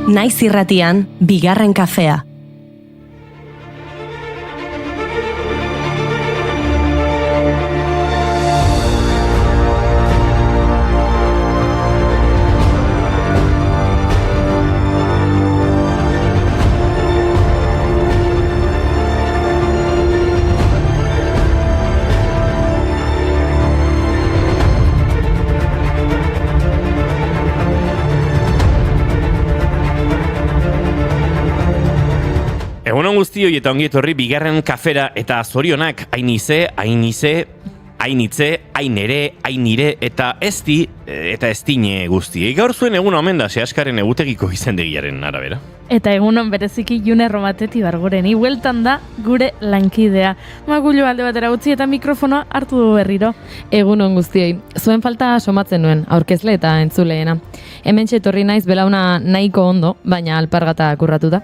Naiz irratian, bigarren kafea. Egunon guztioi eta ongi etorri bigarren kafera eta zorionak Ainize, Ainitze, Ainere, Ainire eta ezti eta eztine guztiei. Gaur zuen egun omen da Seaskaren egutegiko izendegiaren arabera. Eta egunon bereziki June Romateti Bargoreni bueltan da gure lankidea. Magullo alde batera utzi eta mikrofonoa hartu du berriro. Egunon guztiei, zuen falta somatzen nuen, aurkezle eta entzuleena. Hementxe etorri naiz belauna nahiko ondo, baina alpargata kurratuta.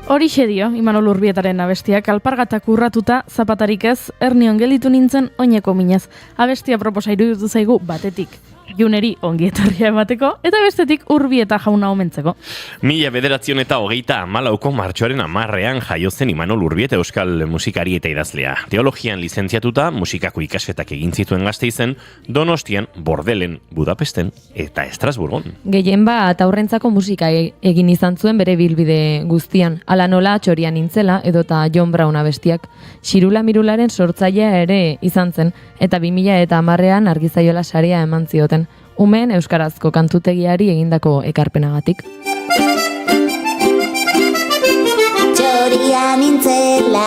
Horixe dio, Imanol Urbietaren abestiak, alpargatak urratuta, zapatarik ez, ernion gelditu nintzen oineko minez. Abestia proposa iruditu zaigu batetik. Juneri ongi etorria emateko, eta bestetik Urbieta jauna omentzeko. 1924ko martxoaren 10ean jaio zen Imanol Urbieta euskal musikari eta idazlea. Teologian lizentziatuta, musikako ikasketak egin zituen Gasteizen, Donostian, Bordelen, Budapesten eta Estrasburgon. Gehien bat aurrentzako musika egin izan zuen bere bilbide guztian. Hala nola Txorian nintzela edota John Brown abestiak. Xirula Mirularen sortzailea ere izan zen, eta 2010ean Argizaiola saria eman zioten. Umeen euskarazko kantutegiari egindako ekarpenagatik. Txoria nintzela,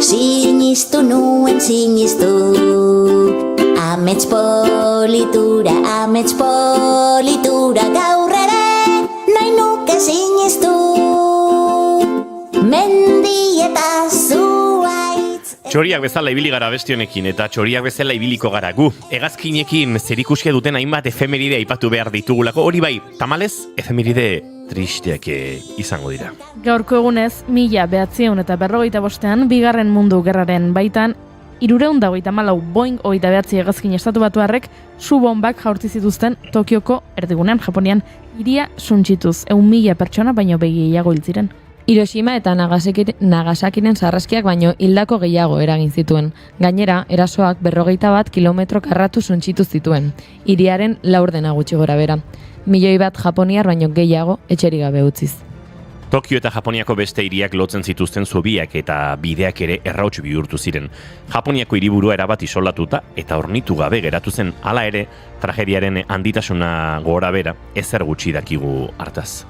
sinistu nuen sinistu. Amets politura, gaur ere, nahi nuke sinistu. Mendi eta zuaitz. Txoriak bezala ibili gara bestionekin eta txoriak bezala ibiliko gara gu. Hegazkinekin zerikusia duten hainbat efemeride aipatu behar ditugulako, hori bai, tamalez, efemeride tristeak izango dira. Gaurko egunez, 1945 bigarren mundu gerraren baitan, 354 Boeing 29 hegazkin estatu batuarrek su-bombak jaurti zituzten Tokioko erdigunean, Japonian, hiria suntsituz, 1.000 pertsona baino gehiago hil ziren. Hiroshima eta Nagasakiren sarraskiak baino hildako gehiago eragin zituen. Gainera, erasoak 41 kilometro karratu suntsitu zituen. Hiriaren laurdena gutxi gora bera. 1.000.000 japoniar baino gehiago etxerik gabe utziz. Tokio eta Japoniako beste hiriak lotzen zituzten zubiak eta bideak ere errauts bihurtu ziren. Japoniako hiriburua erabat isolatuta eta ornitu gabe geratu zen, hala ere, tragediaren handitasuna gora bera, ezer gutxi dakigu hartaz.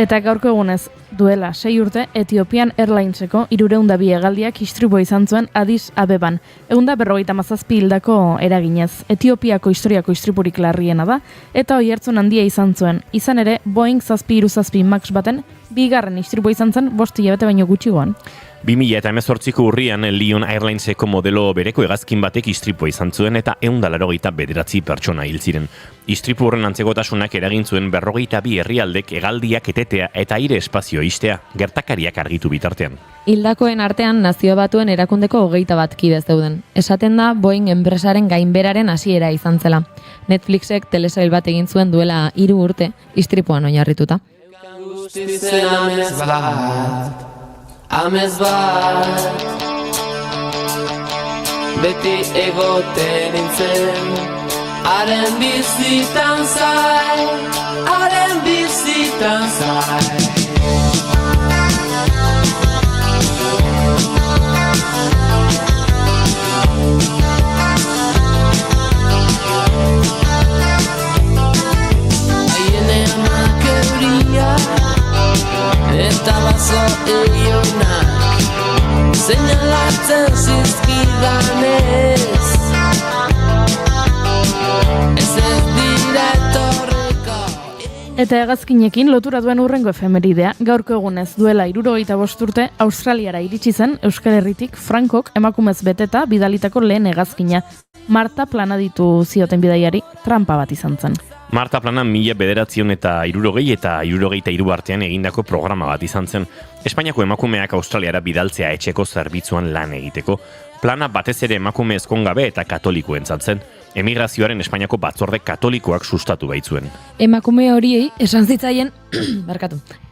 Eta gaurko egunez, duela 6 urte, Ethiopian Airlineseko 302 hegaldiak istripua izan zuen Addis Abeban. 157 hildako eraginez. Etiopiako historiako istripurik larriena da, eta oihartzun handia izan zuen. Izan ere, Boeing 737 MAX baten, bigarren istripua izan zen 5 hilabete baino gutxigoan. 2018ko urrian Lion Airlineseko modelo bereko hegazkin batek istripua izan zuen eta 189 pertsona hil ziren. Istripu horren antzekotasunak eragin zuen 42 herrialdek hegaldiak etetea eta aire espazio ixtea, gertakariak argitu bitartean. Hildakoen artean Nazio Batuen erakundeko 21 kide zeuden. Esaten da Boeing enpresaren gainberaren hasiera izan zela. Netflixek telesail bat egin zuen duela 3 urte istripuan oinarrituta. Amez bat beti egoten nintzen. Haren bizitan zai, haren bizitan zai. Eta bazo eionak seinalatzen zizkidanez ez dira etorriko. Eta hegazkinekin lotura duen hurrengo efemeridea, gaurko egunez duela 75 urte Australiara iritsi zen Euskal Herritik Frankok emakumez beteta bidalitako lehen hegazkina. Marta plana ditu zioten bidaiari, trampa bat izan zen. Marta plana 1960 eta 1963 artean egindako programa bat izan zen. Espainiako emakumeak Australiara bidaltzea etxeko zerbitzuan lan egiteko. Plana batez ere emakume ezkongabe eta katolikoentzat zen. Emigrazioaren Espainiako batzorde katolikoak sustatu baitzuen. Emakume horiei esan zitzaien,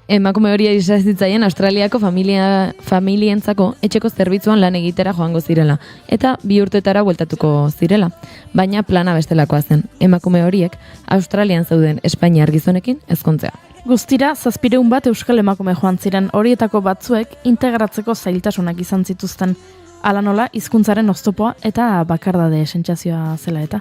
Emakume horiei esan zitzaien Australiako familientzako etxeko zerbitzuan lan egitera joango zirela, eta 2 urtetara bueltatuko zirela. Baina plana bestelakoa zen. Emakume horiek Australian zeuden Espainiar gizonekin ezkontzea. Guztira, 700 bat euskal emakume joan ziren, horietako batzuek integratzeko zailtasunak izan zituzten. Hala nola, hizkuntzaren oztopoa eta bakardade sentsazioa zela eta.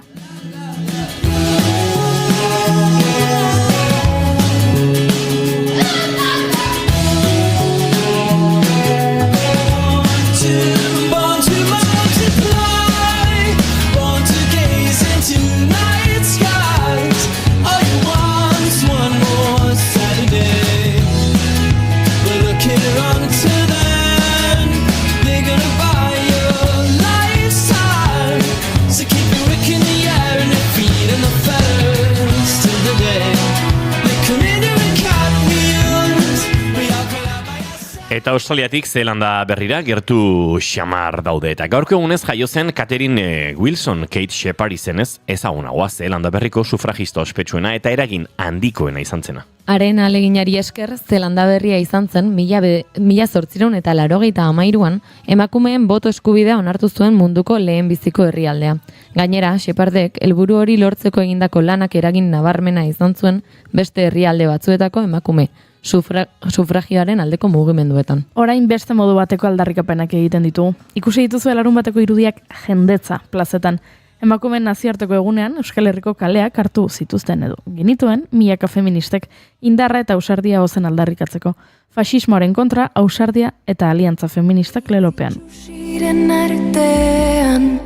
Eta Australiatik Zeelanda berrira gertu xamar daude. Eta gaurko egunez jaio zen Catherine Wilson, Kate Shepard izenez ezagunagoa Zeelanda berriko sufragista ospetsuena eta eragin handikoena izan zena. Haren aleginari esker, Zeelanda berria izan zen 1883an emakumeen boto eskubidea onartu zuen munduko lehenbiziko herrialdea. Gainera, Shepardek helburu hori lortzeko egindako lanak eragin nabarmena izan zuen beste herrialde batzuetako emakume sufragioaren aldeko mugimenduetan. Orain beste modu bateko aldarrikapenak egiten ditugu. Ikusi dituzu larun bateko irudiak jendetza plazetan. Emakumeen nazioarteko egunean Euskal Herriko kaleak hartu zituzten edo genituen milaka feministek indarra eta ausardia ozen aldarrikatzeko. Faxismoaren kontra ausardia eta aliantza feministak lelopean. Ziren artean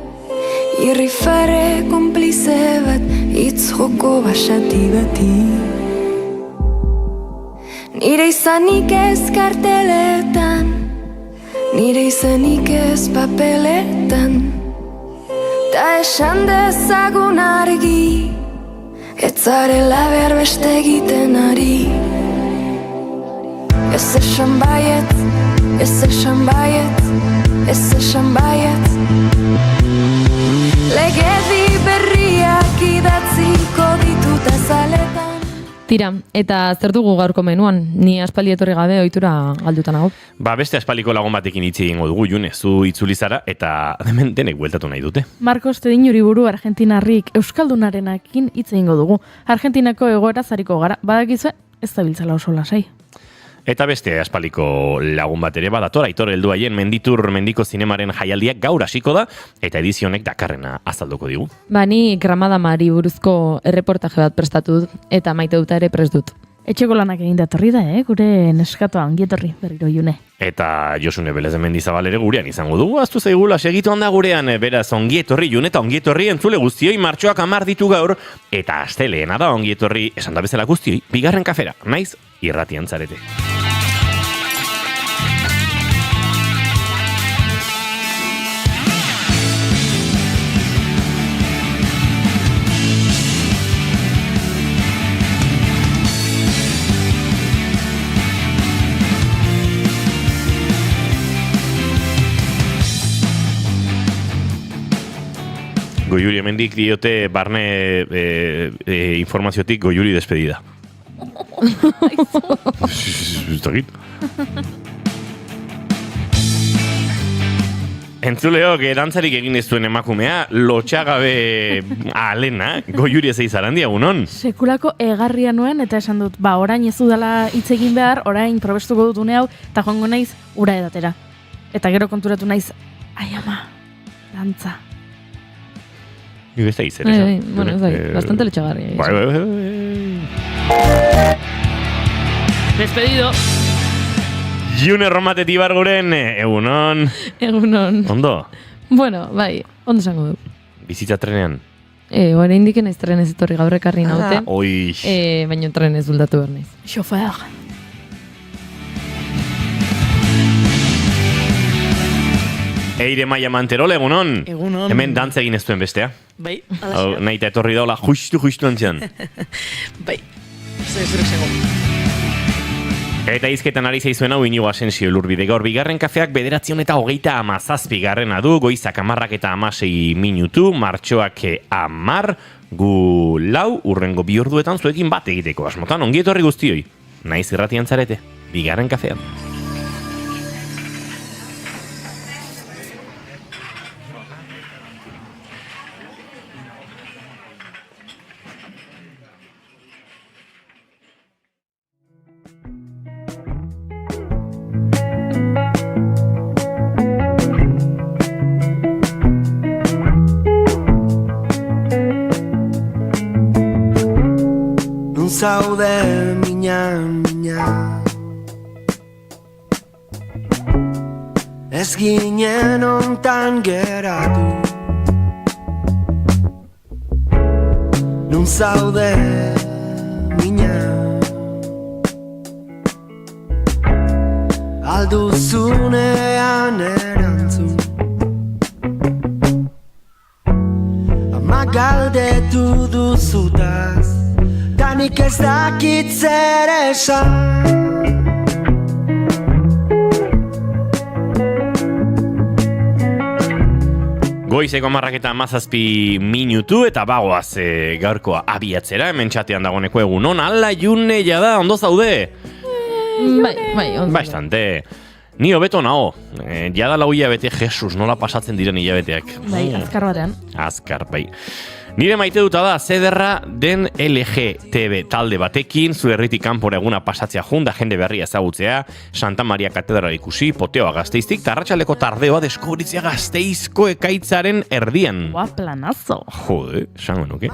irrifare konplize bat hitz joko basati bati. Nire izanik ez karteletan, nire izanik ez papeletan, ta esan dezagun argi, ez zarela behar beste egiten ari. Ez esan baiet, ez esan baiet, ez esan baiet, legedi berriak idatziko ditut azaletan. Tira, eta zer dugu gaurko menuan? Ni aspaldi etorri gabe ohitura galdutan hau. Beste aspaldiko lagun batekin hitz egingo dugu, June, zu itzuli zara eta hemen denek bueltatu nahi dute. Marcos Tedinuriburu argentinarrik euskaldunarenakin hitz egingo dugu. Argentinako egoera zariko gara, badakizue ez da biltzala oso lasai. Eta beste aspaldiko lagun bat ere badator, Aitor heldu haien mendiko zinemaren jaialdiak gaur hasiko da, eta edizionek dakarrena azalduko digu. Ni Gramadamari buruzko erreportaje bat prestatu dut, eta maite duta ere prest dut. Etxeko lanak egin datorri da, gure neskatoa ongietorri berriro June. Eta Josune Belez de Mendizabal ere gurean izango dugu, aztu zaigula segitu handa gurean, beraz ongietorri June eta ongietorri entzule guztioi martxoak 10 ditu gaur, eta asteleena da ongietorri esan da bezala guztioi, bigarren kafera, naiz irratian zarete. Goiuri hemendik diote barne informaziotik Goiuri despedida. Entzuleok, dantzarik egin ez duen emakumea, lotxagabe alena, goiuri ez eizarandia, unon. Sekulako egarria nuen, eta esan dut, orain ez dudala hitz egin behar, orain probestuko dut une hau, eta joango naiz ura edatera. Eta gero konturatu naiz, ai ama, dantza. Nik ez da izer, esan. Bueno, bastante lotxagarria. Despedido. June Romateti barguren, egunon. Egunon. Ondo? Bueno, bai, ondo esango du. Bizitza trenean. Hora indiken ez trenez etorri gaur ekarri naute. Oi. Baina trenez buldatu behar naiz. Xofer. Eire Maia Manterol, egunon. Egunon. Hemen dantza egin ez duen bestea. Bai, Hau, nahi eta etorri daula justu antzian. Bai, zurek zego. Eta izketan ari zaizuen hau Inigo Asensio Elurbide gaur bigarren kafeak 9:37 du, goizak 10:06 minutu, martxoak 10, gu 4, urrengo 2 orduetan zuekin bat egiteko asmotan, ongi etorri guztioi. Naiz irratian zarete, bigarren kafean. Zaude mina ez ginen ontan geratu. Nun zaude mina alduzunean erantzun. Ama galdetu duzutaz nik ez dakit zer esan. Goizeko 10:17 minutu eta bagoaz gaurkoa abiatzera, hemen txatean dagoeneko egunon, ala June jada, ondo zaude? Bai, ondo. Bastante. Ni hobeto nao, jada lau hilabete, Jesus, nola pasatzen diren hilabeteak. Bai, azkar batean. Azkar, bai. Nire maite duta da, zederra den LGTB talde batekin, zu herritik kanpora eguna pasatzea junda, jende berria ezagutzea, Santa Maria Katedral ikusi, Poteoa Gasteiztik, Tarratxaleko tardeoa deskubritzea Gasteizko ekaitzaren erdian. Ua, planazo. Jode, esango nuke.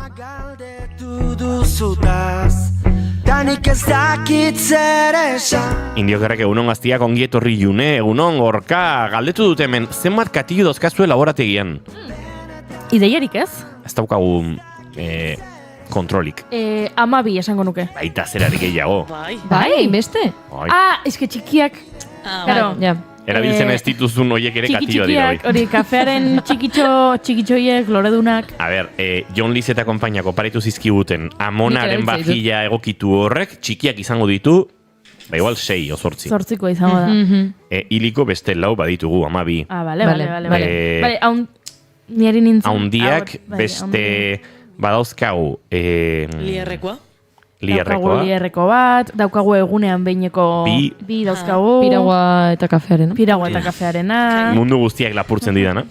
Indiokerrek egunon gaztiak ongi etorri June, egunon gorka, galdetu dut hemen, zenbat katillo dozkazue laborategian? Ideiarik ez? Ez daukagu kontrolik. 12 esango nuke. Baita zerarik gehiago. Bai, beste? Bai. Eske txikiak. Claro. Ja. Erabiltzen ez dituzun oiek ere katilloa dira Txikiak, hori kafearen txikitxoiek, loredunak. A ber, John Liz eta konpainiako paretu zizkiguten amonaren Nik erabiltzen bajila egokitu horrek, txikiak izango ditu, igual 6 o 8. Zortzikoa izango da. Hiliko beste 4 baditugu, 12. Bale. Bale, Niari nintzen. haundiak beste badauzkagu Lierrekoa. Daukagu lierreko bat, daukagu egunean behineko bi dauzkagu. Piragua eta kafearena. Piragua eta kafearena. Mundu guztiak lapurtzen didana.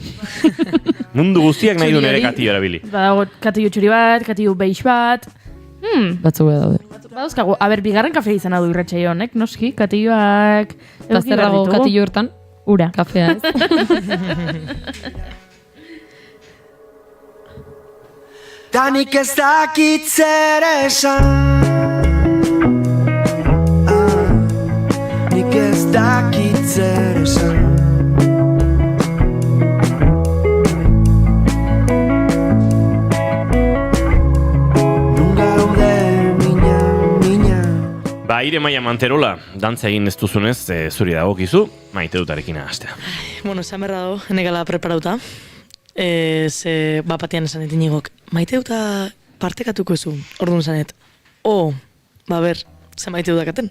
Mundu guztiak nahi du nere katillo erabili. Badago katillo txuri bat, katillo beix bat. Batzuk daude. Badauzkagu, bigarren kafea izan du irratxai honek, noski, katilloak. Bazterrago katillo hortan, ura. Kafea ez. Danik ez dakit zer esan. Nik ez dakit zer esan. Nun gaude mina. Ba, Eire Maia Manterola, dantza egin ez duzunez, zuri dagokizu, maite dutarekin ahastea. Bueno, esan berra dago, negala preparauta. Ze bapatian esan etin nigok. Maite duta partekatuko ezu, orduan zanet. Ber, ze maite dudakaten.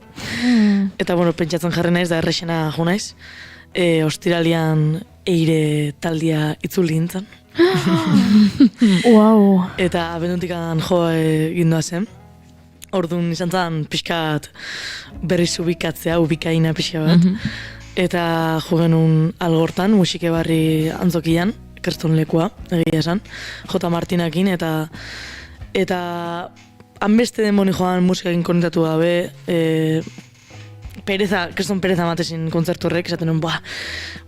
Eta, bueno, pentsatzen jarri naiz, da errexena jo naiz. Ostiralian Eire taldia itzuli nintzen. Wow. Eta abenduntikan jo gindoa zen. Orduan izan zen pixkat berriz ubikatzea, ubikaina pixka bat. eta jo genuen algortan, musike barri antzokian, kerston lekua, egia esan, J. Martinakin, eta hanbeste denboni joan musikakin konektatu gabe, kerston pereza matezin kontzertu horrek, esaten nuen,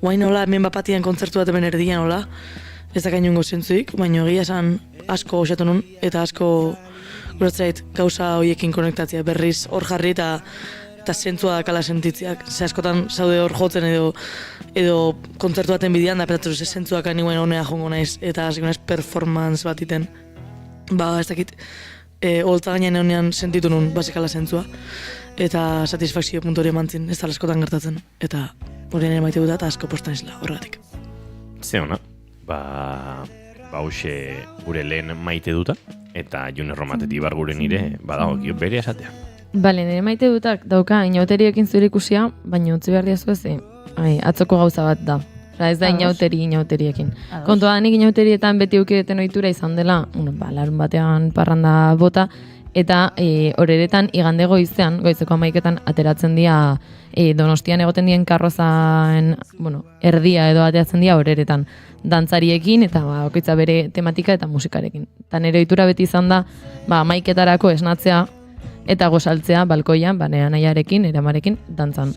guain hola, hemen bapatian kontzertu bat hemen erdian hola, ez da gainungo zentzuik, baina egia esan asko osatu nun, eta asko guratzait gauza horiekin konektatzea, berriz hor jarri eta zentzua dakala sentitziak. Ze askotan zaude hor jotzen edo kontzertu baten bidean da petatu ze zentzuak aniguen honea jongo naiz eta hasiko naiz performance bat iten. Ez dakit, holtza gainean honean sentitu nun basikala zentzua eta satisfakzio puntu hori emantzin, ez da askotan gertatzen. Eta hori nire maite dut eta asko postan izela horregatik. Ze hona, hause gure lehen maite duta eta June Romatetik bar gure nire badagokio bere esatea. Bale, nire maite dutak dauka inauteriekin zure ikusia, baina utzi behar diazu ez, atzoko gauza bat da. Ez da inauteriekin. Kontua da nik inauterietan beti eukideten ohitura izan dela, larun batean parranda bota, eta horeretan igande goizean, goizeko 11etan ateratzen dira Donostian egoten dien karrozaen, erdia edo ateatzen dira horeretan dantzariekin eta okoitza bere tematika eta musikarekin. Eta nire ohitura beti izan da 11etarako esnatzea eta gozaltzea balkoian, anaiarekin, eramarekin, dantzan.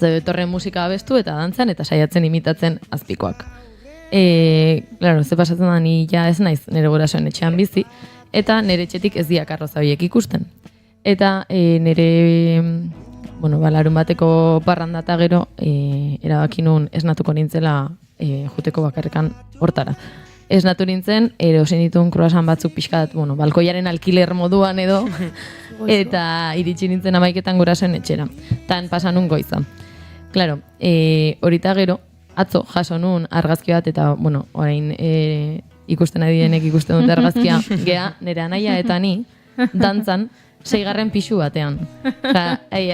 Zetorren musika abestu eta dantzan eta saiatzen imitatzen azpikoak. Ze pasatzen da ni ja ez naiz nire gurasoen etxean bizi, eta nire etxetik ez diak arroza horiek ikusten. Eta nire, larun bateko parranda eta gero, erabaki nun esnatuko nintzela juteko bakarrekan hortara. Esnatu nintzen, erosin dituen kruasan batzuk pixkat, balkoiaren alkiler moduan edo, eta iritsi nintzen 11etan gurasoen etxera. Tan pasan nun goiza. Claro, horita gero, atzo jaso nun argazki bat, eta, orain ikusten adienek ikusten dute argazkia, gea, nire anaia eta ni, dantzan, 6. pisu batean.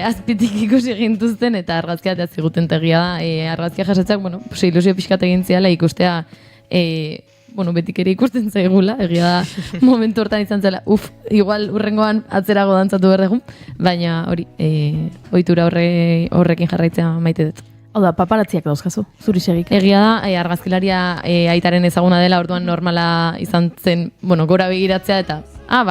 Azpitik ikusi gintuzten, eta argazkia eta ziguten tegia da, argazkia jasotzak, ilusio pixkat egin ziala ikustea, betik ere ikusten zaigula, egia da momentu hortan izan zela, igual urrengoan atzerago dantzatu behar dugu, baina hori, ohitura horrekin jarraitzea maite dut. Hau da, paparatziak dauzkazu, zuri segik. Egia da, argazkilaria aitaren ezaguna dela, orduan normala izan zen, gora begiratzea eta,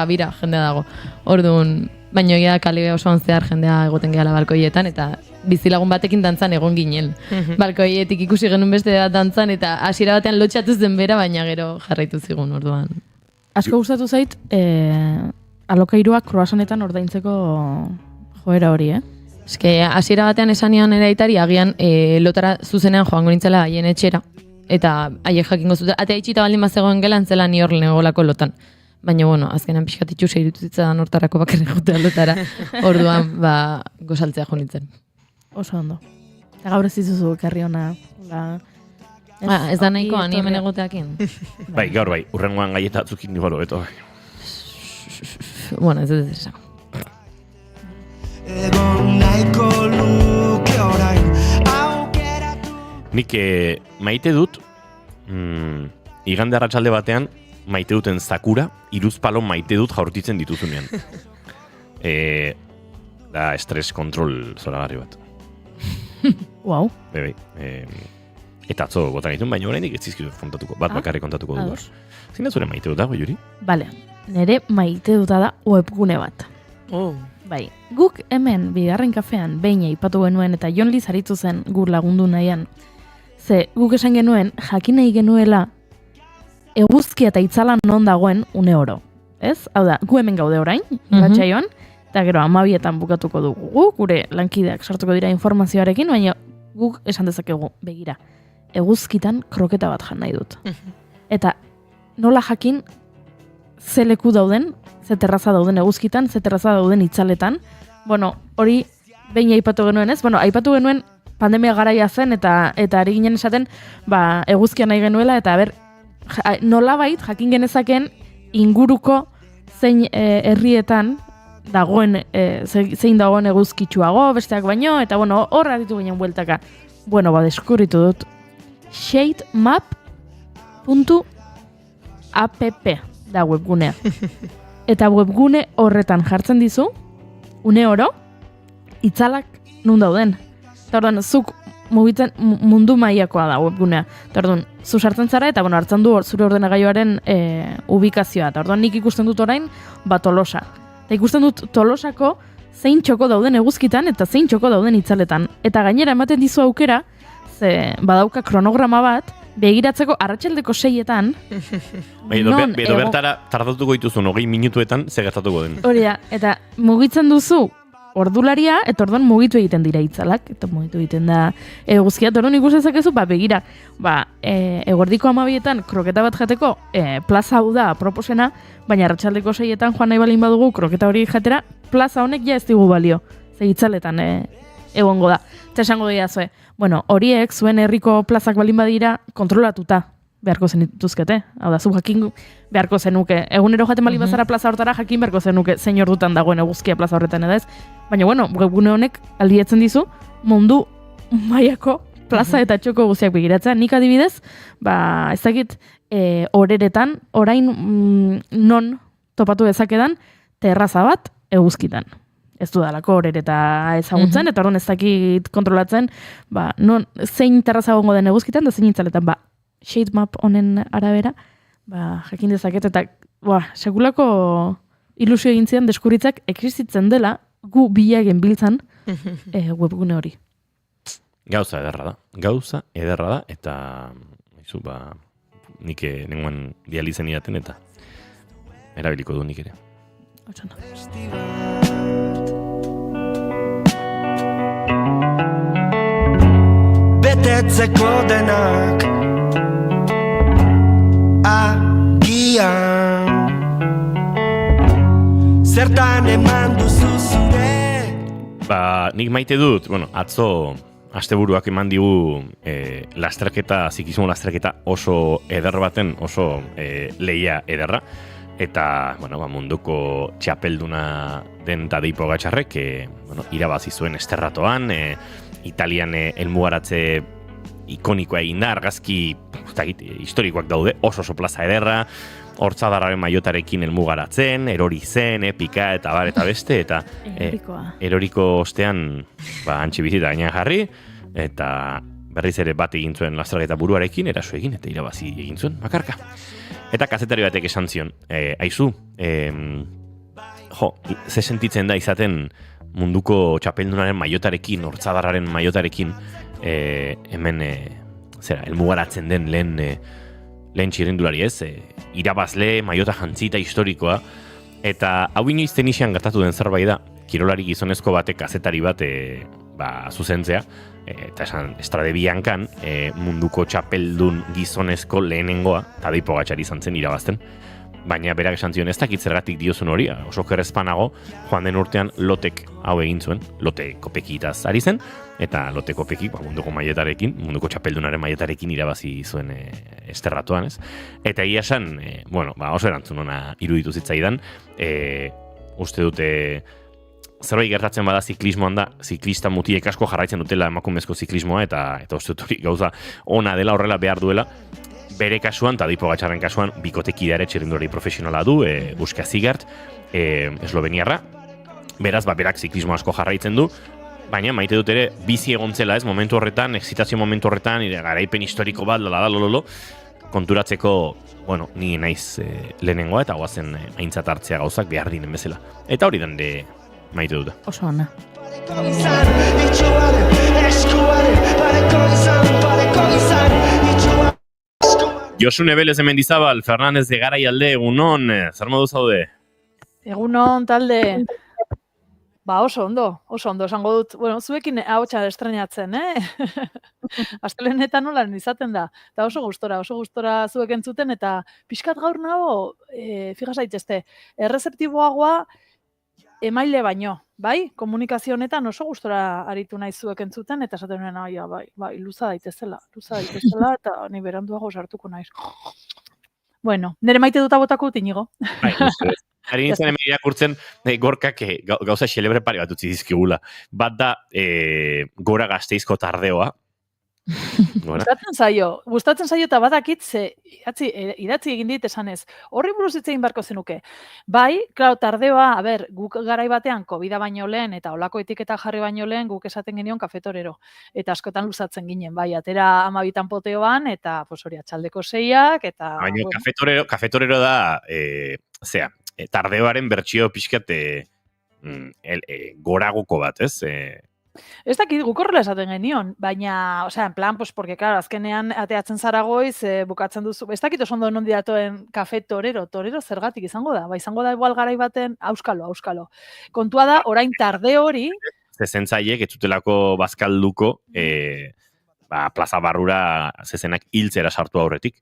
bira, jendea dago. Orduan, baina egia kale osoan zehar jendea egoten gehala balkoietan, eta bizilagun batekin dantzan egon ginen. Balkoietik ikusi genuen beste bat dantzan, eta hasiera batean lotxatu zen bera, baina gero jarraitu zigun orduan. Asko gustatu zait, alokairuak kruasanetan ordaintzeko joera hori, Eske, hasiera batean esanian ere aitari, agian lotara zuzenean joango nintzela haien etxera, eta haiek jakingo zuten, atea itxita baldin bazegoen gelan zela ni hor negolako lotan. Baina, azkenan pixkatitxu seiritu zitzadan hortarako bakarri jutea lotara, orduan, gozaltzea jo nintzen. Oso ondo. Eta gaur ez dizuzu ekarri hona. Ez da nahikoa, ni hemen egoteakin. Gaur urrengoan gaieta atzukin nibalo, beto. Ez esan. Egon nahiko luke orain aukeratu. Nik maite dut, igande arratsalde batean, maite duten zakura, iruzpalo maite dut jaurtitzen dituzunean. Da estres kontrol zoragarri bat. Wow. Eta atzo botan ditun, baina oraindik ez zizkidu kontatuko, bat bakarrik kontatuko dut. Zein da zure maite dut dago, Juri? Bale, nire maite duta da webgune bat. Bai, guk hemen bigarren kafean behin aipatu genuen eta Jon Liz aritu zen gur lagundu nahian. Ze guk esan genuen jakin nahi genuela eguzkia eta itzala non dagoen une oro. Ez? Hau da, gu hemen gaude orain, gatsaioan, eta gero 12etan bukatuko dugu, gure lankideak sartuko dira informazioarekin, baina guk esan dezakegu, begira, eguzkitan kroketa bat jan nahi dut. Eta nola jakin ze leku dauden, ze terraza dauden eguzkitan, ze terraza dauden itzaletan. Hori behin aipatu genuen ez? Aipatu genuen pandemia garaia zen eta ari ginen esaten eguzkia nahi genuela eta nolabait jakin genezaken inguruko zein herrietan dagoen, zein dagoen eguzkitsuago, besteak baino, eta hor aritu ginen bueltaka. Deskurritu dut shademap.app da webgunea. Eta webgune horretan jartzen dizu, une oro, itzalak nun dauden. Eta orduan, zuk mugitzen mundu mailakoa da webgunea. Eta orduan, zu sartzen zara eta hartzen du zure ordenagailuaren ubikazioa. Eta orduan nik ikusten dut orain, Tolosa. Eta ikusten dut Tolosako zein txoko dauden eguzkitan eta zein txoko dauden itzaletan. Eta gainera ematen dizu aukera, ze badauka kronograma bat, begiratzeko arratsaldeko 6etan. Edo bertara tardatuko dituzun 20 minutuetan ze gertatuko den. Hori da, eta mugitzen duzu ordularia, eta orduan mugitu egiten dira itzalak, eta mugitu egiten da eguzkia, eta orduan ikusten zakezu, begira, eguerdiko 12etan kroketa bat jateko, plaza hau da proposena, baina arratsaldeko 6etan joan nahi balin badugu kroketa hori jatera, plaza honek ja ez digu balio, ze itzaletan egongo da. Eta esango dira zue, horiek zuen herriko plazak balin badira kontrolatuta beharko zenituzkete. Hau da, zu jakin beharko zenuke. Egunero jaten balin bazara plaza hortara jakin beharko zenuke zein ordutan dagoen eguzkia plaza horretan edo ez. Baina, webgune honek aldietzen dizu mundu mailako plaza eta txoko guztiak begiratzea. Nik adibidez, ez dakit, horeretan, orain non topatu dezakedan terraza bat eguzkitan. Ez dudalako horereta ezagutzen, eta orduan ez dakit kontrolatzen, non zein terraza gongo den eguzkitan, da zein itzaletan, shade map honen arabera, jakin dezaket, eta sekulako ilusio egin zidan deskuritzak existitzen dela gu bilagen biltzan webgune hori. Gauza ederra da, eta nik nengoen dializen iraten, eta erabiliko du nik ere. Betetzeko denak agian zertan eman duzu zure. Nik maite dut, atzo asteburuak eman digu zikismo lasterketa oso eder baten, oso lehia ederra. Eta, munduko txapelduna den Tadej Pogačarrek, irabazi zuen esterratoan, Italian elmugaratze ikonikoa egin da, argazki historikoak daude, oso plaza ederra, hortzadarraren maiotarekin elmugaratzen, erori zen, pika eta bar eta beste, eta eroriko ostean antxe bizita gainean jarri, eta berriz ere bat egin zuen lasterketa buruarekin, eraso egin, eta irabazi egin zuen, bakarka. Eta kazetari batek esan zion, aizu, ze sentitzen da izaten munduko txapeldunaren maiotarekin, hortzadarraren maiotarekin, hemen, elmugaratzen den lehen txirrindulari ez, irabazle, maiota jantzita historikoa, eta hau inoiz tenisian gertatu den zerbait da, kirolari gizonezko batek kazetari bat zuzentzea, eta esan Estrade Biancan, munduko txapeldun gizonezko lehenengoa, Tadej Pogačar izan zen irabazten. Baina berak esan zion, ez dakit zergatik diozun hori, oso kerrezpanago, joan den urtean Lotek hau egin zuen, Lote Kopekitaz ari zen, eta Lote Kopekik munduko maietarekin, munduko txapeldunaren maietarekin irabazi zuen esterratuan, ez? Eta egia esan, oso erantzun ona iruditu zitzaidan, uste dute zerbait gertatzen bada ziklismoan da, ziklista mutiek asko jarraitzen dutela emakumezko ziklismoa, eta uste dut hori gauza ona dela horrela behar duela, bere kasuan, Tadej Pogačarren kasuan, bikotekidea ere txirrindulari profesionala du, Buska Zigart, esloveniarra, beraz, berak ziklismo asko jarraitzen du, baina maite dut ere, bizi egontzela ez, momentu horretan, excitazio momentu horretan, garaipen historiko bat, konturatzeko, ni naiz lehenengoa, eta guazen aintzat hartzea gauzak behar dinen bezala. Eta hori den de maite dut. Oso ona. Josune Belez Mendizabal, Fernandez de Garaialde, egunon, zer modu zaude? Egunon, talde. Oso ondo, esango dut. Zuekin ahotsa estrenatzen, Astelehenetan nola izaten da. Eta oso gustora zuek entzuten, eta pixkat gaur nago, fija zaitezte, errezeptiboagoa emaile baino, bai? Komunikazio honetan oso gustora aritu nahi zuek entzuten, eta esaten nuen, bai, luza daitezela, eta ni beranduago sartuko naiz. Bueno, nire maite duta botako dut inigo. Ari nintzen hemen irakurtzen gorkak gauza xelebre pare bat utzi dizkigula. Bat da Gora Gasteizko tardeoa, Gustatzen zaio eta badakit ze idatzi egin dit esanez. Horri buruz hitz egin beharko zenuke. Bai, claro, tardeoa, guk garai batean Covida baino lehen eta olako etiketa jarri baino lehen guk esaten genion kafetorero. Eta askotan luzatzen ginen, bai, atera 12 poteoan eta pues hori atxaldeko 6ak eta baina kafetorero da tardeoaren bertsio pixkat goraguko bat, ez? Ez dakit, guk horrela esaten genion, baina, en plan, pues, porque, claro, azkenean ateatzen zara goiz, bukatzen duzu, ez dakit oso ondo nondi datoen kafe torero zergatik izango da, izango da igual garai baten, auskalo. Kontua da, orain tarde hori... Zezentzaiek, ez zutelako bazkalduko, plaza barrura zezenak hiltzera sartu aurretik.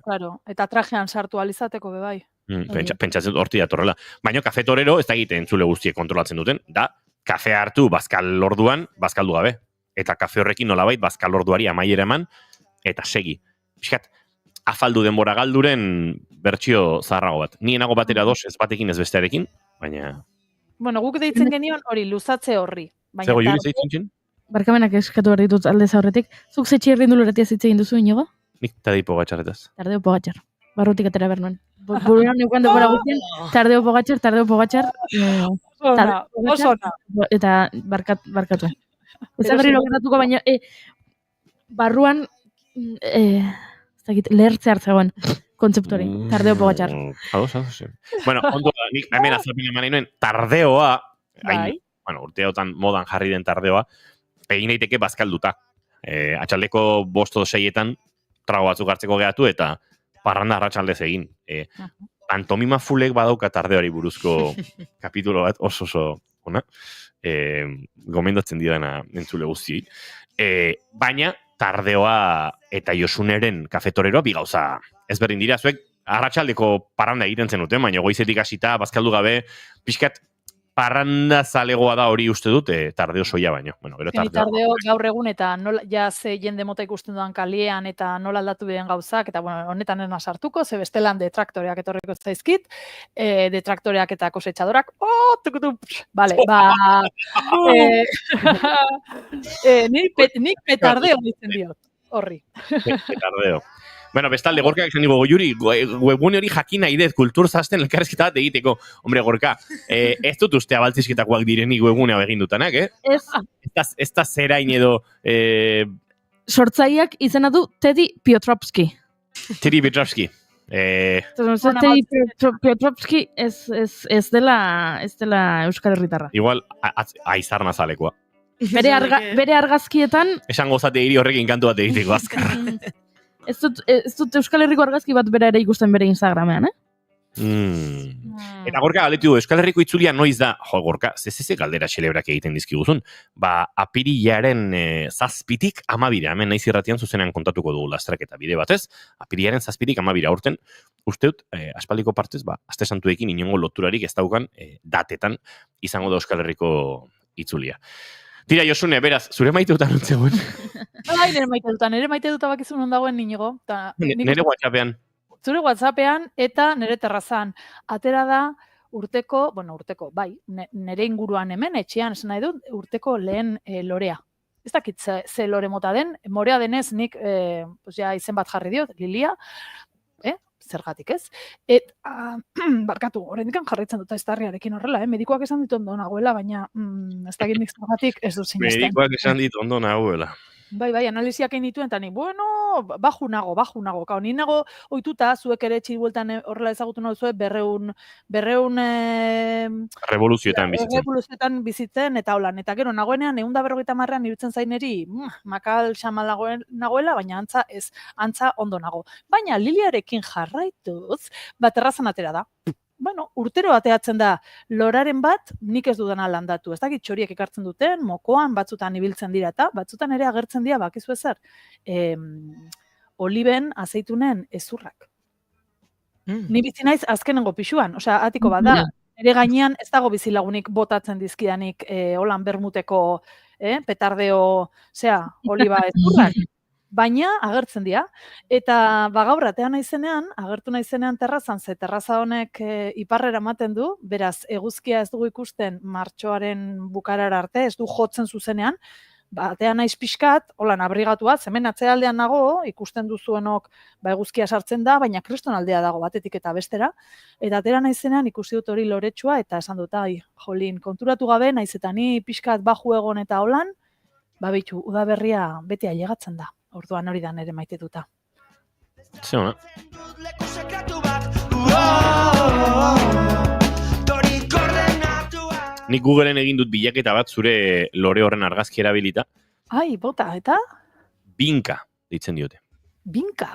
Claro, eta trajean sartu alizateko bebai. Pentsatzen horti datorrela. Baina kafe torero, ez da egiten entzule guztiek kontrolatzen duten, da, kafe hartu bazkal orduan, bazkaldu gabe. Eta kafe horrekin nolabait bazkal orduari amaiera eman, eta segi. Piskat, afaldu denbora galduren bertsio zaharrago bat. Ni enago batera dos, ez batekin ez bestearekin, baina... Bueno, guk deitzen genion hori, luzatze horri. Zego, Juri, zeitzen txin? Barkamenak eskatu behar ditut aldez aurretik. Zuk zetxe errinduluratia zitzen duzu, Inigo? Nik tadi pogatxarretaz. Tardeo pogatxar. Barrutik atera behar nuen. Buruan neukan denbora guztien, tardeo pogatxar. Oso ona. Eta barkatu. Ez berri logeratuko, baina barruan lehertze hartzegoen kontzeptu hori, tardeo pogatxar. Sí. Bueno, ondo, nik hemen azalpen eman nuen, tardeoa, urteotan modan jarri den tardeoa, egin daiteke bazkalduta. Atxaldeko 5-6etan trago batzuk hartzeko gehatu eta parranda arratsaldez egin. Pantomima fulek badauka tardeoari buruzko kapitulo bat oso ona. Gomendatzen didana entzule guzti. Baina tardeoa eta Josuneren kafetoreroa bi gauza ezberdin dira. Zuek arratsaldeko parranda egiten zenuten, baina goizetik hasita bazkaldu gabe pixkat parranda zalegoa da hori uste dut, tardeo soia baino. Bueno, gero tardeo gaur egun eta nola, ze jende mota ikusten dudan kaliean eta nola aldatu bidean gauzak, eta bueno, honetan ez sartuko, ze bestelan detraktoreak etorriko zaizkit, detraktoreak eta kosetxadorak, vale, nik petardeo ditzen diot, horri. Petardeo. Bueno, bestalde, Gorkak esan digo, Juri, webgune hori jakin nahi dez, kulturzazten elkarrezketa bat egiteko. Hombre, Gorka, ez dut uste abaltzizketakoak direnik webgune hau egin dutanak, Ez da zerain edo... Sortzaileak izena du Teddy Piotrowski. Teddy Piotrowski. Teddy Piotrowski ez dela Euskal Herritarra. Igual, aizarna zalekoa. Bere argazkietan... Esan gozate hiri horrekin kantu bat egiteko azkarra. Ez dut Euskal Herriko argazki bat bera ere ikusten bere Instagramean, Eta Gorka, galetu du, Euskal Herriko itzulia noiz da, Gorka, zezeze galdera xelebrak egiten dizkiguzun, apirilaren 7tik 12, hemen naiz irratian zuzenean kontatuko dugu lastraketa bide batez, apirilaren 7tik 12 aurten, usteut, aspaldiko partez, aste santuekin inongo loturarik ez daukan datetan izango da Euskal Herriko itzulia. Tira, Josune, beraz, zure maiteutan utzegoen? Nere maiteutan bakizun ondagoen Inigo. Nere WhatsAppean. Zure WhatsAppean eta nere terrazan. Atera da urteko, bai, nere inguruan hemen, etxean, esan nahi dut, urteko lehen lorea. Ez dakit ze lore mota den, morea denez nik izen bat jarri diot, Lilia, zergatik ez. Barkatu, horrendikan jarraitzen dut eztarriarekin horrela, medikoak esan dit ondo nagoela, baina ez dakit nik zergatik ez dut sinesten. Medikoak esan dit ondo nagoela. Bai, analisiak egin dituen, eta ni, baju nago, kao, ni nago ohituta, zuek ere txibueltan horrela ezagutu nago zuek, berreun revoluzioetan bizitzen, eta holan, eta gero nagoenean, 150 irutzen zaineri, makal xamal nagoela, baina antza ondo nago. Baina Liliarekin jarraituz, errazan atera da. Bueno, urtero ateatzen da loraren bat, nik ez dudana landatu. Ez dakit txoriek ekartzen duten, mokoan, batzutan ibiltzen dira eta batzutan ere agertzen dira, bakizu ezer, oliben, azeitunen ezurrak. Ni bizi naiz azkenengo pixuan, osea, atiko bat da, nire gainean ez dago bizilagunik botatzen dizkidanik holan bermuteko petardeo, oliba ezurrak. Baina agertzen dira, eta gaur atean agertu naizenean terrazan, ze terraza honek iparrera ematen du, beraz eguzkia ez dugu ikusten martxoaren bukarara arte, ez du jotzen zuzenean, batean naiz pixkat, holan abrigatua, hemen atzealdean nago, ikusten duzuenok eguzkia sartzen da, baina kriston aldea dago batetik eta bestera, eta atera naizenean ikusi dut hori loretsua, eta esan dut, jolin, konturatu gabe, naiz eta ni pixkat baju egon eta holan, bitu, udaberria beti ailegatzen da, orduan hori da nere maitetuta. Ze ona. Nik Googleen egin dut bilaketa bat zure lore horren argazki erabilita. Bota, eta? Binka, deitzen diote. Binka?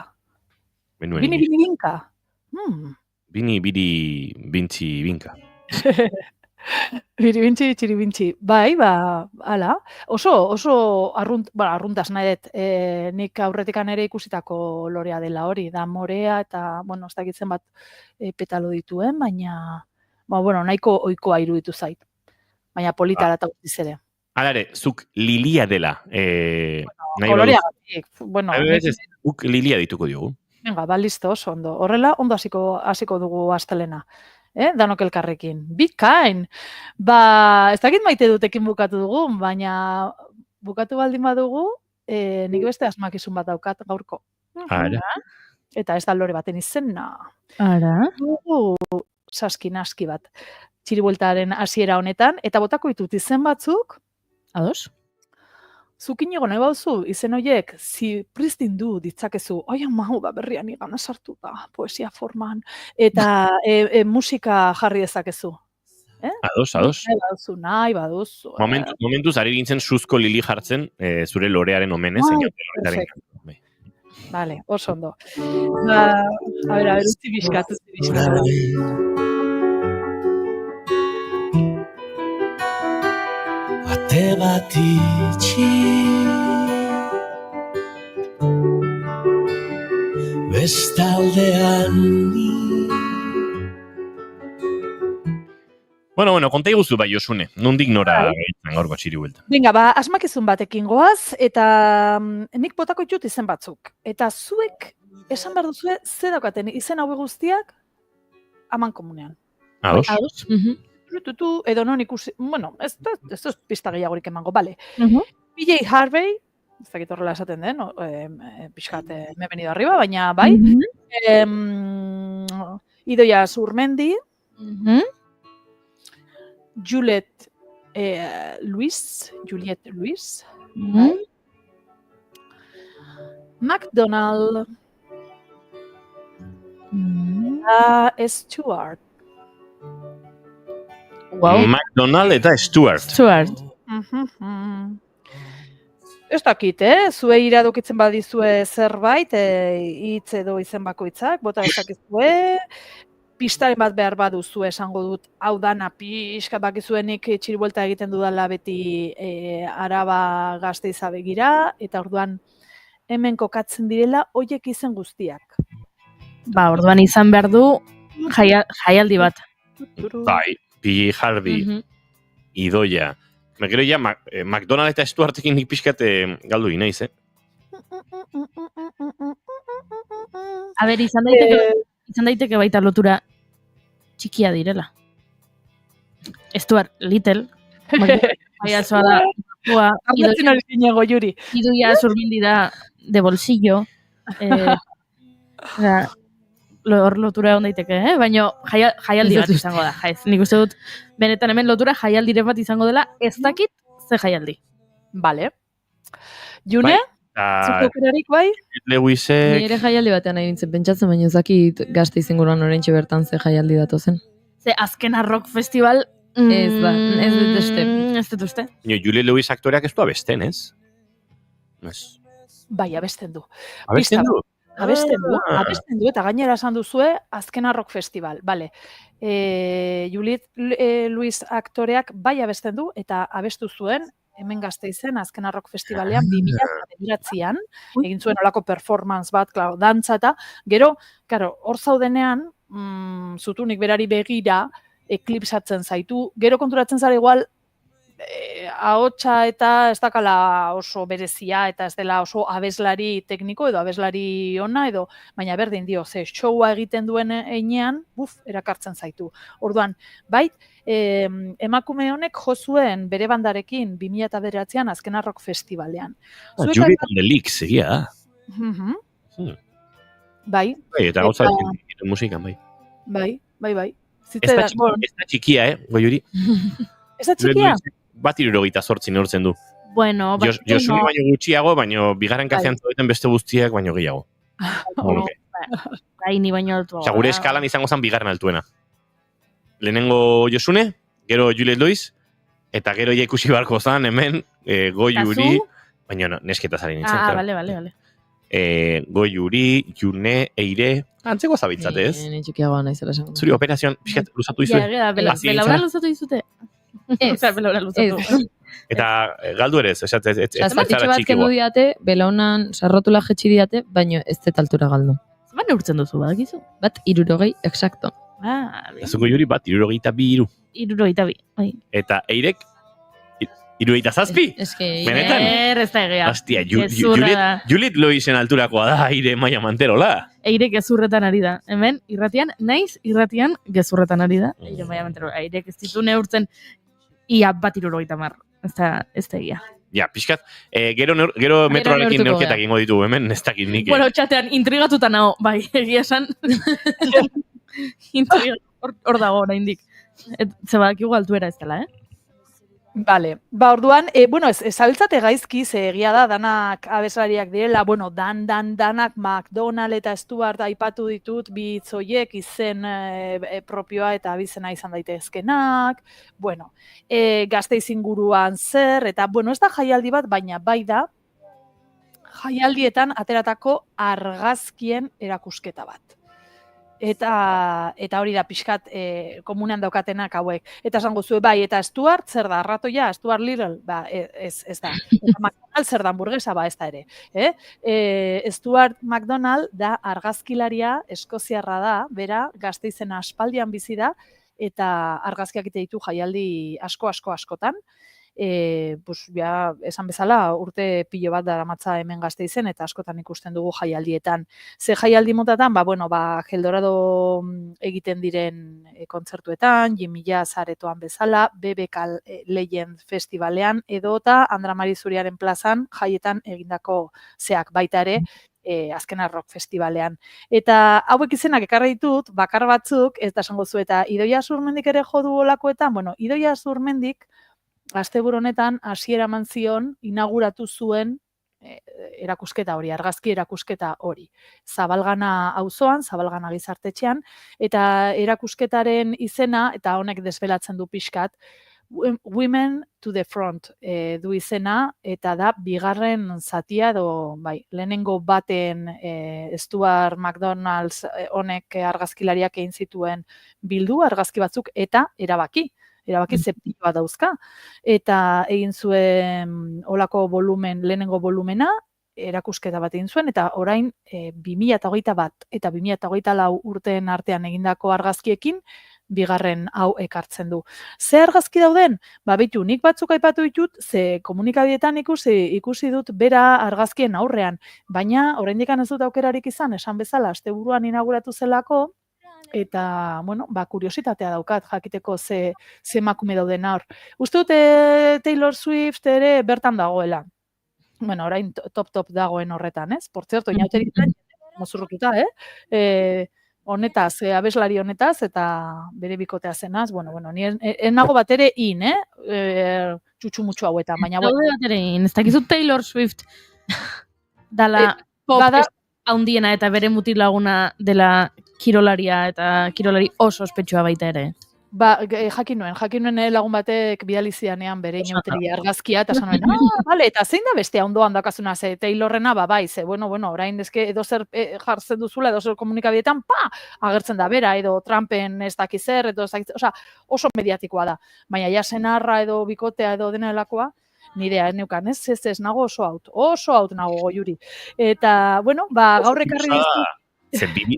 Benuen Bini binka? Bini bintzi binka. Biribintzi, txiribintzi. Bai, ala. Oso arruntaz nahi dut. Nik aurretikan ere ikusitako lorea dela hori. Da morea eta, ez dakitzen bat petalo dituen, baina, nahiko ohikoa iruditu zait. Baina politara eta guztiz ere. Hala ere, zuk lilia dela. Koloreagatik. Guk lilia dituko diogu. Venga, listo, oso ondo. Horrela, ondo hasiko dugu astelena. Danok elkarrekin. Be kind. Ez dakit maite dutekin bukatu dugu, baina bukatu baldin badugu, nik beste asmakizun bat daukat gaurko. Ara. Eta ez da lore baten izena. Ara. Saski-naski bat. Txiribueltaren hasiera honetan, eta botako ditut izen batzuk. Ados? Zukin egon nahi bauzu, izen horiek, pristindu ditzakezu, mau berrian igana sartu da, poesia forman, eta musika jarri dezakezu. Ados. Nahi baduzu. Momentuz, ari gintzen suzko lili jartzen, zure lorearen omenez. Vale, oso ondo. A ver, utzi bizkat. Ate bat itxi bestaldean ni. Bueno, konta iguzu bai, Josune. Nondik nora gaitzen gaurko txiribuelta. Venga, asmakizun batekin goaz, eta nik botako ditut izen batzuk. Eta zuek, esan behar duzue, ze daukaten izen hau guztiak, aman komunean. Ados? Edo non ikusi, ez dut pista gehiagorik emango, bale. PJ Harvey, ez dakit horrela esaten den, pixkat me venido arriba, baina bai. Idoia Zurmendi, Juliette Lewis, McDonald, Stewart. Wow. McDonald eta Stewart. Ez dakit, zue iradokitzen badizue zerbait, hitz edo izen bakoitzak, bota ezakezue, pistaren bat behar baduzue esango dut, hau dana pixka bakizuenik txiribuelta egiten dudala beti Araba Gasteiza begira, eta orduan hemen kokatzen direla hoiek izen guztiak. Orduan izan behar du jaialdi bat. Bai. PJ Harvey, Idoia. Gero ja, McDonald eta Stuartekin nik pixkat galdu inaiz, A ber, izan daiteke baita lotura txikia direla. Stuart, Little. Baina zoa da. Amatzen hori zinego, Juri. Idoia Zurmendi da de bolsillo. Hor lotura egon daiteke, baina jaialdi bat izango da. Nik uste dut, benetan hemen lotura jaialdire bat izango dela, ez dakit ze jaialdi. Bale. June? Zukokerarik bai? Lewisek... Nire jaialdi batean nahi nintzen pentsatzen, baina ez dakit Gazte izinguruan oraintxe bertan ze jaialdi datozen. Ze azkena rock festival... Ez ba, ez dut uste. Ez dut uste. Julie Lewis aktoreak ez du abesten, ez? Bai, abesten du. Abesten du? Abesten du, eta gainera esan duzue, azkena rock festival, bale. Juliet Lewis aktoreak bai abesten du, eta abestu zuen, hemen Gasteizen, azkena rock festivalean, 2009an, egin zuen olako performance bat, dantza eta, gero, hor zaudenean, zutunik berari begira, eklipsatzen zaitu, gero konturatzen zara igual, ahotsa eta ez dakala oso berezia eta ez dela oso abeslari tekniko edo abeslari ona edo, baina berdin dio, ze showa egiten duen einean, erakartzen zaitu. Orduan, bait, emakume honek jo zuen bere bandarekin 2009an Azken Rock Festivalean. Julie on the Leaks, egia da. Bai. Eta gauza musikan, bai. Bai. Ez da txikia, Goiuri? Ez da txikia? Bat 78 neurtzen du. Bueno, Josuni baino gutxiago, baino bigarren kafean zaudeten beste guztiak baino gehiago. Bai, ni baino altuago. Gure eskalan izango zen bigarren altuena. Lehenengo Josune, gero Juliet Lois, eta gero ja ikusi barko zen, hemen, Goiuri, baina nesketa zari nintzen. Bale. Goiuri, June, Eire, antzeko zabitzate, ez? Ni txikiagoa naizela esango. Zuri operazioan pixkat luzatu dizue? Belaura luzatu dizute? Belaura luzatu. Eta galdu ere ez? Zazpatitxo bat kendu diate, belaunan sarrotula jetxi diate, baina ez zet altura galdu. Bat neurtzen duzu, badakizu? Bat 60, exacto. Azuko Juri bat 62. 62, bai. Eta Eirek 67? Benetan? Ez da egia. Hostia, Juliet Loisen alturakoa da Eire maia manterola. Eire gezurretan ari da. Hemen, irratian gezurretan ari da. Eire maia manterola. Eirek ez ditu neurtzen ia bat 70. Ez da egia. Ja, pixkat, gero metroarekin neurketak ingo ditu, hemen ez dakit nik. Bueno, txatean, intrigatuta nago, bai, egia esan. Hor dago, oraindik. Zebadak igual altuera ez dela, Vale, orduan, zabiltzate gaizki, ze egia da, danak abeslariak direla, danak McDonald eta Stuart aipatu ditut, bi hitzoiek izen propioa eta abizena izan daitezkenak, Gasteiz inguruan zer, eta, ez da jaialdi bat, baina bai da, jaialdietan ateratako argazkien erakusketa bat. Eta hori da pixkat komunean daukatenak hauek. Eta esango zuen, bai, eta Stuart, zer da, arratoia, Stuart Little, ez da. Eta McDonald, zer da, hamburguesa, ez da ere. Stuart McDonald da argazkilaria, eskoziarra da, bera, Gasteizen aspaldian bizi da, eta argazkiak ite ditu jaialdi askotan. Esan bezala, urte pilo bat daramatza hemen Gasteizen eta askotan ikusten dugu jaialdietan. Ze jaialdi motatan, Eldorado egiten diren kontzertuetan, Jimmy Jazz aretoan bezala, BBK Legend Festivalean, edota Andra Mari Zuriaren plazan jaietan egindako zeak baita ere, Azken Rock Festivalean. Eta hauek izenak ekarri ditut, bakar batzuk, ez da esango zu, eta Idoia Zurmendik ere jodu olakoetan, Idoia Zurmendik asteburu honetan hasiera eman zion inauguratu zuen erakusketa hori, argazki erakusketa hori. Zabalgana auzoan, Zabalgana gizartetxean, eta erakusketaren izena, eta honek desbelatzen du pixkat, Women to the Front du izena, eta da bigarren zatia edo lehenengo baten Stuart McDonald's honek argazkilariak egin zituen bildu, argazki batzuk, eta erabaki zeptikoa dauzka. Eta egin zuen olako lehenengo volumena, erakusketa bat egin zuen, eta orain 2021 eta 2024 urteen artean egindako argazkiekin, bigarren hau ekartzen du. Ze argazki dauden? Beitu, nik batzuk aipatu ditut, ze komunikabietan ikusi dut bera argazkien aurrean, baina oraindik ez dut aukerarik izan, esan bezala, asteburuan inauguratu zelako, eta, kuriositatea daukat, jakiteko ze emakume dauden hor. Uste dut Taylor Swift ere bertan dagoela. Orain top dagoen horretan, ez? Por cierto, inauterik mozurrututa, honetaz, abeslari honetaz, eta bere bikotea zenaz, ni nago bat ere txutxumutxu hauetan, baina... Daude bat ere ez dakizu Taylor Swift dala pop haundiena eta bere mutilaguna dela kirolaria eta kirolari oso ospetsua baita ere. Jakin nuen lagun batek bidalizianean bere inauteria argazkia, eta esan nuen, vale, eta zein da bestea ondoan dakazuna, ze Taylorrena, orain edo zer jartzen duzula, edo zer komunikabietan, agertzen da bera, edo Trumpen ez dakizer, edo oso mediatikoa da. Baina ja senarra edo bikotea edo dena delakoa, nirea ez neukan, ez nago oso haut nago Goiuri. Eta, gaur ekarri dizu.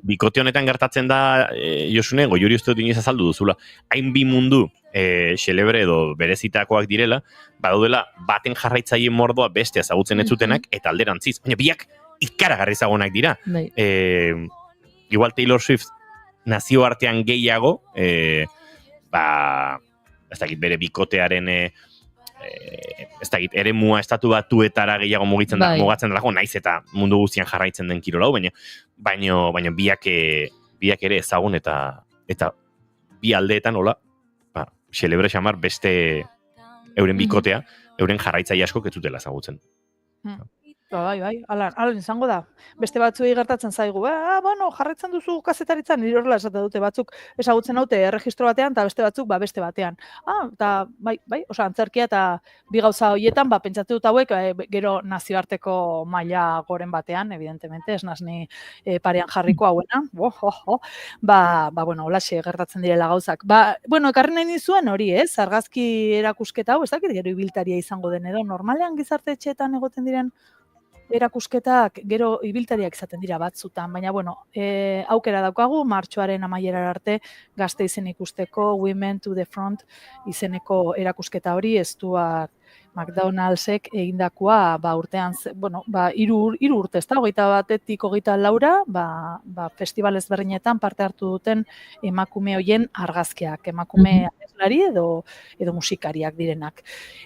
Bikote honetan gertatzen da, Josune, Goiuri uste dut inoiz azaldu duzula. Hain bi mundu, xelebre edo berezitakoak direla, badaudela baten jarraitzaile mordoa beste ezagutzen ez zutenak, eta alderantziz. Baina biak ikaragarri ezagunak dira. Bai. Igual Taylor Swift nazioartean gehiago, ez dakit bere bikotearen ez dakit, eremua estatu batuetara gehiago mugatzen delako, naiz eta mundu guztian jarraitzen den kirol hau, baina biak ere ezagun eta bi aldeetan, hola, xelebre xamar beste euren bikotea, euren jarraitzaile asko ez zutela ezagutzen. Bai, alan izango da. Beste batzuei gertatzen zaigu, jarraitzen duzu kazetaritzan, nire horrela esaten dute batzuk ezagutzen haute erregistro batean, eta beste batzuk beste batean. Eta bai, antzerkia eta bi gauza horietan, pentsatu dut hauek, gero nazioarteko maila goren batean, evidentemente, ez nazni parean jarriko hauena, holaxe gertatzen direla gauzak. Ekarri nahi nizuen hori, argazki erakusketa hau, ez dakit gero ibiltaria izango den edo, normalean gizarte etxeetan egoten diren erakusketak gero ibiltariak izaten dira batzutan, baina aukera daukagu martxoaren amaierara arte Gasteizen ikusteko Women to the Front izeneko erakusketa hori Stuart McDonaldsek egindakoa urtean, 3 urte, ez da, 21-etik 24, festival ezberdinetan parte hartu duten emakume hoien argazkiak, emakume abeslari edo musikariak direnak.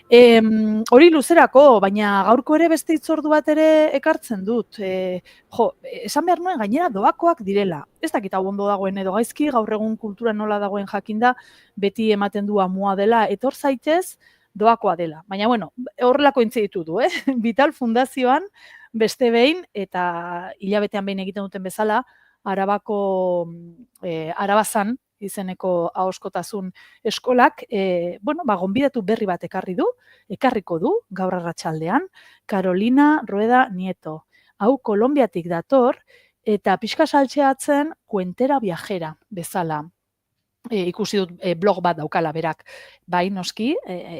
Hori luzerako, baina gaurko ere beste hitzordu bat ere ekartzen dut. Esan behar nuen gainera doakoak direla. Ez dakit hau ondo dagoen edo gaizki, gaur egun kultura nola dagoen jakinda, beti ematen du amua dela, etor zaitez, doakoa dela. Baina, horrelako intziditu du, Vital Fundazioan beste behin, eta hilabetean behin egiten duten bezala, Arabazan izeneko ahoskotasun eskolak, gonbidatu berri bat ekarriko du, gaur arratsaldean, Carolina Rueda Nieto. Hau Kolonbiatik dator, eta pixka saltxeatzen kuentera viajera bezala. Ikusi dut blog bat daukala berak. Bai, noski,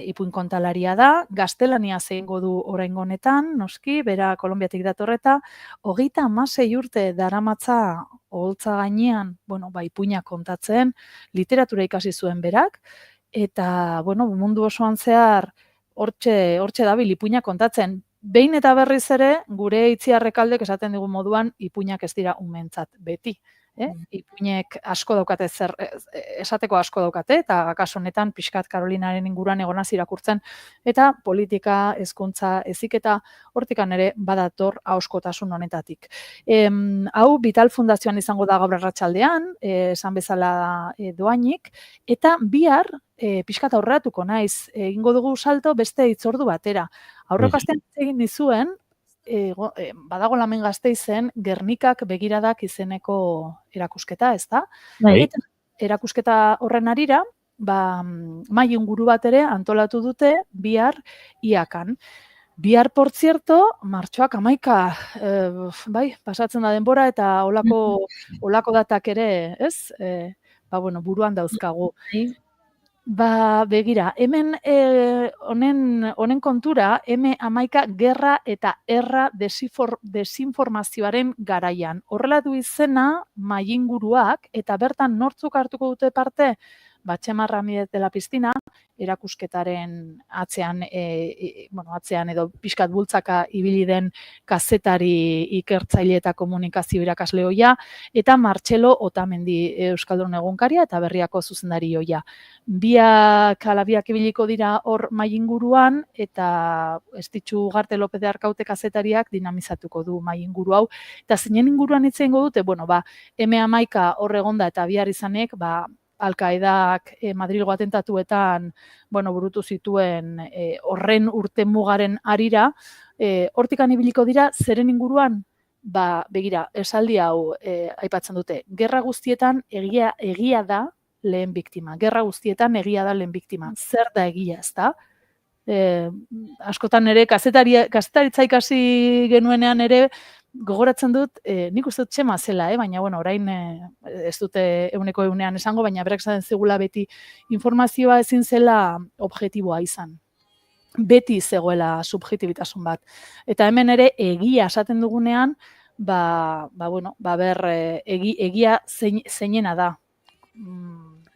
ipuin kontalaria da, gaztelania zeingo du oraingo honetan, noski, bera Kolonbiatik datorreta, 36 urte daramatza oholtza gainean, ipuinak kontatzen, literatura ikasi zuen berak, eta, mundu osoan zehar, hortxe dabil ipuinak kontatzen. Behin eta berriz ere, gure itziarrekaldek esaten digun moduan, ipuinak ez dira umentzat beti. Ipuinek asko daukate, esateko asko daukate, eta kasu honetan pixkat Karolinaren inguruan egonaz irakurtzen, eta politika, hezkuntza, heziketa, hortikan ere badator ahoskotasun honetatik. Hau Vital Fundazioan izango da gaur arratsaldean, esan bezala doainik, eta bihar pixkat aurreratuko naiz, egingo dugu salto beste hitzordu batera. Aurreko astean egin nizuen, badago lamen Gasteizen Gernikak begiradak izeneko erakusketa, ez da? Eta erakusketa horren arira, mahai inguru bat ere antolatu dute bihar Iakan. Bihar, por cierto, martxoak 11, pasatzen da denbora eta olako datak ere, ez? Buruan dauzkagu. Begira, hemen honen kontura, M11 gerra eta erra desinformazioaren garaian. Horrela du izena mahai-inguruak eta bertan nortzuk hartuko dute parte, Txema Ramírez de la Piscina, erakusketaren atzean edo pixkat bultzaka ibili den kazetari ikertzaile eta komunikazio irakasle ohia, eta Martxelo Otamendi Euskaldun egunkaria eta berriako zuzendari ohia. Biak ibiliko dira hor mahai inguruan, eta Estitxu Ugarte López de Arkaute kazetariak dinamizatuko du mahai inguru hau. Eta zeinen inguruan hitz egingo dute, M11 hor egonda eta bihar izanek, Al-Qaedak Madrilgo atentatuetan burutu zituen horren urte mugaren arira, hortikan ibiliko dira, zeren inguruan, begira, esaldi hau aipatzen dute, gerra guztietan egia da lehen biktima. Gerra guztietan egia da lehen biktima. Zer da egia, ez da? Askotan ere, kazetaritza ikasi genuenean ere, gogoratzen dut, nik uste dut Txema zela, baina orain ez dute 100% esango, baina berak zaten zigula beti informazioa ezin zela objektiboa izan. Beti zegoela subjektibitasun bat. Eta hemen ere egia esaten dugunean, egia zeinena da.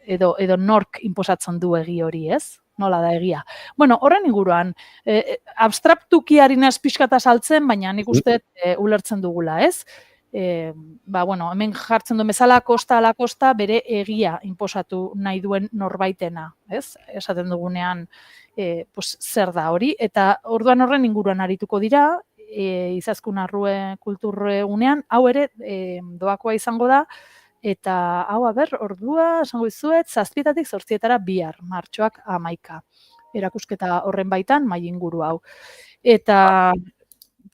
edo nork inposatzen du egi hori, ez? Nola da egia. Bueno, horren inguruan, abstraktuki ari naiz pixkata saltzen, baina nik uste ulertzen dugula, ez? Hemen jartzen duen bezala, kosta ala kosta, bere egia inposatu nahi duen norbaitena, ez? Esaten dugunean, zer da hori, eta orduan horren inguruan arituko dira, Izaskun Arrue kulturgunean, hau ere doakoa izango da, eta hau, ordua, esango izuet, 7:00 8:00 bihar, martxoak 11. Erakusketa horren baitan, mai inguru hau. Eta,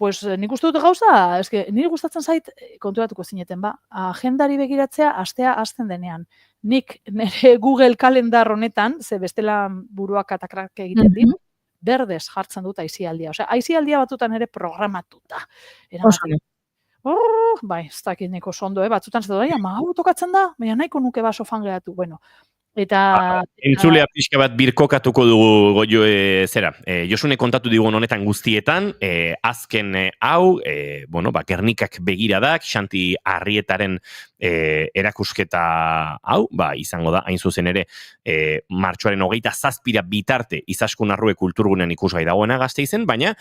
nik uste dut gauza, niri gustatzen zait, konturatuko zineten, agendari begiratzea, astea hasten denean. Nik nire Google kalendar honetan, ze bestela buruak katakrak egiten dit, berdez jartzen dut aisialdia. Osea, aisialdia batutan ere programatuta. Bai, ez dakit neko sondo, batzutan ez dut, hau tokatzen da, baina nahiko nuke sofan geratu. Bueno, eta... Entzulea pixka bat birkokatuko dugu Josune kontatu digun honetan guztietan, azken hau, Gernikak begiradak, Xanti Arrietaren erakusketa hau, izango da, hain zuzen ere, martxoaren 27 bitarte Izaskun Arrue kulturgunean ikusgai dagoena Gasteizen, baina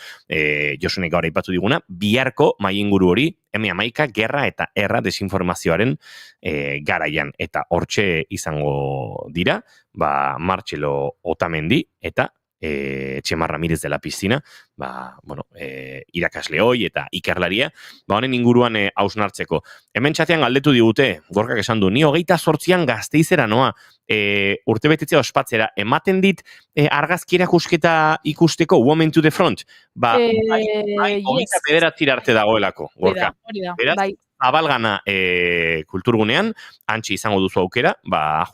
Josune gaur aipatu diguna, biharko mai inguru hori, M11 gerra eta erra desinformazioaren garaian, eta hortxe izango dira, Martxelo Otamendi eta Txemar Ramirez de la Piscina, irakasle hoi eta ikerlaria, honen inguruan hausnartzeko. Hemen txatean galdetu digute, Gorkak esan du, ni 28an Gasteizera noa, urtebetetzea ospatzera, ematen dit argazki erakusketa ikusteko Women to the Front? 29 arte dagoelako, Gorka. Beraz, abalgana kulturgunean, antxe izango duzu aukera,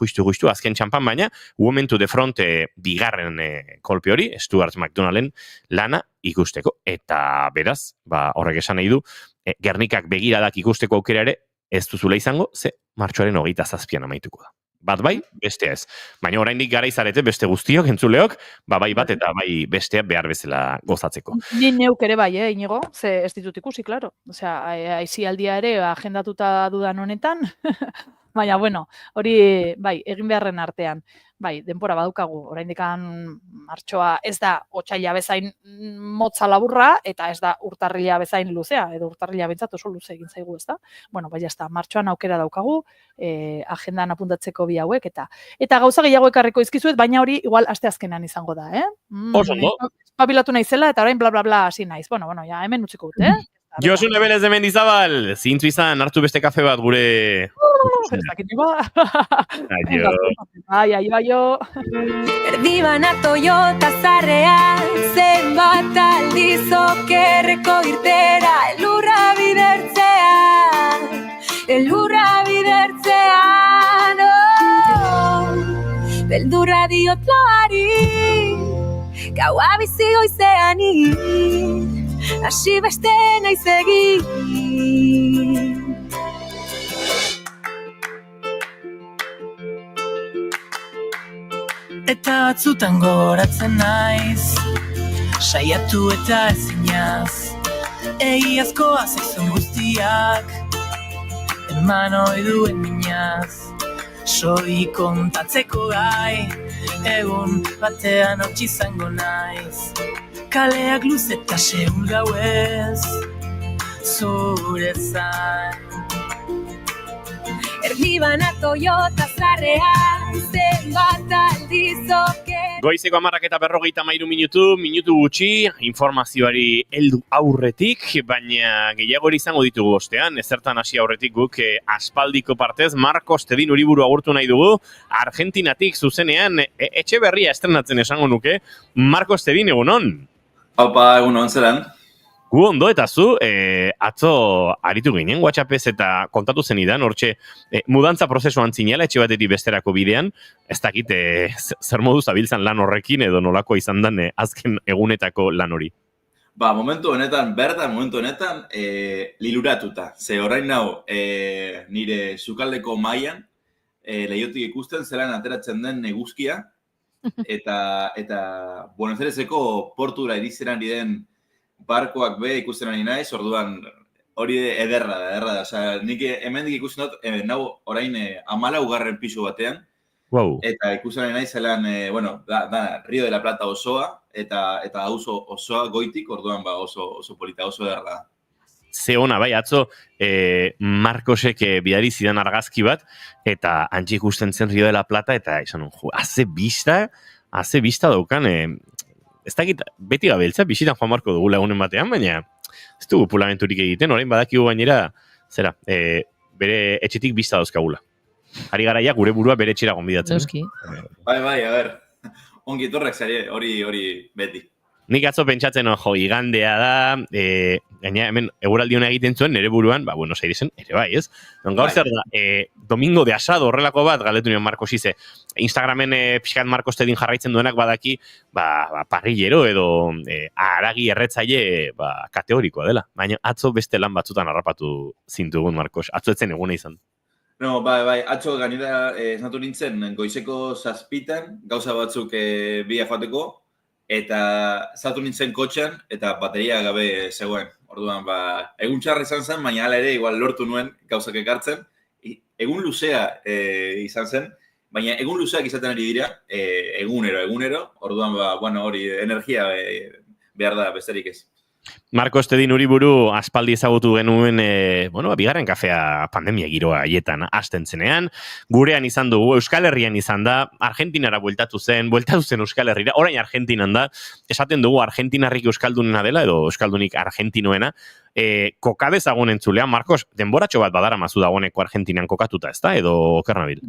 justu, azken txampan, baina Women to the Front bigarren kolpe hori, Stuart McDonalden lana ikusteko. Eta beraz, horrek esan nahi du, Gernikak begiradak ikusteko aukera ere, ez duzula izango, ze martxoaren 27an amaituko da. Bat bai, bestea ez. Baina oraindik gara izarete beste guztiok, entzuleok, bai bat eta bai bestea behar bezala gozatzeko. Ni neuk ere bai, Inigo, ze ez ditut ikusi, klaro. Osea, aisialdia ere agendatuta dudan honetan, baina, hori, bai, egin beharren artean. Bai, denbora badukagu, oraindikan martxoa ez da otsaila bezain motza laburra, eta ez da urtarrila bezain luzea, edo urtarrila bentsat oso luze egin zaigu, ez da? Bai, ez da, martxoan aukera daukagu, agendan apuntatzeko bi hauek, eta gauza gehiago ekarriko izkizuet, baina hori igual asteazkenean izango da, Oso, no? Pabilatu naizela, eta orain bla bla bla hasi naiz. Ja, hemen utziko dut, Josune Belez de Mendizabal, zintzu izan, hartu beste kafe bat gure... Ez dakit nigo. Aio. Erdibana Toyota zarrean, zenbat aldiz okerreko irtera, elurra bidertzean, beldurra diotloari, gaua bizi goizeani, hasi beste naiz egin. Eta batzutan goratzen naiz, saiatu eta ezinaz, egiazkoa zaizun guztiak, eman ohi duen minaz, soi kontatzeko gai, egun batean hotx izango naiz, kaleak luz eta seul gauez, zure zain. Erdibana Toyota zarrean, zenbat aldiz oker. Goizeko 10:43 minutu gutxi, informazioari heldu aurretik, baina gehiago izango ditugu ostean, ezertan hasi aurretik guk aspaldiko partez, Marcos Tedin Uriburu agurtu nahi dugu, Argentinatik zuzenean, etxe berria estrenatzen esango nuke, Marcos Tedin, egunon? Opa, egunon, zelan? Gu ondo eta zu, atzo aritu ginen WhatsAppez eta kontatu zenidan, hortxe mudantza prozesuan zinela, etxe batetik besterako bidean, ez dakit zer modu zabiltzan lan horrekin edo nolako izan den azken egunetako lan hori. Momentu honetan, liluratuta. Ze orain nau, nire sukaldeko mailan, lehiotik ikusten zelan ateratzen den eguzkia, eta Buenos Aireseko portura irizeran den barkoak be ikusten ari naiz, orduan hori ederra da. Osea, nik hemendik ikusten dut, nau orain 14. pisu batean, Wow. Eta ikusten nahi zelan, da Rio de la Plata osoa, eta auzo osoa goitik, orduan oso polita, oso ederra da. Ze ona, bai, atzo Marcosek bidali zidan argazki bat, eta antxe ikusten zen Rio de la Plata, eta esan, haze bista daukan, ez dakit, beti gabeltza, bisitan Juan Marko dugula egunen batean, baina ez dugu pulamenturik egiten, orain badakigu gainera, bere etxetik bista dauzkagula. Ari garaia gure burua bere etxera gonbidatzen. Euski. Bai, a ber, ongi etorrak zari, hori beti. Nik atzo pentsatzen, igandea da, gaina hemen eguraldi hona egiten zuen, nire buruan, Buenos Airesen, ere bai, ez? Gaur zer da, domingo de asado horrelako bat, galdetu nion Marcos ize. Instagramen pixkat Marcos Tedin jarraitzen duenak badaki, parrillero edo aragi erretzaile kategorikoa dela. Baina atzo beste lan batzutan harrapatu zintugun, Marcos. Atzo etzen eguna izan. No, bai, atzo gainera esnatu nintzen goizeko 7:00 gauza batzuk bila joateko, eta zatu nintzen kotxean, eta bateria gabe zegoen. Orduan, egun txarra izan zen, baina hala ere igual lortu nuen gauzak ekartzen. Egun luzea izan zen, baina egun luzeak izaten ari dira, egunero. Orduan, hori energia behar da besterik ez. Marcos Tedin uriburu aspaldi ezagutu genuen, bigarren kafea pandemia giroa haietan hasten zenean. Gurean izan dugu, Euskal Herrian izan da, Argentinara bueltatu zen Euskal Herrira, orain Argentinan da, esaten dugu Argentinarrik euskaldunena dela, edo euskaldunik argentinoena. Kokadezagun entzulean, Marcos, denboratxo bat badara mazu dagoeneko Argentinan kokatuta, ez da, edo okernabil?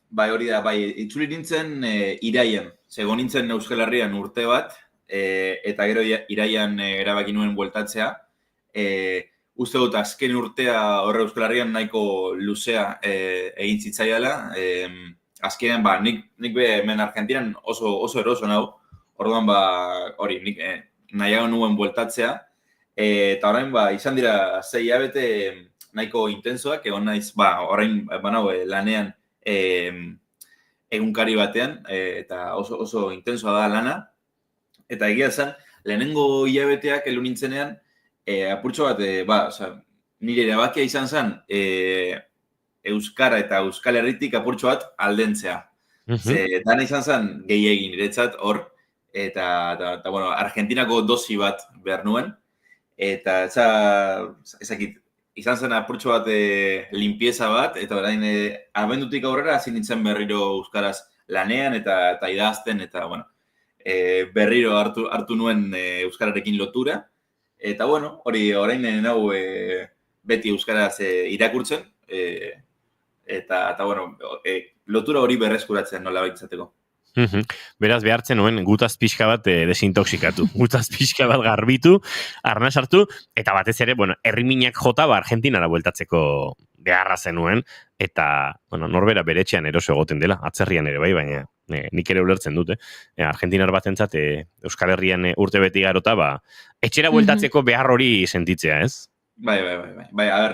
Bai, hori da, itzuli nintzen iraian, zego nintzen Euskal Herrian urte bat, eta gero iraian erabaki nuen bueltatzea. Uste dut azken urtea horre Euskal Herrian nahiko luzea egin zitzaiala. Azkenean, nik hemen Argentinan oso eroso nau. Orduan, hori, nik nahiago nuen bueltatzea. Eta orain, izan dira 6 hilabete nahiko intensoak, egon naiz, orain banau lanean egunkari batean, eta oso intensoa da lana. Eta egia zen, lehenengo hilabeteak elu nintzenean, apurtxo bat, nire erabakia izan zen, Euskara eta Euskal Herritik apurtxo bat aldentzea. Dana izan zen gehiagin niretzat hor, eta Argentinako dosi bat behar nuen, eta ezakit, izan zen apurtxo bat limpieza bat, eta orain abendutik aurrera hasi nintzen berriro Euskaraz lanean eta idazten, eta berriro hartu nuen Euskararekin lotura. Eta hori orain nau beti Euskaraz irakurtzen, eta lotura hori berreskuratzen nola baitzateko. Beraz, behartzen nuen gutaz pixka bat desintoxikatu. Gutaz pixka bat garbitu, arnaz hartu, eta batez ere, herriminak jota Argentinara bueltatzeko beharra zenuen, eta, norbera bere etxean eroso egoten dela, atzerrian ere bai, baina nik ere ulertzen dute. Argentinar batentzat Euskal Herrian urte beti garota, etxera bueltatzeko behar hori sentitzea, ez? Bai,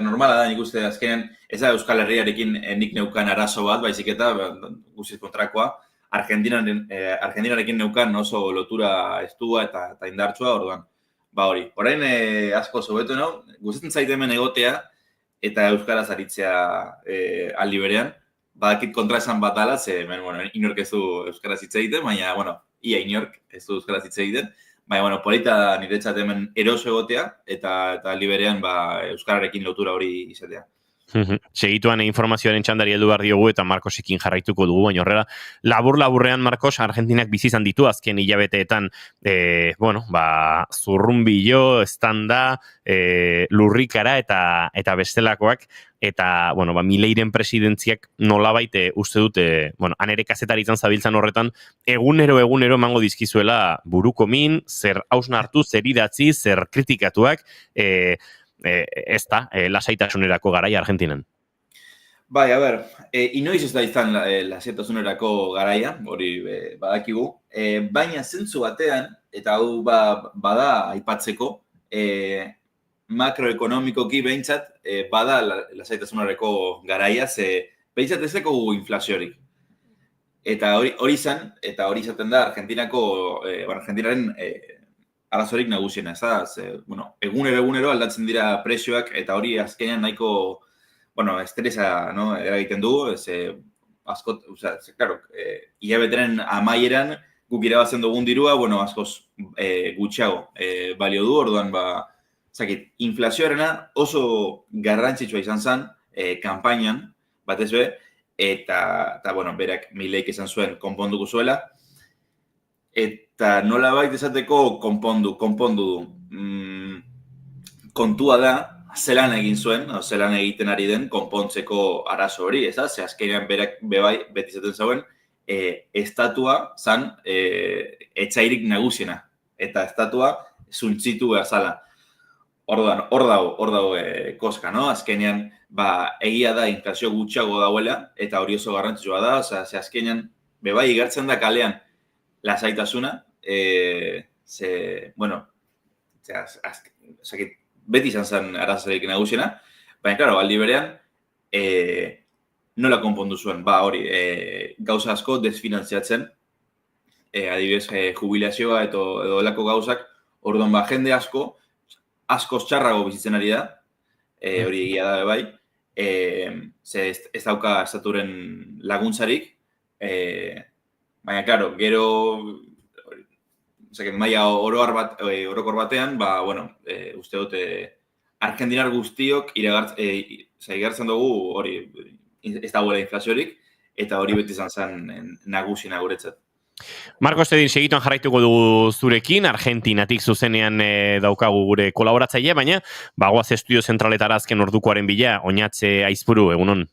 normala da nik uste azkenean, ez da Euskal Herriarekin nik neukan arazo bat, baizik eta guztiz kontrakoa, Argentinarekin neukan oso lotura estua eta indartsua, orduan, hori. Orain asko zobetu nau, gustatzen zait hemen egotea eta Euskaraz aritzea aldi berean. Badakit kontraesan bat dala, ze inork ez du Euskaraz hitz egiten, baina, ia inork ez du Euskaraz hitz egiten. Baina, polita niretzat hemen eroso egotea eta aldi berean Euskararekin lotura hori izatea. Segituan informazioaren txandari heldu behar diogu eta Marcosekin jarraituko dugu, baina horrela, labur-laburrean Marcos Argentinak bizi izan ditu azken hilabeteetan, zurrunbillo, estanda, lurrikara eta bestelakoak, eta, Mileiren presidentziak nolabait uste dute, han ere kazetaritzan zabiltzan horretan, egunero emango dizkizuela buruko min, zer hausnartu, zer idatzi, zer kritikatuak, ez da, lasaitasunerako garaia Argentinan. Bai, inoiz ez da izan lasaitasunerako garaia, hori badakigu, baina zentzu batean, eta hau bada aipatzeko, makroekonomikoki behintzat, bada lasaitasunerako garaia, ze behintzat ez dugu inflaziorik. Eta hori izan, eta hori izaten da Argentinaren arazorik nagusiena, ez da? Egunero aldatzen dira prezioak, eta hori azkenean nahiko, estresa eragiten du, askot, claro, hilabeteren amaieran guk irabazten dugun dirua, bueno, askoz gutxiago balio du, orduan, inflazioarena oso garrantzitsua izan zen kanpainan, batez be, eta bueno, berak Mileik esan zuen konponduko zuela, eta nolabait esateko konpondu du. Kontua da, zelan egin zuen, zelan egiten ari den konpontzeko arazo hori, ez da? Ze azkenean berak bebai, beti izaten zauen, estatua zan etxairik nagusiena. Eta estatua zuntzitu behar zala. Hor dago koska, no? Azkenean, egia da inflazio gutxiago dauela, eta hori oso garrantzitsua da, ze azkenean, bebai igartzen da kalean lasaitasuna, beti izan zen arazorik nagusiena, baina, klaro, aldi berean, nola konpondu zuen, hori, gauza asko desfinantziatzen, adibidez, jubilazioa edo elako gauzak, orduan, jende asko txarrago bizitzen ari da, hori egia da bai, ez dauka estaturen laguntzarik, baina, klaro, gero, maila orokor batean, uste dut, Argentinar guztiok igartzen dugu hori ez dagoela inflaziorik, eta hori beti izan zen nagusina guretzat. Marko Estedin, segituan jarraituko dugu zurekin, Argentinatik zuzenean daukagu gure kolaboratzaile, baina bagoaz estudio zentraletara azken ordukoaren bila, Oñatze Aizpuru, egunon.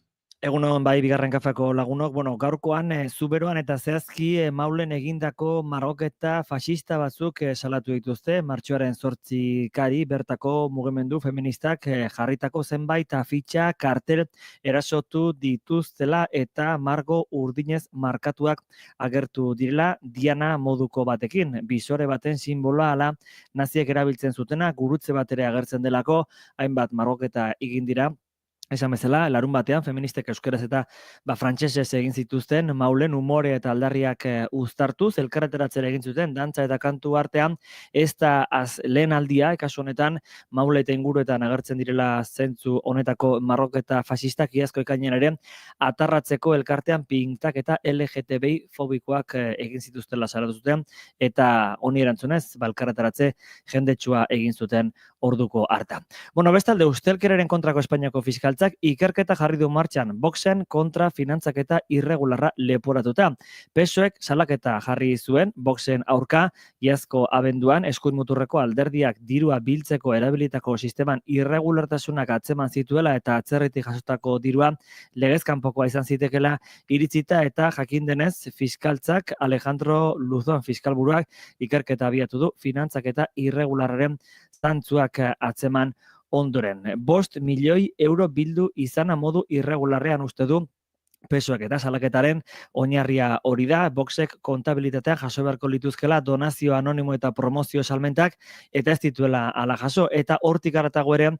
Egunon, bai, bigarren kafeko lagunok, gaurkoan Zuberoan eta zehazki Maulen egindako margoketa faxista batzuk salatu dituzte, martxoaren 8 bertako mugimendu feministak jarritako zenbait afitxa kartel erasotu dituztela eta margo urdinez markatuak agertu direla Diana moduko batekin. Bisore baten simboloa ala naziek erabiltzen zutena, gurutze bat ere agertzen delako, hainbat margoketa egin dira. Esan bezala, larun batean, feministek euskeraz eta frantsesez egin zituzten, Maulen umore eta aldarriak uztartuz, elkarreteratzera egin zuten, dantza eta kantu artean, ez da lehen aldia, kasu honetan, Maule eta inguruetan agertzen direla zentzu honetako marroketa fasistak, iazko ekainean ere, atarratzeko elkartean pintak eta LGTBI fobikoak egin zituztela salatu zuten, eta honi erantzunez, elkarretaratze jendetsua egin zuten orduko hartan. Bestalde, ustelkeraren kontrako Espainiako fiskaltza ikerketa jarri du martxan, Voxen kontra finantzaketa irregularra leporatuta. PSOEk salaketa jarri zuen, Voxen aurka, iazko abenduan, eskuin muturreko alderdiak dirua biltzeko erabilitako sisteman irregulartasunak atzeman zituela eta atzerritik jasotako dirua legezkanpokoa izan zitekela iritzita eta jakin denez fiskaltzak Alejandro Luzon fiskalburuak ikerketa abiatu du finantzaketa irregularraren zantzuak atzeman ondoren. 5 milioi euro bildu izana modu irregularrean uste du PSOEk eta salaketaren oinarria hori da, Voxek kontabilitatea jaso beharko lituzkela donazio anonimo eta promozio salmentak eta ez dituela ala jaso. Eta hortik haratago ere,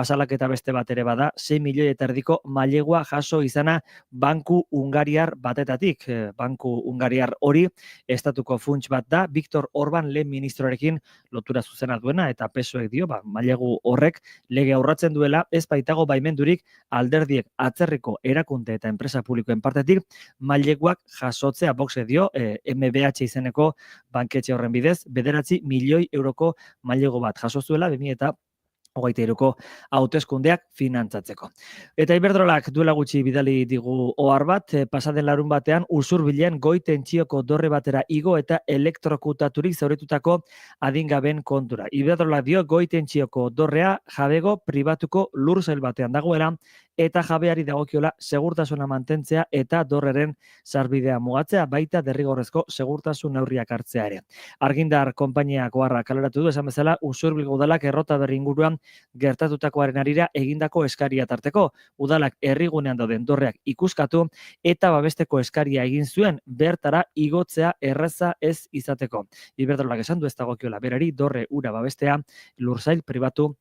salaketa beste bat ere bada, 6 milioi eta erdiko mailegua jaso izana banku hungariar batetatik. Banku hungariar hori estatuko funts bat da, Viktor Orban lehen ministroarekin lotura zuzena duena eta PSOEk dio, mailegu horrek lege aurratzen duela, ez baitago baimendurik alderdiek atzerriko erakunde eta enpresa publikoen partetik, maileguak jasotzea Voxek dio, MBH izeneko banketxe horren bidez, 9 milioi euroko mailegu bat jaso zuela, 2023ko hauteskundeak finantzatzeko. Eta Iberdrolak duela gutxi bidali digu ohar bat, pasaden larun batean Usurbilen goi tentsioko dorre batera igo eta elektrokutaturik zauritutako adingaben kontura. Iberdrolak dio goi tentsioko dorrea jabego pribatuko lursail batean dagoela, eta jabeari dagokiola segurtasuna mantentzea eta dorreren sarbidea mugatzea, baita derrigorrezko segurtasun neurriak hartzea ere. Argindar konpainiak oharra kaleratu du, esan bezala, Usurbilgo udalak Errotaberri inguruan gertatutakoaren arira egindako eskaria tarteko. Udalak herrigunean dauden dorreak ikuskatu eta babesteko eskaria egin zuen bertara igotzea erreza ez izateko. Iberdrolak esan du ez dagokiola berari dorre ura babestea lursail pribatu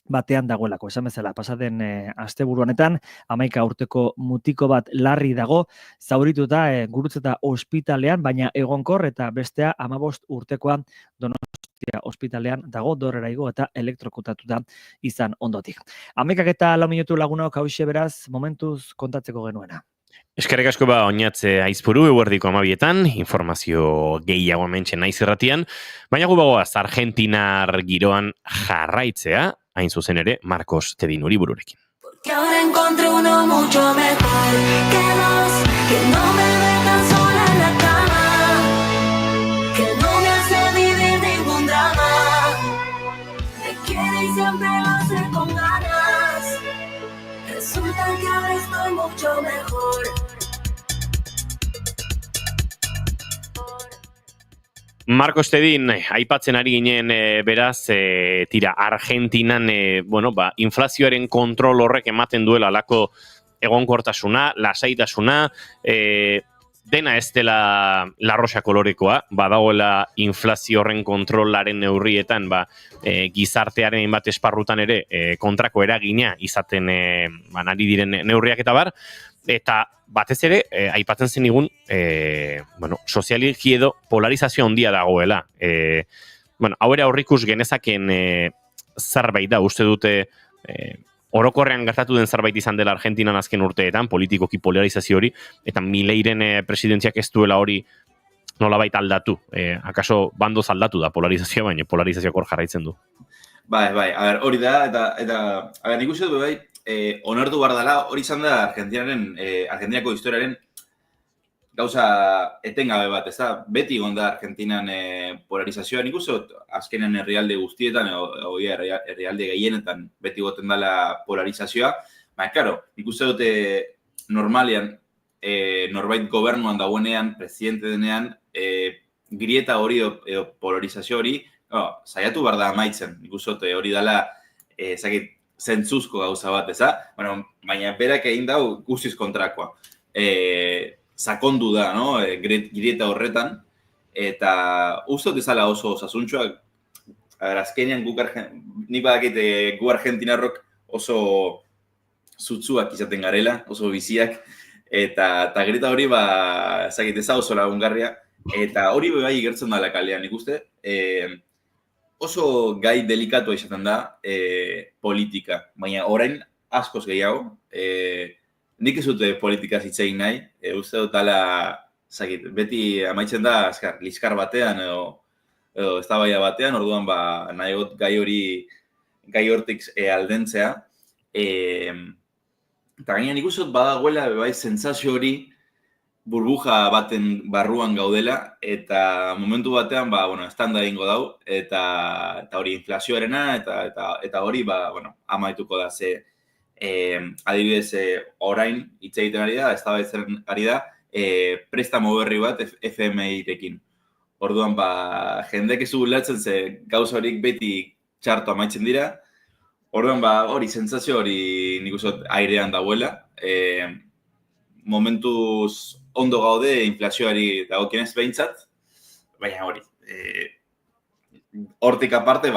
batean dagoelako. Esan bezala, pasaden asteburu honetan, 11 urteko mutiko bat larri dago, zaurituta Gurutzeta ospitalean, baina egonkor eta bestea 15 urtekoa Donostia ospitalean dago, dorrera igo eta elektrokutatuta izan ondotik. 11 eta 4 minutu lagunok hauxe beraz momentuz kontatzeko genuena. Eskerrik asko oinatze aizpuru eguerdiko 12etan, informazio gehiago hementxe naiz irratian, baina gu bagoaz Argentinar giroan jarraitzea, hain zuzen ere, Marcos Tedin Uribururekin. Que ahora encontré uno mucho mejor que vos, que no me dejan sola en la cama, que no me hace vivir ningún drama, me quiere y siempre lo hace con ganas, resulta que ahora estoy mucho mejor. Marcos Tedin, aipatzen ari ginen beraz, tira, Argentinan, inflazioaren kontrol horrek ematen duela alako egonkortasuna, lasaitasuna, dena ez dela larroxa kolorekoa, badagoela inflazio horren kontrolaren neurrietan, gizartearen hainbat esparrutan ere kontrako eragina izaten nari diren neurriak eta bar, eta batez ere, aipatzen zenigun, sozialiki edo polarizazio handia dagoela. Hau ere aurrikus genezaken zerbait da, uste dute orokorrean gertatu den zerbait izan dela Argentinan azken urteetan, politikoki polarizazio hori, eta Mileiren presidentziak ez duela hori nolabait aldatu. Akaso bandoz aldatu da polarizazioa, baina polarizazioak hor jarraitzen du. Bai, hori da, eta nik uste du bai, onartu behar dela, hori izan da Argentinako historiaren gauza etengabe bat, ez da, beti gonda Argentinan polarizazioa, nik uste azkenen herrialde guztietan, herrialde gehienetan beti goten dela polarizazioa, karo, nik uste dute normalean, norbait gobernuan dagoenean, presidente denean, grieta hori edo polarizazio hori, saiatu behar da amaitzen, nik uste dute hori dela, zentzuzko gauza bat, eza? Baina berak egin dau guztiz kontrakoa. Sakondu da, no? Grieta horretan, eta uste dut ezala oso osasuntxoak, azkenean nik badakit gu argentinarrok oso zutzuak izaten garela, oso biziak, eta grieta hori, ez oso lagungarria, eta hori bai gertzen dela kalean, nik uste, oso gai delikatua izaten da politika, baina orain askoz gehiago, nik ez dute politikaz hitz egin nahi, uste dut ala, beti amaitzen da, liskar batean edo eztabaida batean, orduan nahi got gai hortik aldentzea, eta gaina nik uste dut badagoela bai sentsazio hori, burbuja baten barruan gaudela, eta momentu batean, estanda egingo dau, eta hori inflazioarena, eta hori, amaituko da, ze adibidez, orain, hitz egiten ari da, eztabaidatzen ari da, prestamo berri bat FMI-rekin. Orduan, jendek ez ulertzen ze gauza horik beti txarto amaitzen dira, orduan, hori, sentsazio hori nik uste airean dagoela, momentuz ondo gaude inflazioari dagokionez behintzat, baina hori, hortik aparte,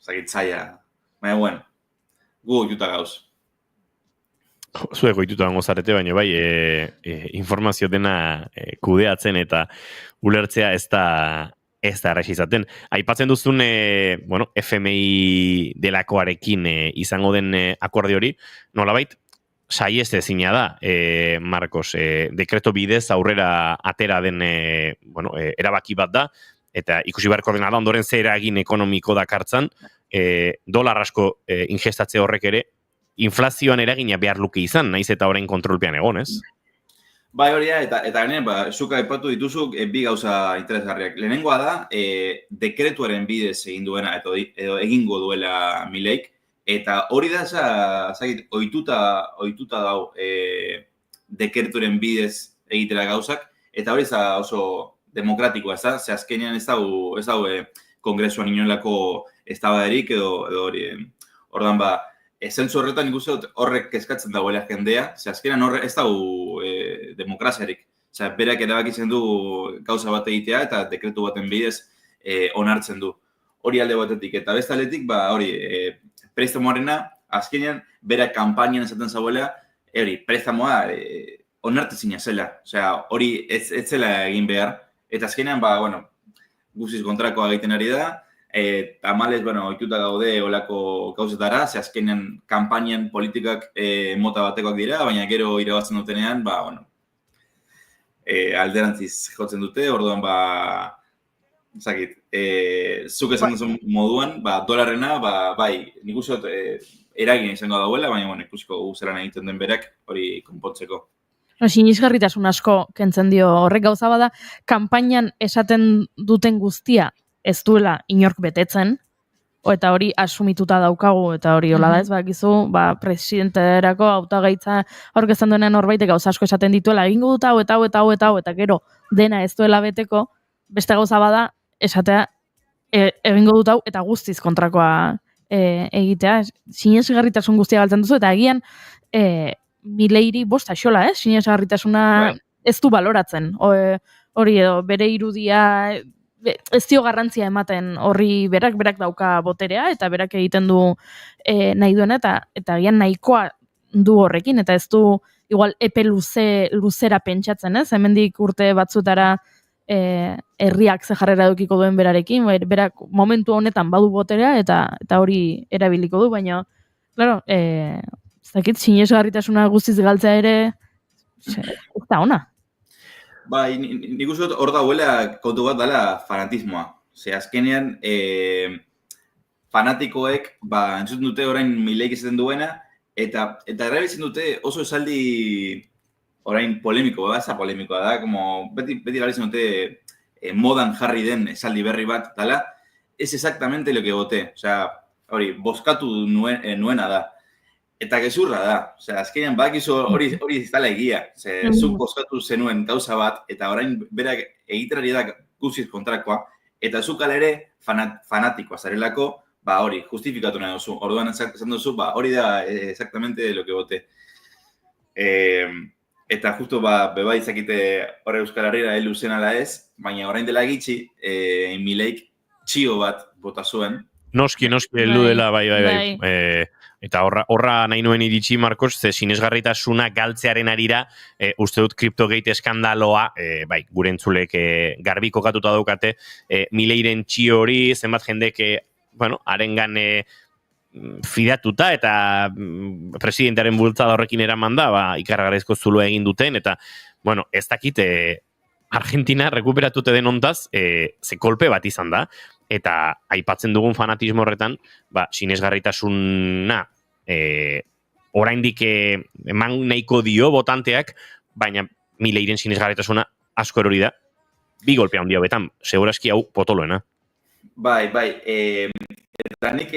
zakitzaia, baina bueno, gu oituta gauz. Zuek oituta gango zarete, baina bai, informazio dena kudeatzen eta ulertzea ez da erraix izaten. Aipatzen duzun, FMI delakoarekin izango den akordio hori, nolabait, saiez ezina da, Marcos, dekreto bidez aurrera atera den erabaki bat da, eta ikusi beharko dena da ondoren ze eragin ekonomiko dakartzan, dolar asko ingestatze horrek ere, inflazioan eragina behar luke izan, naiz eta orain kontrolpean egon, ez? Bai hori da, eta genen, zuka aipatu dituzuk bi gauza interesgarriak. Lehenengoa da, dekretuaren bidez egin duena, edo egingo duela Mileik, eta hori da, ohituta dau dekretuaren bidez egitera gauzak, eta hori oso demokratikoa, ze azkenean ez dau kongresuan inolako eztabaidarik edo hori. Ordan zentzu horretan ikusi dut horrek kezkatzen dagoela jendea, ze azkenean ez dau demokraziarik. Berak erabakitzen du gauza bat egitea eta dekretu baten bidez onartzen du. Hori alde batetik, eta beste aldetik, hori, prestamoarena, azkenean, berak kanpainan esaten zagoela, hori, prestamoa onartezina zela. Hori ez zela egin behar, eta azkenean, guztiz kontrakoa egiten ari da, Tamalez, bueno, oituta gaude olako gauzetara, ze azkenean kanpainan politikak mota batekoak dira, baina gero irabazten dutenean, ba, bueno, alderantziz jotzen dute, orduan, ba, zakit, zuk esan duzun moduan, ba, dolarrena, ba, bai, nik uste dut eragin izango dauela, baina, bueno, ikusiko zelan egiten den berak hori konpontzeko. Sinisgarritasun asko kentzen dio horrek gauza bada, kanpainan esaten duten guztia ez duela inork betetzen, eta hori asumituta daukagu, eta hori hola da ez, bakizu, ba, presidenterako hautagaitza aurkezten duenean norbaitek gauza asko esaten dituela, egingo dut hau, eta hau, eta hau, eta hau, eta gero dena ez duela beteko, beste gauza bada, esatea, egingo dut hau, eta guztiz kontrakoa egitea, sinesgarritasun guztia galtzen duzu, eta agian, Mileiri bost axola, sinesgarritasuna ez du baloratzen. Hori edo, bere irudia, ez dio garrantzia ematen horri berak dauka boterea, eta berak egiten du nahi duena, eta agian nahikoa du horrekin, eta ez du igual epe luzera pentsatzen, ez? Hemendik urte batzutara herriak ze jarrera edukiko duen berarekin, berak momentu honetan badu boterea, eta hori erabiliko du, baina, claro, ez dakit, sinesgarritasuna guztiz galtzea ere, ez da ona. Bai, nik uste dut hor dauela kontu bat dela fanatismoa. Ze azkenean, fanatikoek, ba, entzuten dute orain Mileik izaten duena, eta erabiltzen dute oso esaldi orain polemiko, polemikoa da, como beti erabiltzen dute modan jarri den esaldi berri bat, dala, ez exactamente lo que voté. Osea, hori, bozkatu nuena da. Eta gezurra da, azkenean bakizu hori ez dela egia. Zuk bozkatu zenuen gauza bat, eta orain berak egiterari da guztiz kontrakoa, eta zuk ala ere fanatikoa zarelako, ba hori, justifikatu nahi duzu. Orduan esan duzu, ba hori da exactamente lo que voté. Eta justu, ba, beba izakite hori Euskal Herriera helu zen ala ez, baina orain dela gitxi, Mileik txio bat bota zuen. Noski, heldu dela, bai. Eta horra nahi nuen iritsi, Marcos, ze sinesgarritasuna galtzearen arira, uste dut Cryptogate eskandaloa, bai, gure entzulek garbi kokatuta daukate, Mileiren txio hori, zenbat jendek, bueno, arengan fidatuta eta presidentearen bultzada horrekin eraman da, ba, ikargarrizko zuloa egin duten, eta, bueno, ez dakit, Argentina rekuperatute den ontaz, ze kolpe bat izan da, eta aipatzen dugun fanatismo horretan, ba, sinesgarritasuna oraindik eman nahiko dio botanteak, baina Mileiren sinesgarritasuna asko erori da, bi golpea handia betan, segurazki hau potoloena. Bai, eta nik,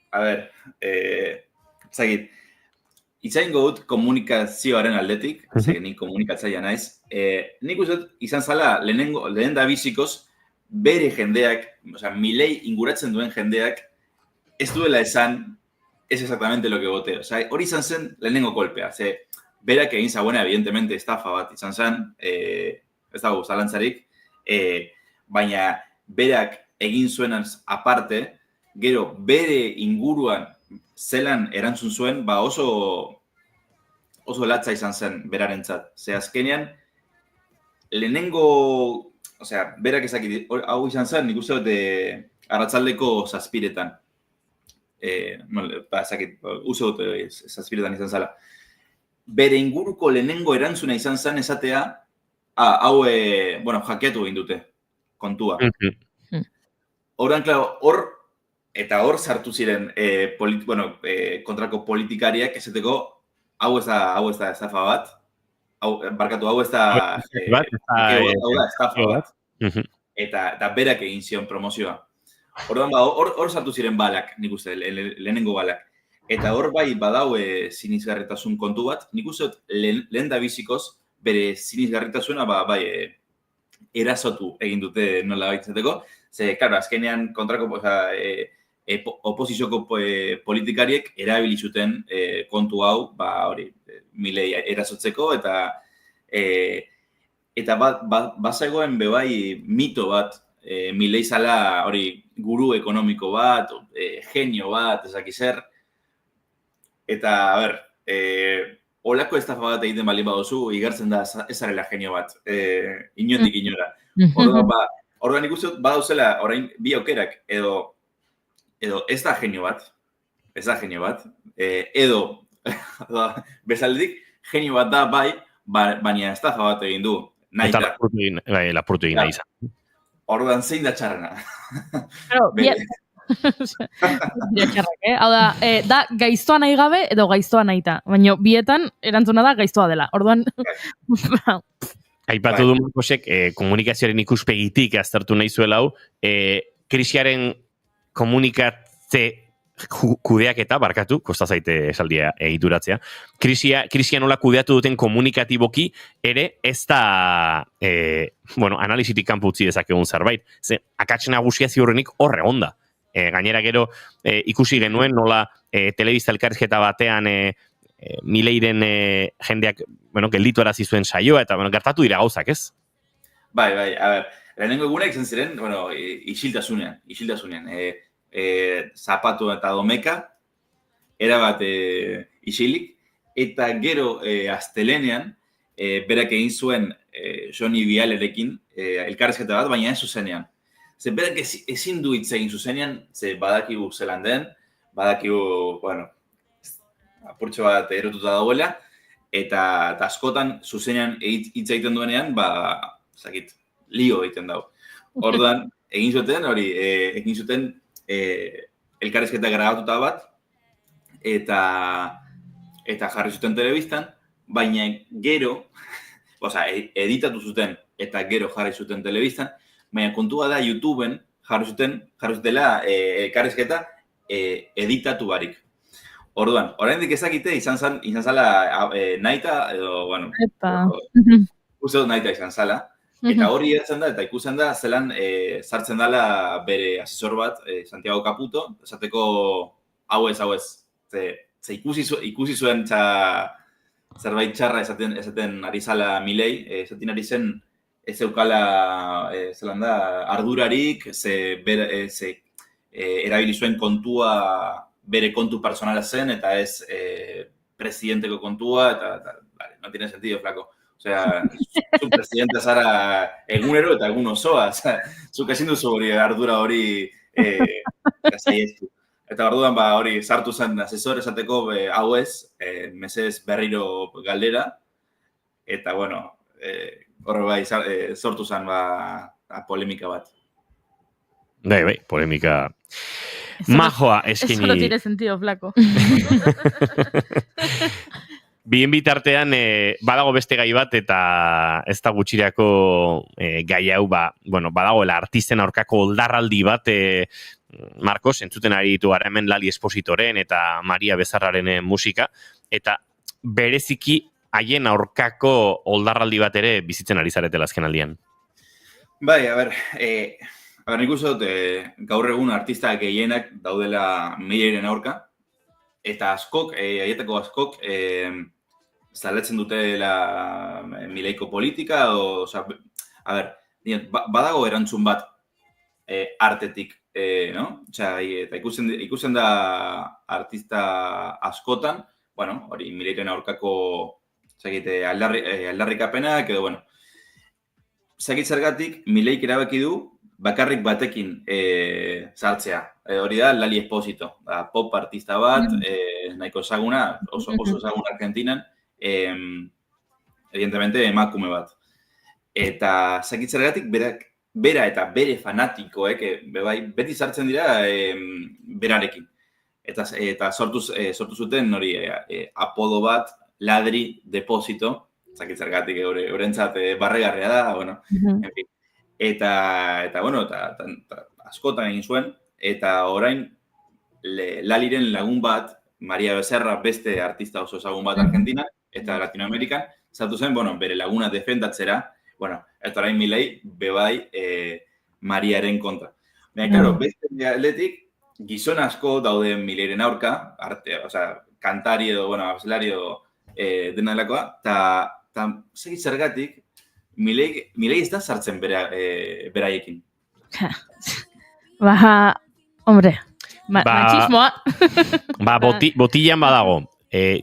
a ber, zagit, itzaingo dut komunikazioaren aldetik, nik komunikatzaia naiz, nik uste dut izan zala lehen da bizikoz, bere jendeak, Milei inguratzen duen jendeak, ez duela esan, ez exactamente lo que vote. Hori izan zen lehenengo kolpea. Berak egin zagoena, evidentemente, estafa bat izan zen, ez dago zalantzarik, baina berak egin zuenaz aparte, gero bere inguruan zelan erantzun zuen, ba oso latza izan zen berarentzat. Azkenean, lehenengo, berak ezakit, hau izan zen, nik uste dut arratzaldeko zazpiretan. Uste dut zazpiretan izan zala. Bere inguruko lehenengo erantzuna izan zen esatea, hau, jakeatu egin dute, kontua. Horren, hor sartu ziren kontrako politikariak esateko, hau ez da estafa bat, barkatu, hau ez da estafa bat, eta berak egin zion promozioa. Orduan, hor sartu ziren balak, nik uste, lehenengo balak. Eta hor bai badau sinisgarritasun kontu bat, nik uste lehen da bizikoz, bere sinisgarritasuna bai erasotu egin dute nola baitzateko. Ze, karo, azkenean kontrako oposizioko politikariek erabili zuten kontu hau, hori, Milei erasotzeko, eta bazegoen bebai mito bat, Milei zala hori guru ekonomiko bat, genio bat, ezaki zer. Eta, a ber, holako estafa bat egiten bali baduzu, igartzen da ez zarela genio bat, inondik inora. Orduan, Orduan nik uste dut badauzela orain bi aukerak, edo ez da genio bat, edo bezaldetik genio bat da bai, baina estafa bat egin du. Eta lapurtu egin nahi izan. Orduan zein da txarrena. Hau da, da gaiztoa nahi gabe edo gaiztoa nahita. Baina bietan erantzuna da gaiztoa dela. Orduan... Aipatu du Markosek komunikazioaren ikuspegitik aztertu nahi zuela hau, krisiaren komunikatze kudeaketa, barkatu, kosta zaite esaldia egituratzea, krisia nola kudeatu duten komunikatiboki ere ez da analisitik kanpo utzi dezakegun zerbait. Ze, akats nagusia ziurrenik horre onda. Gainera gero ikusi genuen nola telebista elkarrizketa batean Mileiren jendeak gelditu arazi zuen saioa, eta gertatu dira gauzak, ez? Bai, a ber, lehenengo egunak izan ziren, isiltasunean, zapatu eta domeka, erabat isilik, eta gero astelenean, berak egin zuen Joni Bialerekin elkarrizketa bat, baina ez zuzenean. Ze berak ezin du hitz egin zuzenean, ze badakigu zelan den, badakigu, apurtxo bat erotuta dagoela, eta askotan zuzenean hitz egiten duenean, lio egiten dago. Orduan, egin zuten elkarrizketa grabatuta bat, eta jarri zuten telebistan, baina gero, editatu zuten eta gero jarri zuten telebistan, baina kontua da YouTubeen jarri zutela elkarrizketa editatu barik. Orduan, oraindik ezakite izan zala nahita, edo, uste dut nahita izan zala, eta hori edatzen da, eta ikusten da, zelan sartzen dela bere asesor bat, Santiago Caputo, esateko hau ez, ze ikusi zuen zerbait txarra esaten ari zala Milei, esaten ari zen ez zeukala zelan da, ardurarik, ze erabili zuen kontua bere kontu personala zen, eta ez presidenteko kontua, eta no tiene sentido, flaco. Osea, zu presidente zara egunero eta egun osoa. Zuk ezin duzu hori ardura hori saiestu. Eta orduan hori sartu zen asesor esateko hau ez, mesedez berriro galdera, eta horre sortu zen polemika bat. Bai, polemika... Majoa eskini. Eso no tiene sentido, flaco. Bien bitartean, badago beste gai bat, eta ez da gutxirako gai hau, badagoela artisten aurkako oldarraldi bat, Marcos, entzuten ari ditu gara hemen Lali Espositoren eta Maria Bezarraren musika, eta bereziki haien aurkako oldarraldi bat ere bizitzen ari zaretela azken aldian. Bai, a ber, nik uste dut, gaur egun artista gehienak daudela Mileiren aurka, eta aietako askok, zaletzen dutela Mileiko politika, a ber, badago erantzun bat artetik, no? Eta ikusten da artista askotan, hori Mileiren aurkako aldarrikapenak, edo, zakit zergatik, Mileik erabaki du, bakarrik batekin sartzea. Hori da, Lali Esposito. Pop artista bat, nahiko ezaguna, oso ezaguna Argentinan, evidentemente emakume bat. Eta zakitzergatik bera eta bere fanatikoek beti sartzen dira berarekin. Eta sortu zuten hori apodo bat, Ladri Deposito, zakitzergatik eurentzat barregarria da, en fin. Eta askotan egin zuen, eta orain Laliren lagun bat, Maria Becerra, beste artista oso ezagun bat Argentina, eta Latinoamerikan, sartu zen, bere laguna defendatzera, eta orain Milei bebai Mariaren kontra. Baina, klaro, beste aldetik, gizon asko daude Mileiren aurka, kantari edo, abeslari edo dena delakoa, eta zergatik, Milei ez da sartzen beraiekin. Hombre, machismoa. Botillan badago.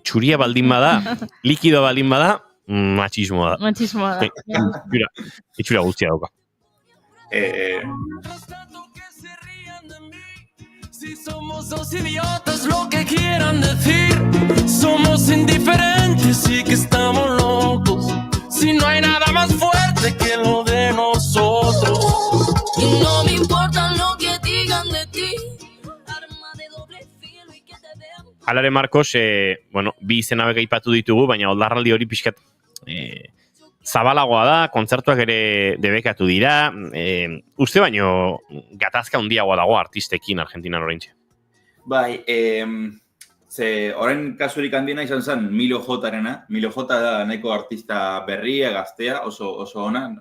Txuria baldin bada, likidoa baldin bada, machismoa da. Machismoa da. Itxura guztia dauka. Si somos dos idiotas, lo que quieran decir. Somos indiferentes y que estamos locos. Si no hay nada más fuerte que lo de nosotros. Y no me importa lo que digan de ti. Arma de doble filo y que te vean. Alare, Marcos, bi izenabek aipatu ditugu, baina oldarraldi hori pixkat zabalagoa da, kontzertuak ere debekatu dira, uste baino gatazka handiagoa dago artistekin Argentinan oraintxe. Bai, orain kasurik handiena izan zen Milo J-arena. Milo J da nahiko artista berria, gaztea, oso ona.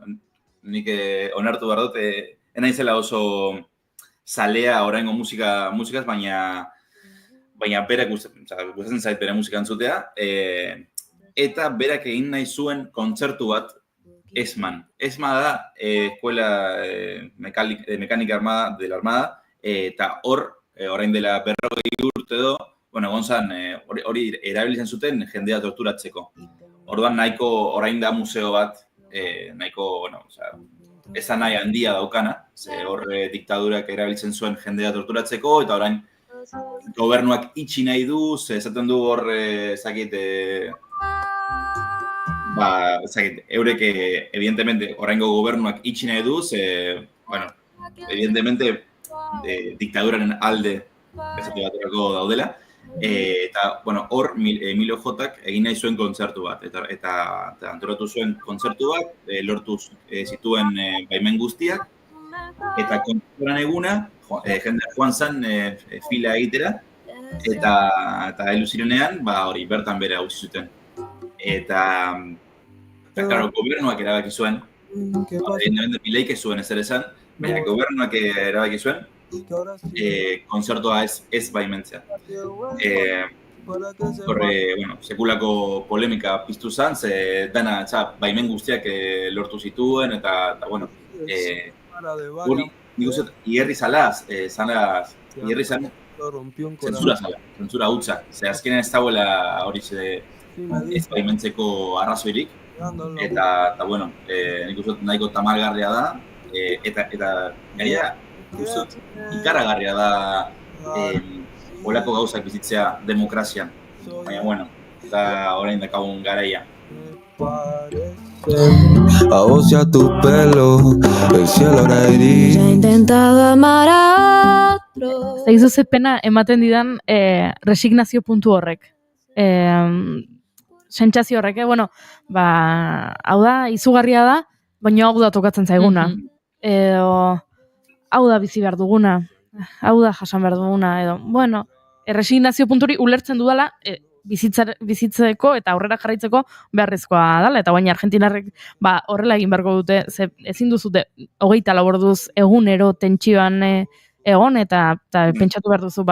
Nik onartu behar dut, naizela oso zalea oraingo musikaz, baina berak gustatzen zait bere musika entzutea. Eta berak egin nahi zuen kontzertu bat ESMAn. ESMA da Escuela Mecánica Armada de la Armada, eta hor, orain dela 40 urte edo, egon zan, hori erabiltzen zuten jendea torturatzeko. Orduan nahiko orain da museo bat, nahiko, ezan nahi handia daukana, ze hor diktadurak erabiltzen zuen jendea torturatzeko, eta orain gobernuak itxi nahi du, esaten du hor, eurek, evidentemente, oraingo gobernuak itxi nahi du, evidentemente, diktaduraren alde esate baterako daudela, eta, hor Milo J-ak egin nahi zuen kontzertu bat, eta antolatu zuen kontzertu bat, lortu zituen baimen guztiak, eta kontzertuan eguna, jendea joan zen fila egitera, eta helu zirenean, hori, bertan bere hau zuten. Eta, klaro, gobernuak erabaki zuen, Mileik ez zuen ezer esan, baina gobernuak erabaki zuen, kontzertua ez baimentzea. Sekulako polemika piztu zen, ze dana baimen guztiak lortu zituen, eta hori, nik uste, hierri zalaz, zentzura hutsa. Ze azkenean ez dagoela hori ez baimentzeko arrazoirik, eta nik uste nahiko tamalgarria da, eta gaia, ikaragarria da olako gauzak bizitzea demokrazian. Baina, eta orain dakagun garaia. A vos y a tu pelo, el cielo era gris. Ya he intentado amar a otro. Zaizu ze pena ematen didan resignazio puntu horrek. Sentsazio horrek, hau da, izugarria da, baina hau da tokatzen zaiguna. Edo, hau da bizi behar duguna, hau da jasan behar duguna, edo, resignazio punturi ulertzen dudala, bizitzeko eta aurrera jarraitzeko beharrezkoa dela, eta baina Argentinarrek horrela egin beharko dute, ezin duzute 24 orduz egunero tentsioan egon, eta pentsatu behar duzu,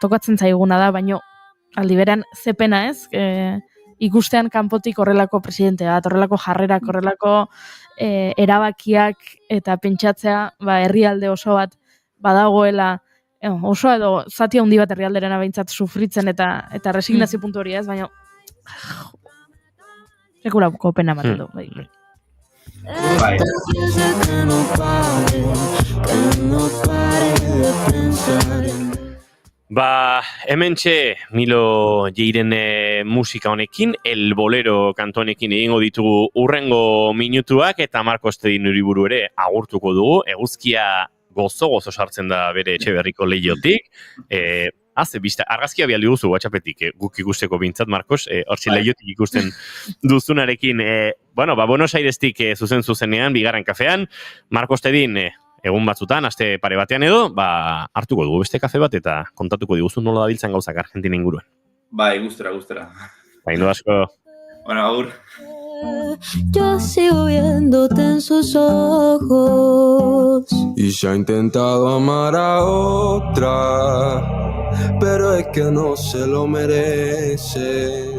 tokatzen zaiguna da, baina aldi berean ze pena ez, ikustean kanpotik horrelako presidente bat, horrelako jarrerak, horrelako erabakiak eta pentsatzea herrialde oso bat badagoela, oso edo zati handi bat herrialderena behintzat sufritzen eta resignazio puntu hori ez, baina sekulako pena ematen du. Hementxe Milo J-ren musika honekin, El Bolero kantu honekin egingo ditugu urrengo minutuak, eta Marcos Tedin Uriburu ere agurtuko dugu, eguzkia gozo sartzen da bere etxe berriko lehiotik. Argazkia bialdi guzu WhatsAppetik guk ikusteko bintzat, Marcos, hortzi lehiotik ikusten duzunarekin. Buenos Airestik zuzenean, bigarren kafean, Marcos Tedin egun batzutan, aste pare batean edo, hartuko dugu beste kafe bat eta kontatuko diguzun nola dabiltzan gauzak Argentina inguruan. Gustora. Baino asko. Agur. Yo sigo viéndote en sus ojos. Y ya he intentado amar a otra, pero es que no se lo merece,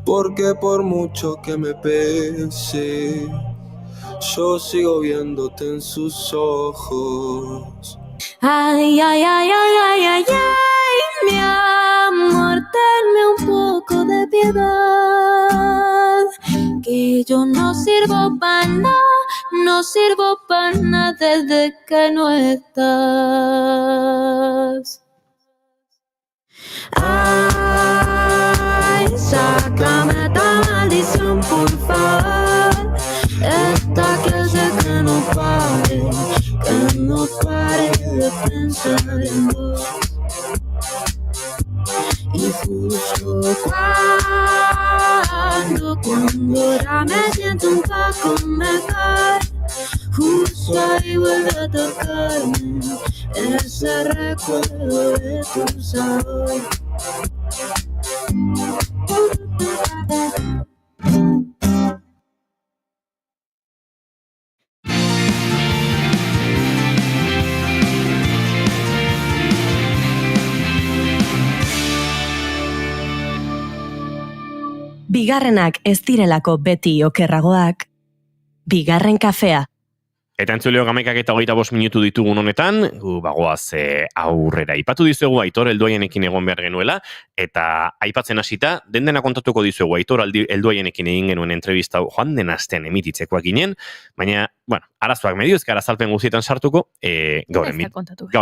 porque por mucho que me pese, yo sigo viéndote en sus ojos. Ay, ay, ay, ay, ay, ay, ay, mi amor, tenme un poco de piedad, que yo no sirvo para nada no sirvo para nada desde que no estás. Ay, sácame esta maldición, por favor. Esta que sé que no pare de pensar en vos. Y justo cuando ahora me siento un poco mejor, justo ahí vuelve a tocarme ese recuerdo de tu sabor. Bigarrenak ez direlako beti okerragoak, bigarren kafea. Eta entzuleo 11:25 minutu ditugun honetan, bagoaz aurrera. Aipatu dizuegu Aitor Helduaienekin egon behar genuela, eta aipatzen hasita, dena kontatuko dizuegu Aitor Helduaienekin egin genuen entrevista joan den astean emititzekoak ginen, baina, bueno, arazoak medio, ez gara azalpen guztietan sartuko, gaur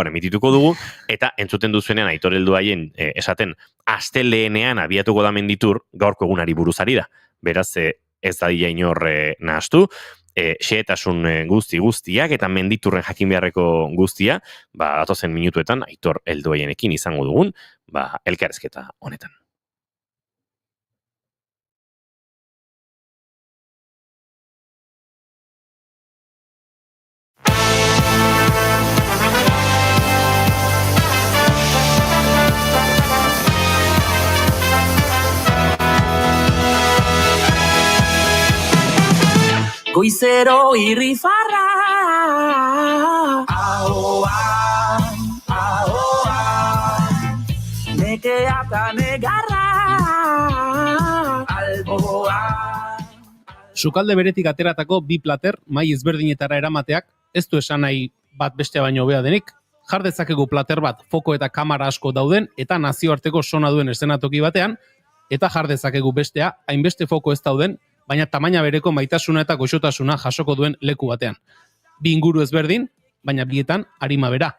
emitituko dugu, eta entzuten duzuenean Aitor Helduaien esaten, astelehenean abiatuko da menditur, gaurko egunari buruzari da. Beraz, ez da dila inor nahastu, xehetasun guztiak eta menditurren jakin beharreko guztia, datozen minutuetan Aitor Helduaienekin izango dugun, elkarrizketa honetan. Goizero irrifarra ahoa nekea eta negarra alboa. Sukalde beretik ateratako bi plater mai ezberdinetara eramateak ez du esan nahi bat bestea baino hobea denik. Jar dezakegu plater bat foko eta kamera asko dauden eta nazioarteko sona duen eszenatoki batean, eta jar dezakegu bestea hainbeste foko ez dauden, baina tamaina bereko maitasuna eta goxotasuna jasoko duen leku batean. Bi inguru ezberdin, baina bietan arima bera.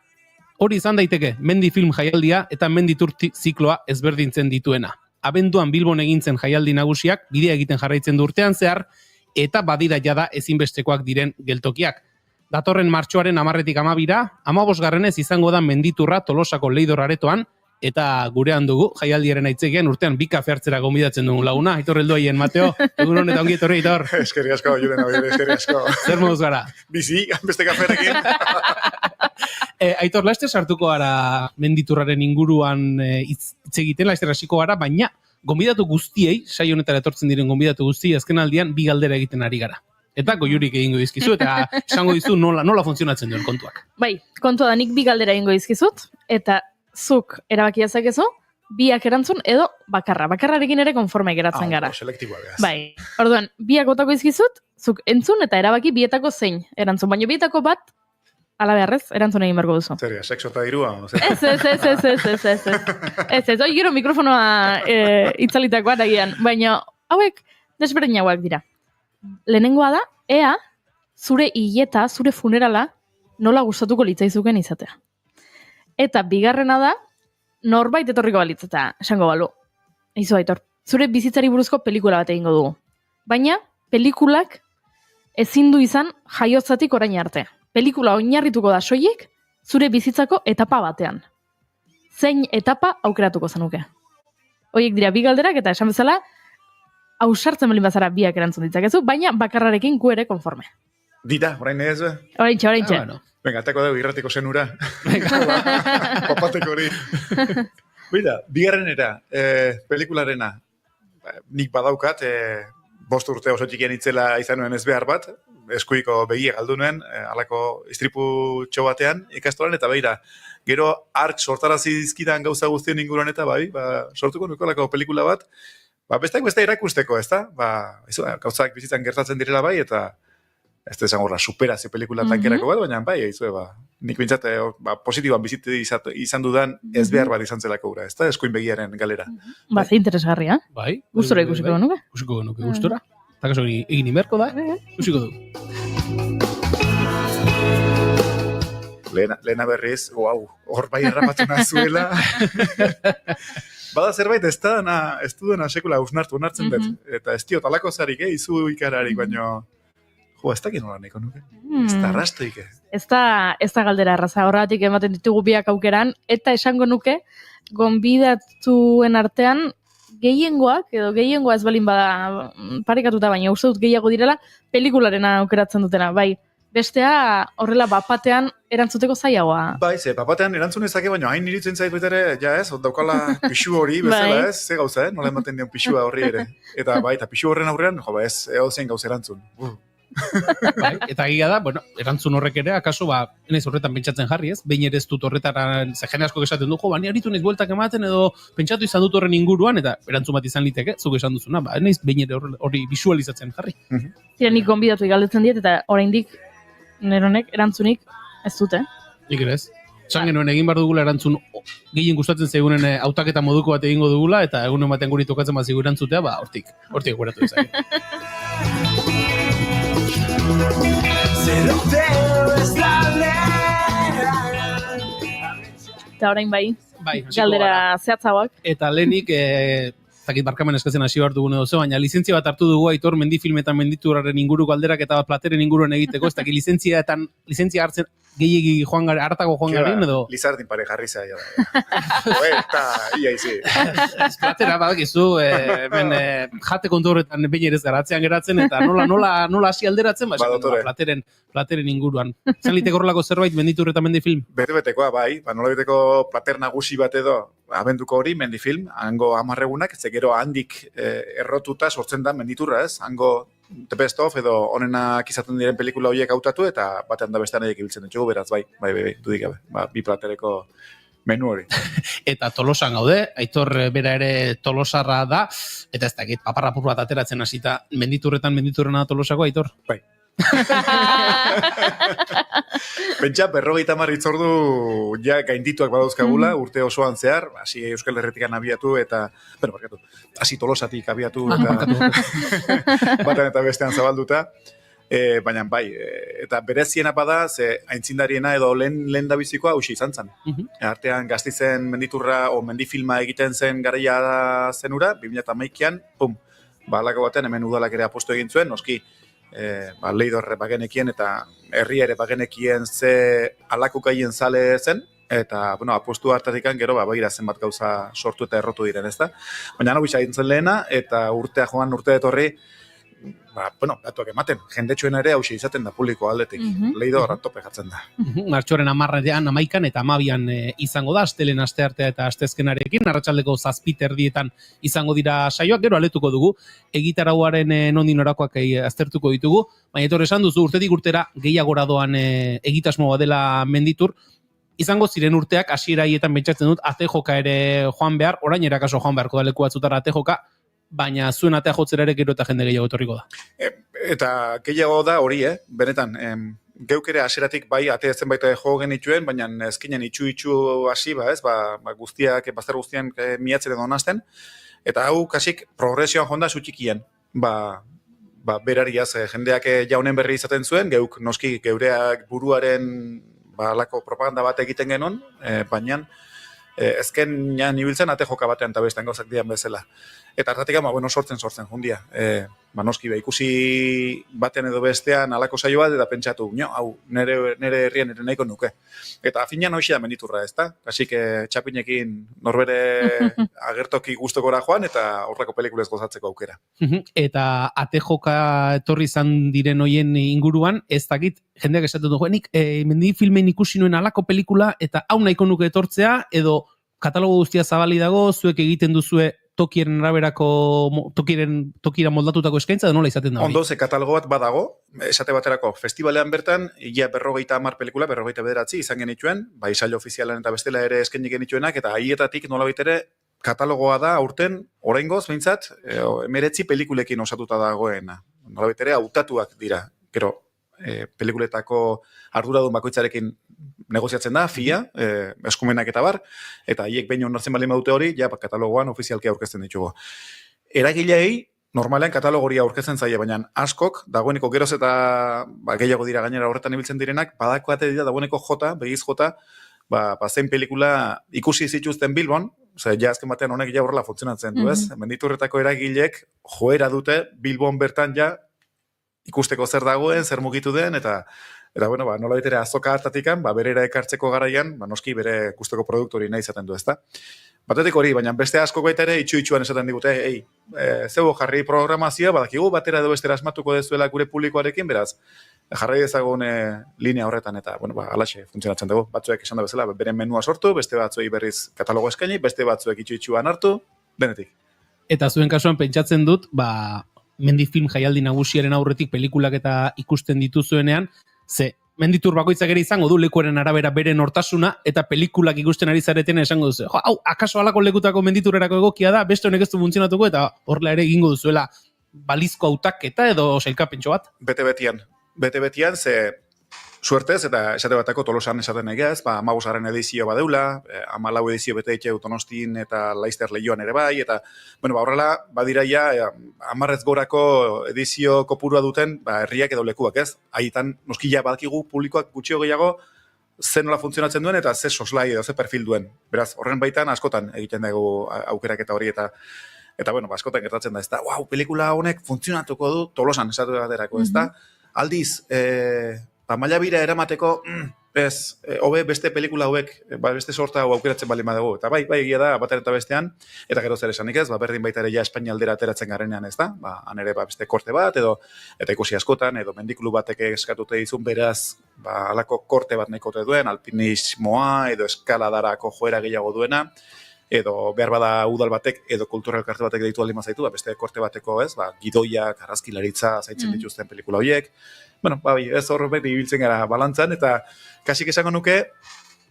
Hori izan daiteke mendi film jaialdia eta menditur zikloa ezberdintzen dituena. Abenduan Bilbon egintzen jaialdi nagusiak bidea egiten jarraitzen du urtean zehar, eta badira jada ezinbestekoak diren geltokiak. Datorren martxoaren 10-tik 12, 15 izango da menditurra Tolosako Leidor aretoan, eta gurean dugu, jaialdiaren aitzegian urtean bi kafe hartzera gonbidatzen dugun laguna, Aitor Helduaien, Mateo, egun honet ongi etorri, Aitor. Eskerrik asko, Julen, eskerrik asko. Zer moduz gara? Bizi, beste kaferekin. Aitor, laster sartuko gara menditurraren inguruan hitz egiten, laster hasiko gara, baina gonbidatu guztiei, saio honetara etortzen diren gonbidatu guztiei, azken aldian bi galdera egiten ari gara. Eta goiurik egingo dizkizu, eta esango dizu nola funtzionatzen duen kontuak. Bai, kontua da nik bi galdera egingo dizkizut, eta zuk erabaki dezakezu, biak erantzun edo bakarra. Bakarrarekin ere konforme geratzen gara. Selektiboa behaz. Bai, orduan, biak botako dizkizut, zuk entzun eta erabaki bietako zein erantzun. Baina bietako bat, ala beharrez, erantzun egin berko duzu. Zeria, sexo eta dirua? Ez. Hoi gero mikrofonoa itzalitakoa dagian. Baina hauek desberdinagoak dira. Lehenengoa da, ea, zure hileta, zure funerala, nola gustatuko litzaizuken izatea. Eta bigarrena da, norbait etorriko balitzata, esango balu. Eizu Aitor, zure bizitzari buruzko pelikula bat egingo dugu. Baina, pelikulak ezin du izan jaiotzatik orain arte. Pelikula oinarrituko da soilik, zure bizitzako etapa batean. Zein etapa aukeratuko zenuke. Hoiek dira bi galderak eta esan bezala, ausartzen belin bazara biak erantzun ditzakezu, baina bakarrarekin gu ere konforme. Dita, orain ez? Oraintxe. Venga, atako dugu irratiko zenura. Papateko hori. Bida, bigarrenera, pelikularena, nik badaukat, 5 urte oso txikian itzela izan nuen ez behar bat, eskuiko begia galdu nuen, halako istripu batean ikastolan, eta beira, gero ark sortarazi dizkidan gauza guztien inguruan eta sortuko nuko halako pelikula bat, besteak beste irakusteko, ez da? Gauzak bizitzan gertatzen direla bai, eta ez da esan gorra superazio pelikula tankerako bat, baina bai, nik bintzat positiboan bizitu izan dudan ez behar bat izan zelako gura, ez da? Eskuin begiaren galera. Ze interesgarria. Bai. Gustora ikusiko nuke. Ikusiko nuke, gustora. Eta kaso egin inberko da, ikusiko du. Lehena berriz, hor bai errapatu nazuela. Bada zerbait ez dudana sekula unartzen dut. Eta ez diot, alako zarik, izu ikararik, baino... Jo, ez dakit nola neko nuke. Ez da arrastoik. Ez da galdera arraza, horregatik ematen ditugu biak aukeran, eta esango nuke, gonbidatuen artean, gehiengoa ez balin bada parekatuta, baina uste dut gehiago direla, pelikularena aukeratzen dutena, bai. Bestea horrela bapatean erantzuteko zailagoa. Bai, bapatean erantzun ezake, baina hain iritzen zait betere, ja ez, daukala pixu hori bezala ez, ze gauza, nola ematen dion pixua horri ere. Eta bai, eta pixu horren aurrean, jo, ez, egozein gauza erantzun. Bai, eta egia da, bueno, erantzun horrek ere, akaso, naiz horretan pentsatzen jarri ez, behin ere ez dut horretara, ze jende asko esaten du, jo, niaritu naiz bueltak ematen edo pentsatu izan dut horren inguruan, eta erantzun bat izan liteke, zuk esan duzuna, naiz behin ere hori visualizatzen jarri. Zirenik gonbidatu galdetzen diet, eta oraindik neronek erantzunik ez dute. Nik ere ez. Esan genuen egin behar dugula erantzun gehien gustatzen zeigunen hautaketa moduko bat egingo dugula, eta egun ematen guri tokatzen bat zigu erantzutea, hortik guratu izan. Eta orain bai, galdera zehatzauak. Eta lehenik, zakit barkamen eskatzen hasi behar dugun edo zo, baina lizentzia bat hartu dugu Aitor mendifilmetan menditurraren inguruko alderak eta plateren inguruan egiteko, ez dakit lizentzia hartzen gehiegi hartako joan garen edo... Lizardin pare jarri zaila. Eta ia izi. Platera badakizu, jate kontu horretan behin ere ez garatzean geratzen, eta nola hasi alderatzen, plateren inguruan. Zan liteko horrelako zerbait menditur eta mendifilm? Bete-betekoa, bai. Nola beteko plater nagusi bat edo, abenduko hori mendifilm, hango 10 egunak, ze gero handik errotuta sortzen da menditurra, ez? Hango The Best of edo onenak izaten diren pelikula horiek hautatu eta batean da bestean egin ibiltzen ditugu, beraz, bai, dudik gabe, bi platereko menu hori. Eta Tolosan gaude, Aitor bera ere Tolosarra da, eta ez dakit, paparrapur bat ateratzen hasita menditurrena Tolosako, Aitor? Bai. Pentsa, 50 itzordu ja gaindituak badauzkagula, urte osoan zehar, hasi Euskal Herritikan abiatu eta, hasi Tolosatik abiatu eta batean eta bestean zabalduta. Baina bai, eta bereziena bada, ze aintzindariena edo lehen da bizikoa hausi izan zen. Artean Gasteizen menditurra o mendifilma egiten zen garaia zenura, 2011an, alako batean hemen udalak ere aposto egin zuen, noski, leidorre bagenekien eta herri ere bagenekien ze alako gaien zale zen, eta, apostu hartatikan gero, baira zenbat gauza sortu eta errotu diren, ezta? Baina hau izan zen lehena, eta urte etorri, datuak ematen, jendetxoen ere hausia izaten da publiko aldetik, leidor tope jatzen da. Martxoaren 10 eta 12 izango da, astelen asteartea eta astezkenarekin, arratsaldeko 7:00 izango dira saioak, gero aletuko dugu, egitarauaren nondik norakoak aztertuko ditugu, baina Aitor esan duzu urtetik urtera gehiagora doan egitasmo bat dela menditur, izango ziren urteak hasiera haietan pentsatzen dut ate joka ere joan behar, orain erakaso joan beharko da leku batzutara ate joka, baina zuen atea jotzera ere gero eta jende gehiago etorriko da. Eta gehiago da hori, benetan, geuk ere hasieratik bai ate zenbait jo genituen, baina ezkinen itxu hasi, guztiak, bazter guztian miatzen edo onazten, eta hau kasik progresioan jonda zutxikien, berariaz, jendeak jaunen berri izaten zuen, geuk noski geureak buruaren alako propaganda bat egiten genuen, baina ezken nibiltzen ate joka batean eta bestean gauzak dian bezala. Eta hartatik sortzen jundia. Noski ikusi batean edo bestean alako saio bat eta pentsatu, hau nere herrian ere nahiko nuke. Eta afinean hoxia da menditurra, ezta? Kasik txapinekin norbere agertoki guztokora joan eta horrako pelikulez gozatzeko aukera. Eta ate joka etorri izan diren hoien inguruan, ez dakit, jendeak esaten du, nik mendifilmen ikusi nuen alako pelikula eta hau nahiko nuke etortzea, edo katalogo guztia zabali dago, zuek egiten duzue tokiren araberako, tokira moldatutako eskaintza, da nola izaten da hori? Ondo, ze katalogo bat badago, esate baterako, festivalean bertan, ia 50 pelikula, 59 izan genituen, bai saio ofizialan eta bestela ere eskaini genituenak, eta haietatik nola baitere katalogoa da aurten, oraingoz, behintzat, 19 pelikulekin osatuta dagoena. Nola baitere, hautatuak dira, gero, pelikuletako arduradun bakoitzarekin negoziatzen da, FIA, eskumenak eta bar, eta haiek behin onartzen bali maute hori, katalogoan ofizialki aurkezten ditugu. Eragilei, normalean katalogoria aurkezten zaie, baina askok, dagoeneko geroz eta gehiago dira gainera horretan ibiltzen direnak, badako ate dira dagoeneko begiz jota, zein pelikula ikusi zituzten Bilbon, ja azken batean honek ja horrela funtzionatzen du, ez? Menditurretako eragilek joera dute Bilbon bertan ja ikusteko zer dagoen, zer mugitu den, eta bueno, nola betere azoka hartatikan, berera ekartzeko garaian, noski bere gustoko produktu hori nahi izaten du, ezta? Batetik hori, baina beste asko baita ere itxu-itxuan esaten digute, zeu jarri programazioa, badakigu batera edo bestera asmatuko dezuela gure publikoarekin, beraz, jarrai dezagun linea horretan, eta, alaxe funtzionatzen dugu. Batzuek esan da bezala, beren menua sortu, beste batzuei berriz katalogo eskaini, beste batzuek itxu-itxuan hartu, denetik. Eta zuen kasuan pentsatzen dut, Mendi Film Jaialdi Nagusiaren aurretik pelikulak eta ikusten dituzuenean, ze Menditur bakoitzak ere izango du lekuaren arabera bere nortasuna, eta pelikulak ikusten ari zareten esango duzu. Hau, akaso alako lekutako Menditurrerako egokia da, beste honek ez du funtzionatuko, eta horrela ere egingo duzuela balizko hautaketa edo sailkapentxo bat? Bete-betian, ze suertez, eta esate batako Tolosan esaten egez, 15. edizio badeula, 14 edizio bete itxeu Donostin eta Laizter Leioan ere bai, eta horrela, badira ja, 10 gorako edizio kopurua duten, herriak edo lekuak ez, haietan noskila badakigu publikoak gutxio gehiago, ze nola funtzionatzen duen, eta ze soslai edo ze perfil duen. Beraz, horren baitan askotan egiten dugu aukerak eta hori, eta askotan gertatzen da, ez da, pelikula honek funtzionatuko du Tolosan esatu baterako, ez da, aldiz, maila bira eramateko, hobe beste pelikula hauek, beste sorta hau aukeratzen bali madugu. Eta bai, egia da, batera eta bestean, eta gero zer esanik ez, berdin baita ere ja Espainia aldera ateratzen garenean ez da, han ere beste korte bat, eta ikusi askotan, edo mendikulu batek eskatute dizun beraz, alako korte bat nahikote duen, alpinismoa, edo eskaladarako joera gehiago duena, edo behar bada udal batek, edo kultura elkarte batek deitu aldi mazaitu, beste korte bateko ez, gidoiak, arrazkilaritza, zaitzen dituzten pelikula horiek, ez horrek ibiltzen gara balantzan, eta kasik esango nuke,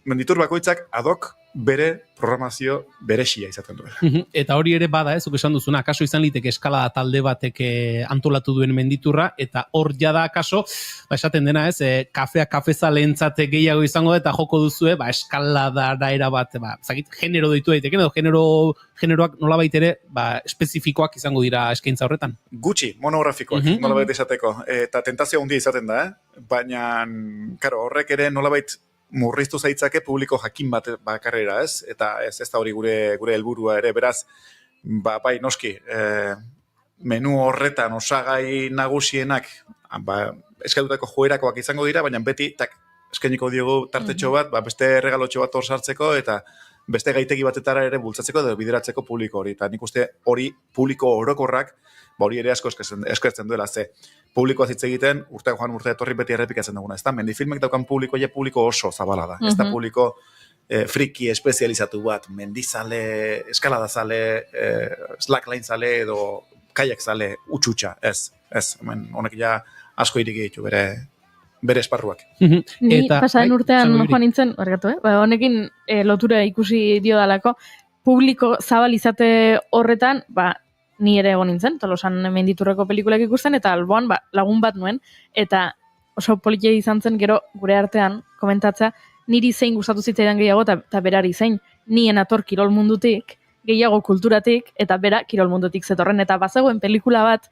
Menditur bakoitzak adok bere programazio beresia izaten duela. Eta hori ere bada, zuk esan duzuna, akaso izan liteke eskalada talde batek antolatu duen Menditurra, eta hor jada akaso, esaten dena ez, kafezaleentzat gehiago izango eta joko duzue, eskaladara erabat, genero deitu daiteke, edo generoak nolabait ere, espezifikoak izango dira eskaintza horretan. Gutxi, monografikoak, nolabait izateko, eta tentazio handia izaten da, baina, horrek ere nolabait murriztu zaitzake publiko jakin bat bakarrera, ez? Eta ez da hori gure helburua ere, beraz, bai noski, menu horretan osagai nagusienak eskatutako joerakoak izango dira, baina beti eskainiko diogu tartetxo bat, beste regalotxo bat hor sartzeko, eta beste gaitegi batetara ere bultzatzeko edo bideratzeko publiko hori. Eta nik uste hori publiko orokorrak, hori ere asko eskertzen duela, ze publikoa hitz egiten, urte etorri beti errepikatzen duguna, ez da? Mendifilmek daukan publiko oso zabala da, ez da publiko friki espezializatu bat, mendizale, eskaladazale, slackline zale edo kaiak zale utxutxa, ez, honek ja asko iriki ditu bere esparruak. Ni pasaren urtean joan nintzen, honekin lotura ikusi dio dalako, publiko zabal izate horretan, ni ere egon nintzen, Tolosan Menditurreko pelikulak ikusten, eta alboan lagun bat nuen, eta oso politia izan zen gero gure artean komentatzea, niri zein gustatu zitzaidan gehiago, eta berari zein, nien ator kirol mundutik, gehiago kulturatik, eta bera kirol mundutik zetorren, eta bazegoen pelikula bat,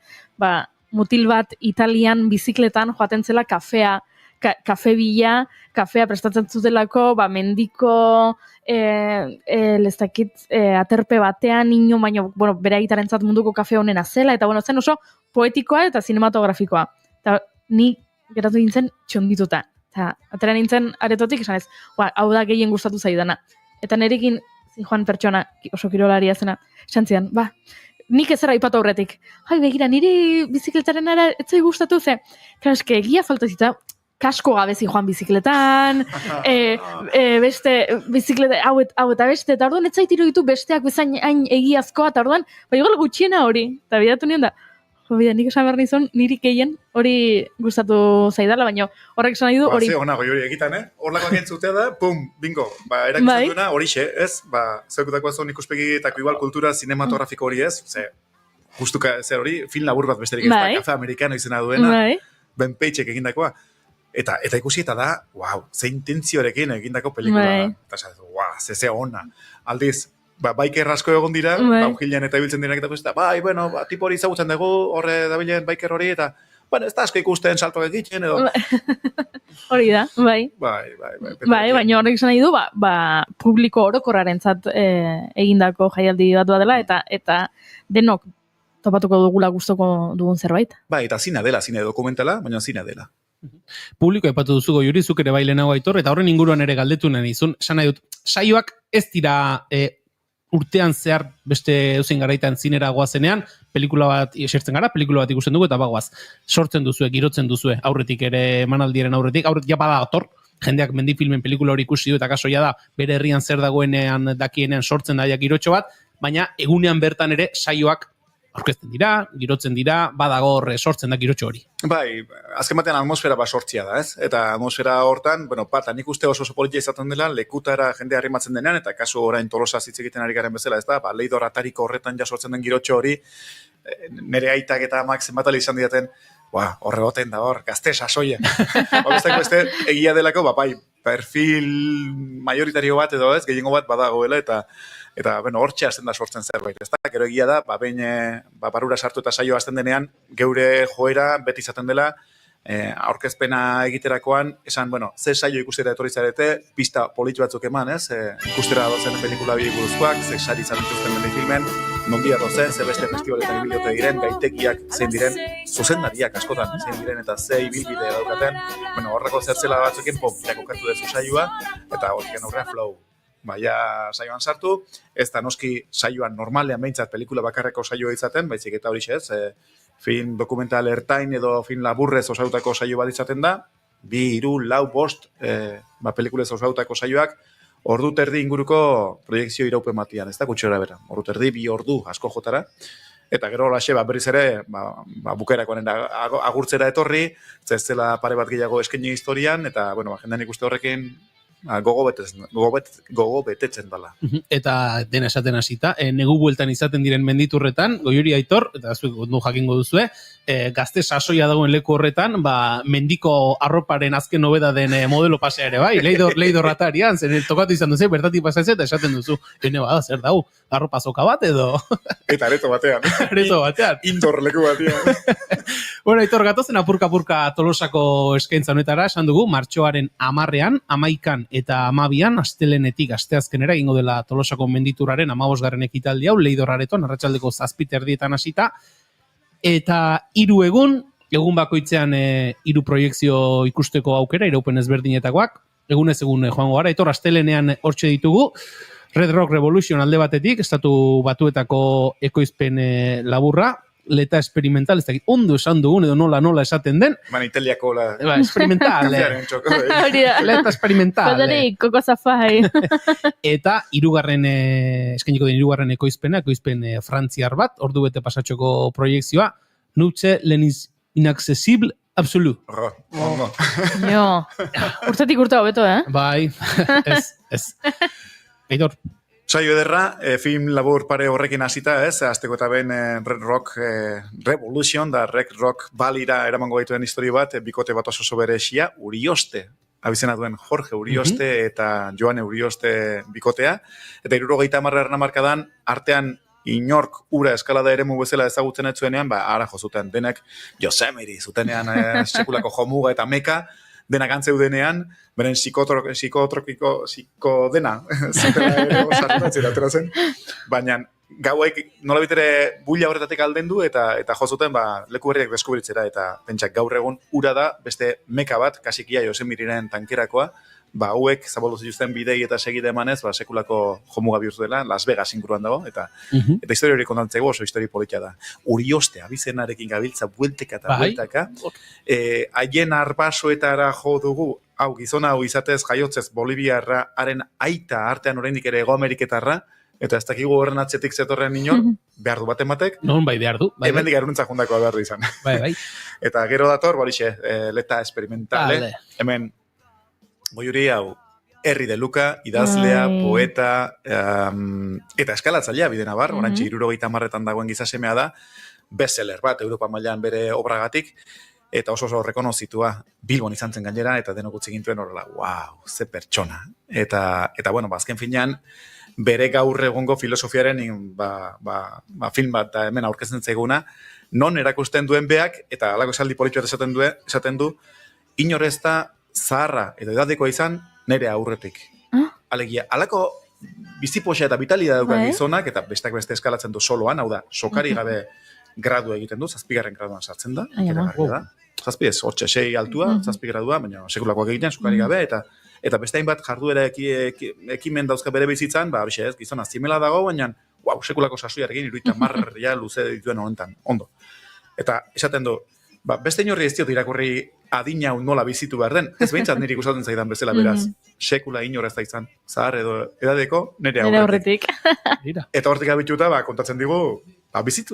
mutil bat Italian bizikletan joaten zela kafea prestatzen zutelako, mendiko aterpe batean ino, baina, bera gitarentzat munduko kafe honena zela, eta zen oso poetikoa eta zinematografikoa. Eta ni geratu nintzen txondituta. Eta atera nintzen aretotik esan ez, hau da gehien gustatu zaidana. Eta nerekin, Juan pertsona, oso kirolaria zena, esan zidan, nik ezera ipatu aurretik. Begira, niri bizikletaren ara etzai gustatu ze. Claro, eske egia falta zita, kasko gabezi joan bizikletan, beste bizikleta hau eta beste, eta orduan etzait iruditu besteak bezain hain egiazkoa, eta orduan, igual gutxiena hori, eta bidatu nion da, nik esan behar nizun, niri keien hori gustatu zaidala, baina horrek esan nahi du hori. Ze honago hori egitan, horlakoak entzutea da, pum, bingo, erakitzen duena horixe, ez? Zeukutako azon ikuspegi eta igual kultura cinematografiko hori ez, justuka zer hori, film labur bat besterik ez da, Kafe Amerikano izena duena, Ben Peitzek egindakoa. Eta ikusi eta da, ze intentziorekin egindako pelikula da. Eta ze ona. Aldiz, biker asko egon dira, Bai. ungilean eta ibiltzen direnak eta bai, bueno, tipo hori ezagutzen dugu, horre dabilen biker hori, eta, bueno, ez da asko ikusten salto egiten, edo... Hori da, bai. Bai. Bai, baina horrek esan nahi du, publiko orokorrarentzat egindako jaialdi bat dela, eta denok topatuko dugula gustoko dugun zerbait. Bai, eta zina dela, zine dokumentala, baina zina dela. Publiko aipatu duzuko Juri, zuk ere bai lehenago Aitor, eta horren inguruan ere galdetu nahi izun, esan nahi dut, saioak ez dira urtean zehar beste eusen garaitan zinera goazenean, pelikula bat esertzen gara, pelikula bat ikusten dugu, eta bagoaz, sortzen duzue, girotzen duzue, aurretik ere emanaldiaren aurretik ja bada ator, jendeak mendifilmen pelikula hori ikusi du, eta kasoia da, bere herrian zer dagoenean dakienean sortzen daia girotxo bat, baina egunean bertan ere saioak aurkezten dira, girotzen dira, badago horre sortzen da girotxo hori. Bai, azken batean atmosfera sortzia da, ez? Eta atmosfera hortan, nik uste oso politia izaten dela, lekutara jende harrimatzen denean, eta kasu orain Tolosa hitz egiten ari garen bezala, ez da? Leidor atariko horretan ja sortzen den girotxo hori, nere aitak eta amak zenbatale izan didaten, horre goten da hor, gazte sasoia. Beste egia delako, bai, perfil majoritario bat edo ez, gehiengo bat badagoela, eta hortxe hasten da sortzen zerbait. Ez da, gero egia da, behin barura sartu eta saio hasten denean, geure joera beti izaten dela, aurkezpena egiterakoan, esan, ze saio ikustera etorri zarete, pista politxo batzuk eman, ez? Ikustera dozen pelikula bi buruzkoak, ze sari izan dituzten bende filmen, nondia dozen, ze beste festivaletan ibilote diren, gaitekiak zein diren, zuzendariak askotan zein diren, eta ze ibilbide daukaten, horreko zertzela batzukin, jakokatu dezu saioa, eta horrekin aurrean flow. Baina saioan sartu, ez da noski saioan normalean behintzat pelikula bakarreko saioa izaten, baizik eta hori ez, film dokumental ertain edo film laburrez osautako saio bat izaten da, 2, 3, 4, 5 pelikulez osautako saioak, ordu terdi inguruko proiektzio iraupen batian, ez da gutxora bera, ordu terdi, 2 ordu asko jotara, eta gero laxe berriz ere, bukerakoaren agurtzera etorri, ez zela pare bat gehiago eskaini historian, eta, jendean ikuste horrekin, gogo betetzen dela. Eta dena esaten hasita, negu bueltan izaten diren menditurretan, Goiuri Aitor, eta zuek ondo jakingo duzue, gazte sasoia dagoen leku horretan, mendiko arroparen azken nobeda den modelo pasea ere, bai, leidor ratarian, zen tokatu izan duzu, bertatik pasatzen, eta esaten duzu, zer dau, arropa zoka bat edo... Eta areto batean. Indoor leku batean. Bueno, Aitor, gatozen apurka-apurka Tolosako eskaintza honetara, esan dugu, martxoaren 10-ean, 11-an eta 12-an, astelenetik asteazkenera egingo dela Tolosako mendituraren 15. ekitaldi hau, Leidor Aretoan, arratsaldeko 7:00 hasita, eta 3 egun bakoitzean 3 proiektzio ikusteko aukera, iraupen ezberdinetakoak, egunez egun joango gara, Aitor, astelenean hortxe ditugu, Red Rock Revolution alde batetik, estatu batuetako ekoizpen laburra, leta experimental, ez dakit, ondo esan dugun edo nola esaten den. Italiako experimental. Leta experimental. Badari, koko zafai. Eta eskainiko den 3. ekoizpen frantziar bat, ordu bete pasatxoko proiektzioa, Nutze leniz inaccesible absolu. Jo, urtetik urte hobeto, Bai, ez. Aitor. Saio ederra, film labur pare horrekin hasita, ez? Azteko eta ben Red Rock Revolution, da Red Rock balira eramango gaituen historio bat, bikote bat oso beresia, Urioste, abizena duen Jorge Urioste eta Joane Urioste bikotea, eta 70 hamarkadan artean inork ura eskalada eremu bezala ezagutzen ez zuenean, ara jo zuten denek Yosemite zutenean sekulako jomuga eta meka, denak antzeudenean, beren psikotropiko dena, zutela ere osatunatzera ateratzen, baina gauek nola bitere buila horretatik alden du, eta jo zuten leku berriak deskubritzera, eta pentsak gaur egun ura da, beste meka bat, kasikia Yosemiriren tankerakoa, hauek zabaldu zituzten bidei eta segide emanez, sekulako jomuga bihurtu dela, Las Vegas inguruan dago, eta historia hori kontantzeko oso historia politia da. Urioste, abizenarekin gabiltza buelteka eta bueltaka, haien arbasoetara jo dugu, gizona hau izatez jaiotzez Boliviarra, haren aita artean oraindik ere Hego Ameriketarra, eta ez dakigu horren atzetik zetorren inor, behar du baten batek. Non, behar du. Hemen digaruntza jundakoa behar du izan. Bai. Eta gero dator, leta experimentale, hemen Goiuri hau, Herri de Luca, idazlea, poeta, eta eskalatzailea bidena bar, orantxe 70 dagoen gizasemea da, bestseller bat, Europa mailan bere obragatik, eta oso rekonozitua, Bilbon izan zen gainera, eta denok utzi gintuen horrela, wow, ze pertsona. Eta azken finean, bere gaur egungo filosofiaren film bat da hemen aurkezten zaiguna, non erakusten duen beak, eta halako esaldi politu bat esaten du, inor ez da zaharra edo edadekoa izan nire aurretik. Alegia, halako bizipoxa eta vitalidad daukan gizonak, eta besteak beste eskalatzen du soloan, hau da, sokari gabe gradu egiten du, 7. graduan sartzen da, da. 7 ez, 6 altua, 7 gradua, baina sekulakoak egiten, sokari gabe, eta beste hainbat jarduera ekimen dauzka bere bizitzan, horixe ez, gizona zimela dago, baina, sekulako sasuiarekin, 30 luze dituen honetan, ondo. Eta esaten du, beste inorri ez diot irakurri adina nola bizitu behar den, ez behintzat niri gustatzen zaidan bezala, beraz, sekula inor ez da izan, zahar edo edadeko, nire aurretik. Eta hortik abituta, kontatzen digu,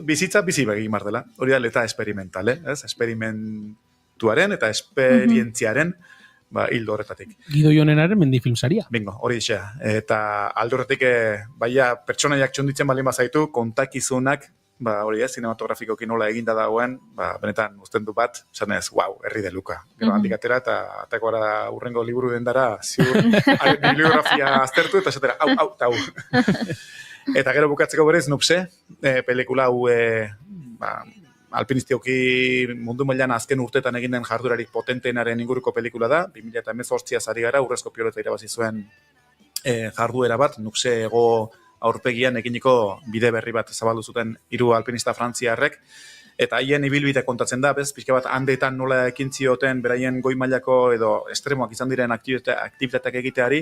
bizitza bizi begin bar dela, hori da leta esperimental, ez? Esperimentuaren eta esperientziaren hildo horretatik. Guido Jonenaren mendifilm saria. Bingo, hori isa. Eta aldo horretik, pertsonaiak txonditzen baldin bazaitu, kontakizunak, hori cinematografikoki nola eginda dagoen, benetan uzten du bat, esan ez, herri de luka. Gero handik atera, eta atakoara urrengo liburu dendara, ziur, bibliografia aztertu, eta esatera, hau. Eta gero bukatzeko berez, Nupse, pelikula hau alpinistioki mundu mailan azken urtetan egin den jardurarik potenteenaren inguruko pelikula da, 2018 ari gara, urrezko pioleta irabazi zuen jarduera bat, Nupse ego aurpegian eginiko bide berri bat zabaldu zuten 3 alpinista frantziarrek, eta haien ibilbide kontatzen da, pixka bat handeetan nola ekin zioten beraien goi mailako edo estremoak izan diren aktibitateak egiteari,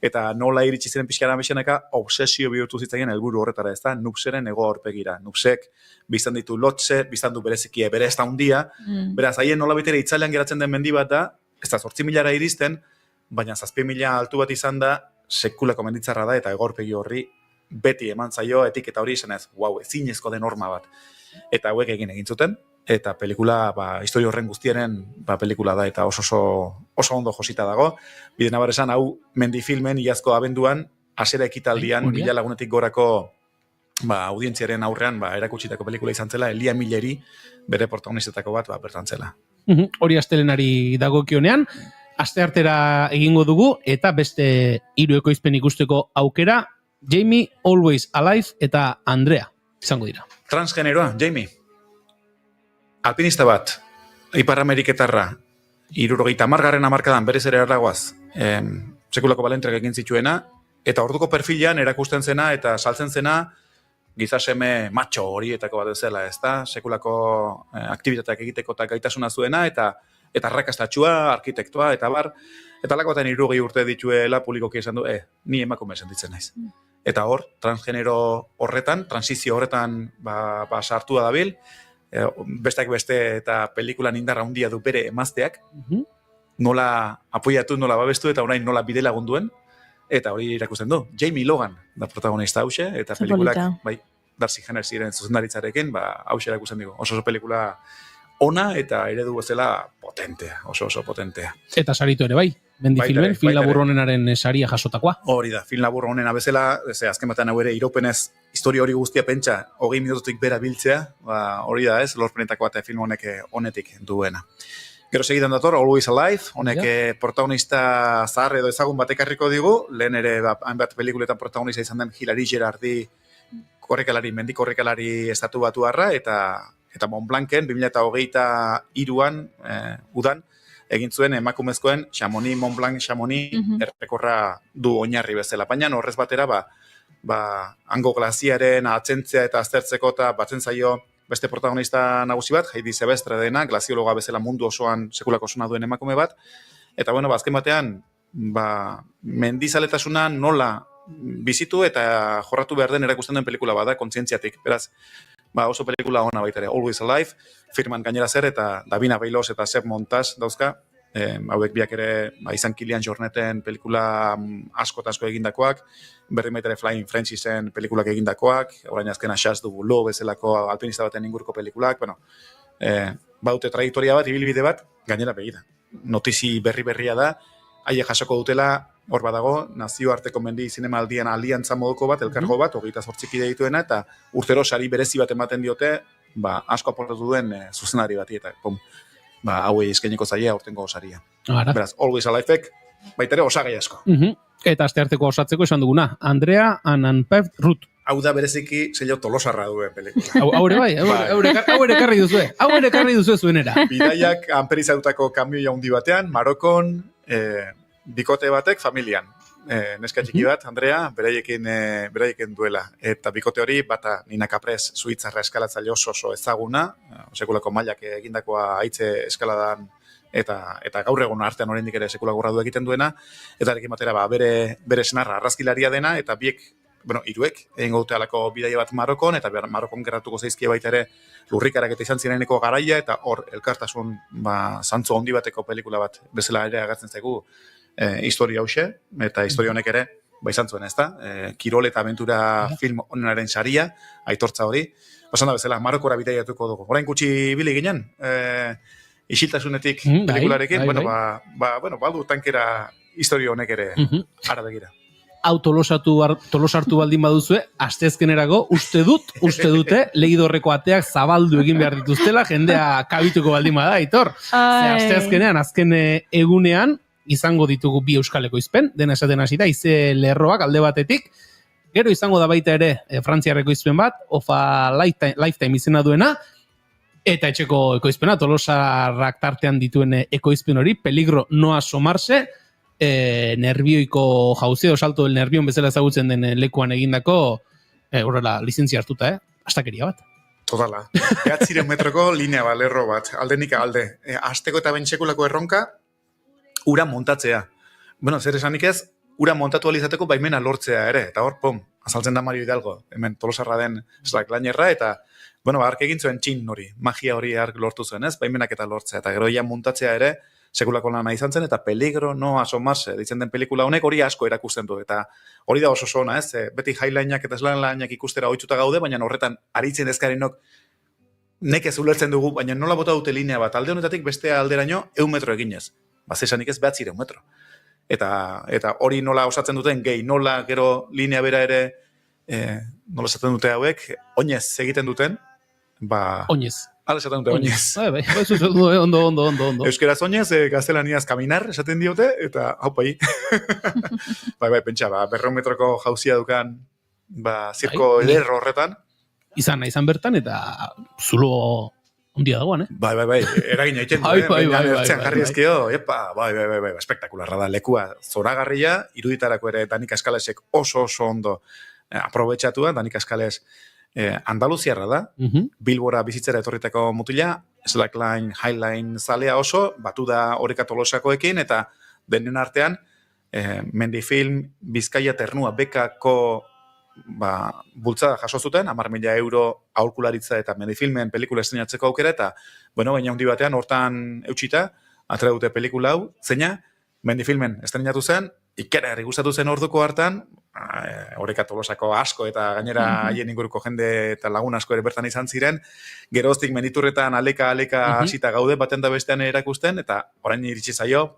eta nola iritsi ziren pixkara meseneka obsesio bihurtu zitzaien helburu horretara, ez da, Nupseren ego aurpegira. Nupsek biztan ditu lotze, biztan du berezikie bere ez da hundia, beraz, haien nola bitere itzalean geratzen den mendi bat da, ez da 8.000 iristen, baina 7.000 altu bat izan da, sekulako menditzarra da, eta ego aurpegi horri beti eman zaio etiketa hori izan ez, ezinezko den norma bat. Eta hauek egin zuten, eta pelikula, historia horren guztiaren pelikula da, eta oso ondo josita dago. Bide nabar esan, hau mendifilmen iazko abenduan, hasiera ekitaldian, 1000 lagunetik gorako audientziaren aurrean erakutsitako pelikula izan zela, Elia Milleri, bere protagonistetako bat, bertan zela. Hori astelenari dagokionean, asteartera egingo dugu, eta beste 3 ekoizpen ikusteko aukera, Jamie, Always Alive eta Andrea izango dira. Transgeneroa, Jamie. Alpinista bat, Ipar Ameriketarra, 70. hamarkadan berez ere erragoaz, sekulako balentrak egin zituena, eta orduko perfilan erakusten zena eta saltzen zena gizaseme macho horietako bat ezela, ez da? Sekulako aktibitateak egiteko eta gaitasuna zuena, eta arrakastatxua, arkitektoa, eta bar, eta lakoetan 60 urte dituela publikoki esan du, ni emakume sentitzen naiz. Eta hor, transgenero horretan, transizio horretan sartua dabil, besteak beste eta pelikulan indarra handia du bere emazteak, nola apoiatu, nola babestu, eta orain nola bide lagunduen, eta hori irakusten du. Jamie Logan da protagonista hause, eta pelikulak, Darcy Hennersiren zuzendaritzarekin, hause erakusten digu. Oso pelikula ona eta eredu bezala potentea, oso potentea. Eta saritu ere bai, mendifilmen, film labur honenaren saria jasotakoa. Hori da, film labur honena bezala, azken batean hau ere iropenez, historia hori guztia pentsa, 20 minututik bera biltzea, hori da ez, lorpenetako eta film honetik duena. Gero segidan dator, Always Alive, honek protagonista zahar edo ezagun batekarriko digu, lehen ere hainbat pelikuletan protagonista izan den Hilary Gerardi mendikorrekalari estatu batuarra, eta Mont Blancen 2023an udan egin zuen emakumezkoen Chamonix, Mont Blanc Chamonix errekorra du oinarri bezala. Baina horrez batera hango glaziaren atzentzea eta aztertzeko eta batzen zaio beste protagonista nagusi bat, Heidi Sebestre dena, glaziologa bezala mundu osoan sekulako sona duen emakume bat. Eta azken batean mendizaletasuna nola bizitu eta jorratu behar den erakusten den pelikula bada, kontzientziatik. Beraz, oso pelikula ona baita ere, Always Alive, firman gainera zer, eta Davina Bailos eta Seb Montas dauzka, hauek biak ere izan Kilian Jorneten pelikula asko egindakoak, berdin baita ere Flying Frenchiesen pelikulak egindakoak, orain azkena Chas du Boulot bezalako alpinista baten inguruko pelikulak, baute trajektoria bat, ibilbide bat, gainera begida. Notizi berria da, haie jasoko dutela, hor badago, nazioarteko mendi zinemaldian aliantza moduko bat, elkargo bat, 28 kide dituena, eta urtero sari berezi bat ematen diote, asko aportatu duen zuzenari bati, eta hauei eskainiko zaia urtengo saria. Beraz, Always Alive-ek, baitere osagai asko. Eta astearteko osatzeko esan duguna, Andrea Ananpev Ruth. Hau da bereziki sello tolosarra duen pelikula. Hau ere bai, hau ere ekarri duzue zuenera. Bidaiak anperizatutako kamio handi batean, Marokon, bikote batek familian. Neska txiki bat, Andrea, beraiekin duela. Eta bikote hori, bata Nina Caprez, suitzarra eskalatzaile oso ezaguna, sekulako mailak egindakoa haitze eskaladan eta gaur egun artean oraindik ere sekula gorradu egiten duena, eta arekin batera bere senarra arrazkilaria dena, eta hiruek egin gaute alako bidaia bat Marokon, eta Marokon geratuko zaizkie baita ere lurrikarak eta izan zireneko garaia, eta hor elkartasun zantzu handi bateko pelikula bat bezala ere agertzen zaigu historia hause, eta historia honek ere izan zuen, ezta? Kirol eta aventura film onenaren saria, aitortza hori. Basan da bezala, Marokora bidaiatuko dugu. Orain gutxi bili ginen, isiltasunetik pelikularekin, badu tankera historia honek ere ara begira. Hau tolosartu baldin baduzue, asteazkenerako uste dute Leidorreko ateak zabaldu egin behar dituztela, jendea kabituko baldin bada, Aitor. Asteazkenean, azken egunean, izango ditugu bi euskal ekoizpen, dena esaten hasi da, Ize Lerroak alde batetik, gero izango da baita ere frantziarreko ekoizpen bat, Ofa Lifetime izena duena, eta etxeko ekoizpena, Tolosarrak tartean dituen ekoizpen hori, Peligro no asomarse, nervioiko jauzio, salto del nervion bezala ezagutzen den lekuan egindako, horrela, lizentzia hartuta, astakeria bat. Totala. 900 metroko linea bat, lerro bat, aldenika alde. Asteko eta bentsekulako erronka, ura montatzea. Zer esanik ez, ura montatu alizateko baimena lortzea ere, eta hor, azaltzen da Mario Hidalgo, hemen Tolosarra den slacklinerra, eta, ark egin zuen txin hori, magia hori ark lortu zuen, ez, baimenak eta lortzea, eta gero montatzea ere, sekulako lana izan zen, eta Peligro no asomarse, ditzen den pelikula honek hori asko erakusten du, eta hori da oso zona, ez, beti highlineak eta slanlineak ikustera ohituta gaude, baina horretan aritzen ezkarinok nekez ulertzen dugu, baina nola bota dute linea bat, alde honetatik beste alderaino 100 metro eginez. Zesanik ez 900 metro. Eta hori nola osatzen duten gehi, nola gero linea bera ere, nola esaten dute hauek, oinez egiten duten, Oinez. Hala esaten dute oinez. Ondo. Euskeraz oinez, gaztelaniaz kaminar esaten diote, eta haupai. Pentsa, 200 metroko jauzia dukan, zirko ederro horretan. Izan bertan, eta zulo ondia dagoan, Bai, eragina egiten du, ertzean jarri ezkio, espektakularra da, lekua zoragarria, iruditarako ere Danik Askalesek oso ondo aprobetxatua, Danik Askales Andaluziarra da, Bilbora bizitzera etorritako mutila, slackline, highline zalea oso, batu da Oreka Tolosakoekin, eta denen artean, Mendifilm Bizkaia Ternua bekako bultzada jaso zuten, 10.000 euro aholkularitza eta Mendifilmen pelikula estrenatzeko aukera, eta, baina handi batean, hortan eutxita, atera dute pelikula hau, zeina, Mendifilmen estrenatu zen, ikera gustatu zen orduko hartan, Oreka Tolosako asko eta gainera haien inguruko jende eta lagun asko ere bertan izan ziren, geroztik Menditurretan aleka hasita gaude baten da bestean erakusten, eta orain iritsi zaio,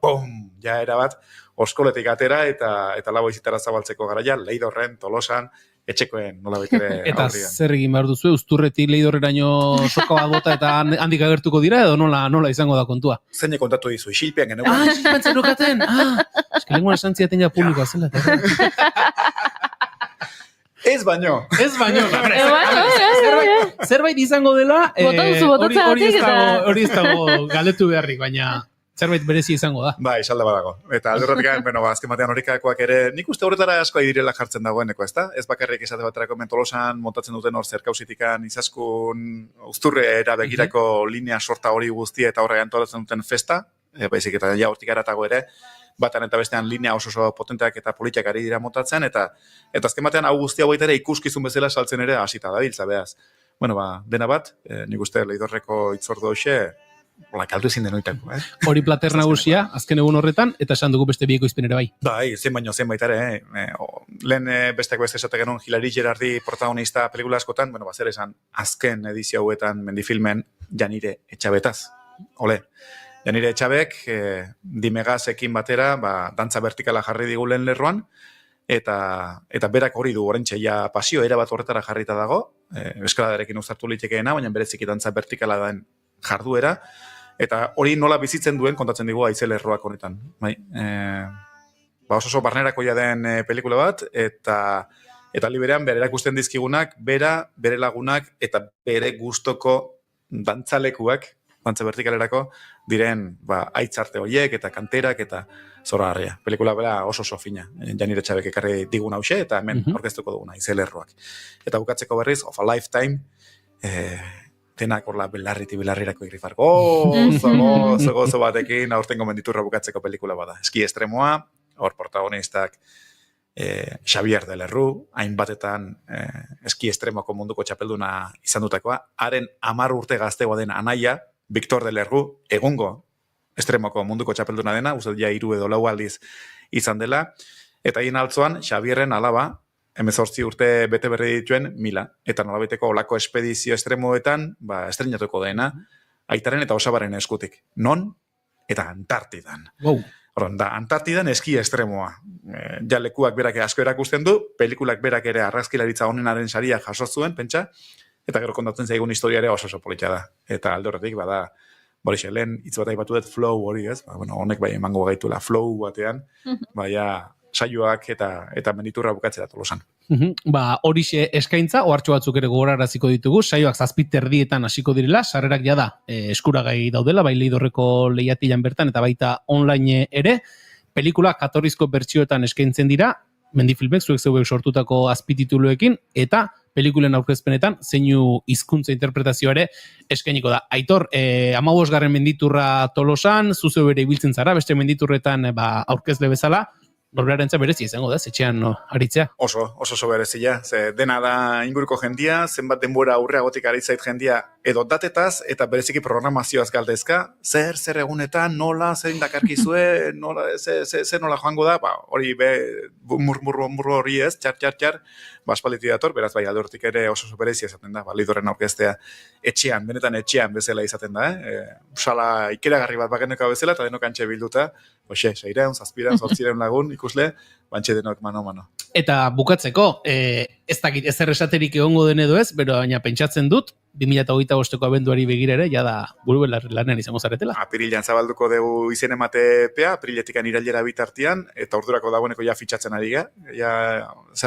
ja erabat, oskoletik atera eta lau izitara zabaltzeko garaia, Leidorren, Tolosan, etxekoen nola betere eta aurrian. Zer egin behar duzu, Uzturretik Leidorreraino soka bat bota eta handik agertuko dira, edo nola izango da kontua? Zeine kontatu dizu, isilpean genuen. Isilpean zenukaten! Eske lenguan esan ziaten ja publikoa zela. Ez baino. Zerbait izango dela, botatzeagatik hori ez dago galetu beharrik, baina zerbait berezi izango da. Bai, salda badago. Eta aldurretik azken batean horikakoak ere, nik uste horretara asko direla jartzen dagoeneko, ezta? Ez bakarrik esate baterako Tolosan montatzen duten hor zerkausitikan izaskun Uzturrera begirako linea sorta hori guztia eta horrean antolatzen duten festa, baizik eta ja hortik aratago ere, batan eta bestean linea oso potenteak eta politiak ari dira montatzen, eta azken batean hau guztia baita ere ikuskizun bezala saltzen ere hasita dabiltza, beaz. Dena bat, nik uste Leidorreko itzordu hoxe, kaldu ezin denoitako, Hori plater nagusia, azken egun horretan, eta esan dugu beste bieko izpen ere bai. Bai, zen baita ere, lehen besteako beste esate genuen Hilari Gerardi protagonista pelikula askotan, zer esan, azken edizio hauetan Mendifilmen Janire Etxabetaz. Janire Etxabek, Dimegazekin batera, dantza vertikala jarri digu lehen lerroan, eta berak hori du orentxe, ja pasio erabat horretara jarrita dago, eskaladarekin uzartu litekeena, baina bereziki dantza vertikala den jarduera, eta hori nola bizitzen duen kontatzen digu Ize Lerroak honetan. oso barnerakoia den pelikula bat, eta liberean bere erakusten dizkigunak, bere lagunak, eta bere gustoko dantzalekuak, dantza vertikalerako, diren aitzarte horiek, eta kanterak, eta zoragarria. Pelikula bera oso fina. Janire Txabek ekarri digun hause, eta hemen orkestuko duguna, izelerroak. Eta bukatzeko berriz, Of a Lifetime, denak orla belarrirako irrifarko, zogo batekin, aurtengo menditurra bukatzeko pelikula bada. Eski estremoa, hor protagonistak Xavier de Lerru, hainbatetan eski estremoko munduko txapelduna izan dutakoa, haren 10 urte gaztegoa den anaia, Victor de Lerru, egungo estremoko munduko txapelduna dena, uste ja 3 edo 4 aldiz izan dela, eta hien altzoan Xavierren alaba, 18 urte bete berri dituen Mila, eta nolabiteko olako espedizio estremoetan, estrenatuko dena, aitaren eta osabaren eskutik. Non? Eta Antartidan. Wow. Da, Antartidan eski estremoa. Ja lekuak berak asko erakusten du, pelikulak berak ere argazkilaritza honenaren saria jaso zuen, pentsa, eta gero kontatzen zaigun historia ere oso politia da. Eta alde horretik, bada, Borixe, lehen hitz bat aipatu dut flow hori, ez? Honek bai emango gaitula flow batean, baina saioak eta menditurra bukatzera Tolosan. Horixe eskaintza, ohartxo batzuk ere gogoraraziko ditugu, saioak 7:30 hasiko direla, sarrerak jada eskuragai daudela, bai Leidorreko lehiatilan bertan, eta baita online ere, pelikula jatorrizko bertsioetan eskaintzen dira, Mendifilmek zuek zeuek sortutako azpitituluekin, eta pelikulen aurkezpenetan zeinu hizkuntza interpretazioa ere eskainiko da. Aitor, 15. menditurra Tolosan, zuzeu ere ibiltzen zara, beste menditurretan aurkezle bezala, norberarentza berezi izango da, etxean aritzea. Oso berezia. Ze dena da inguruko jendia, zenbat denbora aurreagotik aritzait jendia edo datetaz, eta bereziki programazioaz galdezka, zer egunetan, nola, zein dakarkizue, nola, ze nola joango da, hori murru hori ez, txar, espaliti dator, beraz bai aldortik ere oso berezia izaten da, Leidorren aurkeztea etxean, benetan etxean bezala izaten da, sala ikeragarri bat bageneko bezala, eta denok antxe bilduta, 600, 700, 800 lagun ikusle, bantxe denok mano. Eta bukatzeko, ez dakit ezer esaterik egongo den edo ez, baina pentsatzen dut, 2025ko abenduari begira ere, jada buru lanean izango zaretela. Apirilean zabalduko dugu izen ematepea, apriletikan irailera bitartian, eta ordurako dagoeneko ja fitxatzen ari ga.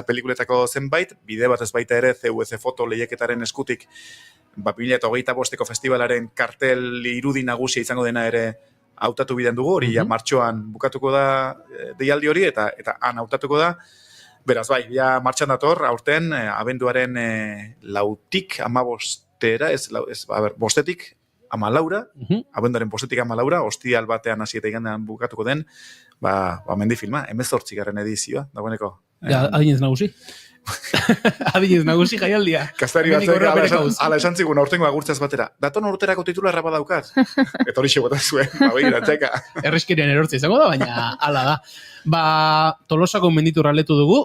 Pelikuletako zenbait, bide bat ez baita ere CUC foto lehiaketaren eskutik, 2025ko festivalaren kartel irudi nagusia izango dena ere hautatu biden dugu, hori martxoan bukatuko da deialdi hori, eta han hautatuko da. Beraz, bai, ja martxan dator, aurten, abenduaren 4tik 15, bostetik 14, abenduaren bostetik 14, ostial batean hasi eta igandean bukatuko den, Mendifilma, 18. edizioa, dagoeneko. Adinez nagusi. Adinez nagusi jaialdia. Kastari batzuk, ala esan zigun, aurtengo agurtzaz batera. Daton urterako titularra badaukat. Eta hori xegotan zuen, txeka. Erreskirian erortzi izango da, baina ala da. Tolosako menditurra letu dugu,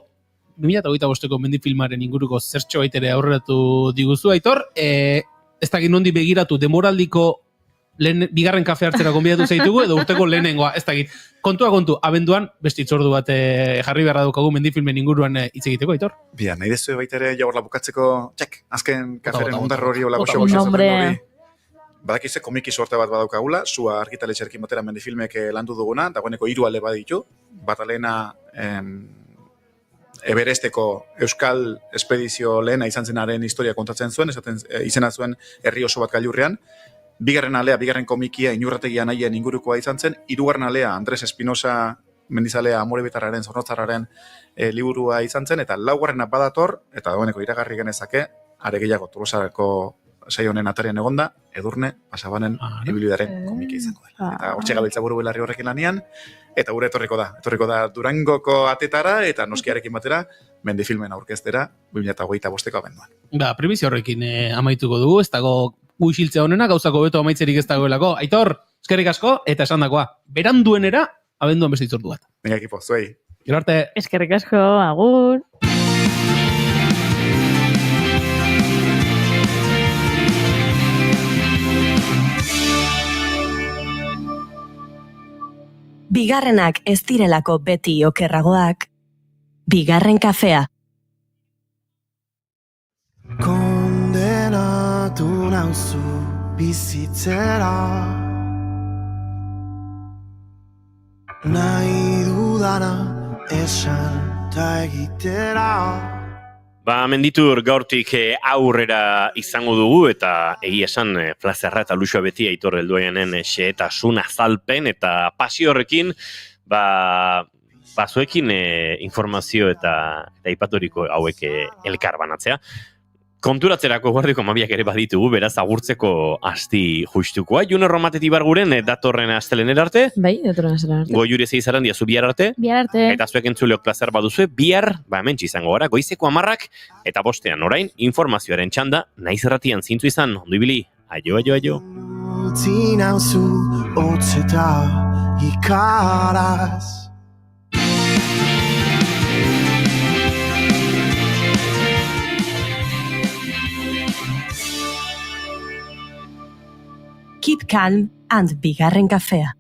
2025ko Mendifilmaren inguruko zertxo baitere aurreratu diguzu, Aitor. Ez dakit nondi begiratu, demoraldiko bigarren kafe hartzera gonbidatu zaitugu, edo urteko lehenengoa, ez dakit. Kontu, abenduan, beste itzordu bat jarri beharra dukagu Mendifilmen inguruan hitz egiteko, Aitor? Bia, nahi dezu baitere jaurla bukatzeko, azken kaferen ondar hori olako xo Badakize komiki sorte bat badaukagula, zua argitaletxerkin batera Mendifilmek landu duguna, dagoeneko 3 ale baditu, bat alena Everesteko Euskal Espedizio lehena izan zenaren historia kontatzen zuen, izena zuen herri oso bat gailurrean, bigarren alea, bigarren komikia Inurrategia nahien ingurukoa izan zen, 3. alea Andres Espinosa mendizalea Amorebitarraren, Zornotzarraren liburua izan zen, eta 4. badator, eta dagoeneko iragarri genezake, are gehiago Tolosako saio honen atarian egonda, Edurne Pasabanen ibilbidearen komika izango dela. Eta hortxe gabiltza buru belarri horrekin lanian, eta gure etorriko da Durangoko atetara, eta noskiarekin batera, Mendifilmen aurkeztera, 2025ko abenduan. Premizio horrekin amaituko dugu, ez dago guixiltzea honena, gauzako beto amaitzerik ez dagoelako. Aitor, eskerrik asko, eta esan dakoa, beranduenera, abenduan beste itzordu bat. Venga, ekipo, zuei. Gero arte. Eskerrik asko, agur. Bigarrenak ez direlako beti okerragoak, bigarren kafea. Kondenatu nauzu bizitzera, nahi dudana esan ta egitera. Ba, menditur gaurtik aurrera izango dugu eta egia esan plazerra eta luxua beti Aitor Helduainen xehetasun azalpen eta pasio horrekin zuekin informazio eta aipaturiko hauek elkar banatzea. Konturatzerako guardiko mabiak ere baditugu, beraz agurtzeko asti justukoa. June Romateti barguren datorren astelener arte. Bai, datorren astelener arte. Goiure zeizaran diazu bihar arte. Bihar arte. Eta zuek entzuleok plazer baduzue, bihar, hementsi izango gara, goizeko 10 eta 5 orain, informazioaren txanda, naiz erratian zintzu izan, ondo ibili, aio. Utzi nauzu hotzeta ikaraz. Keep calm and bigarren kafea.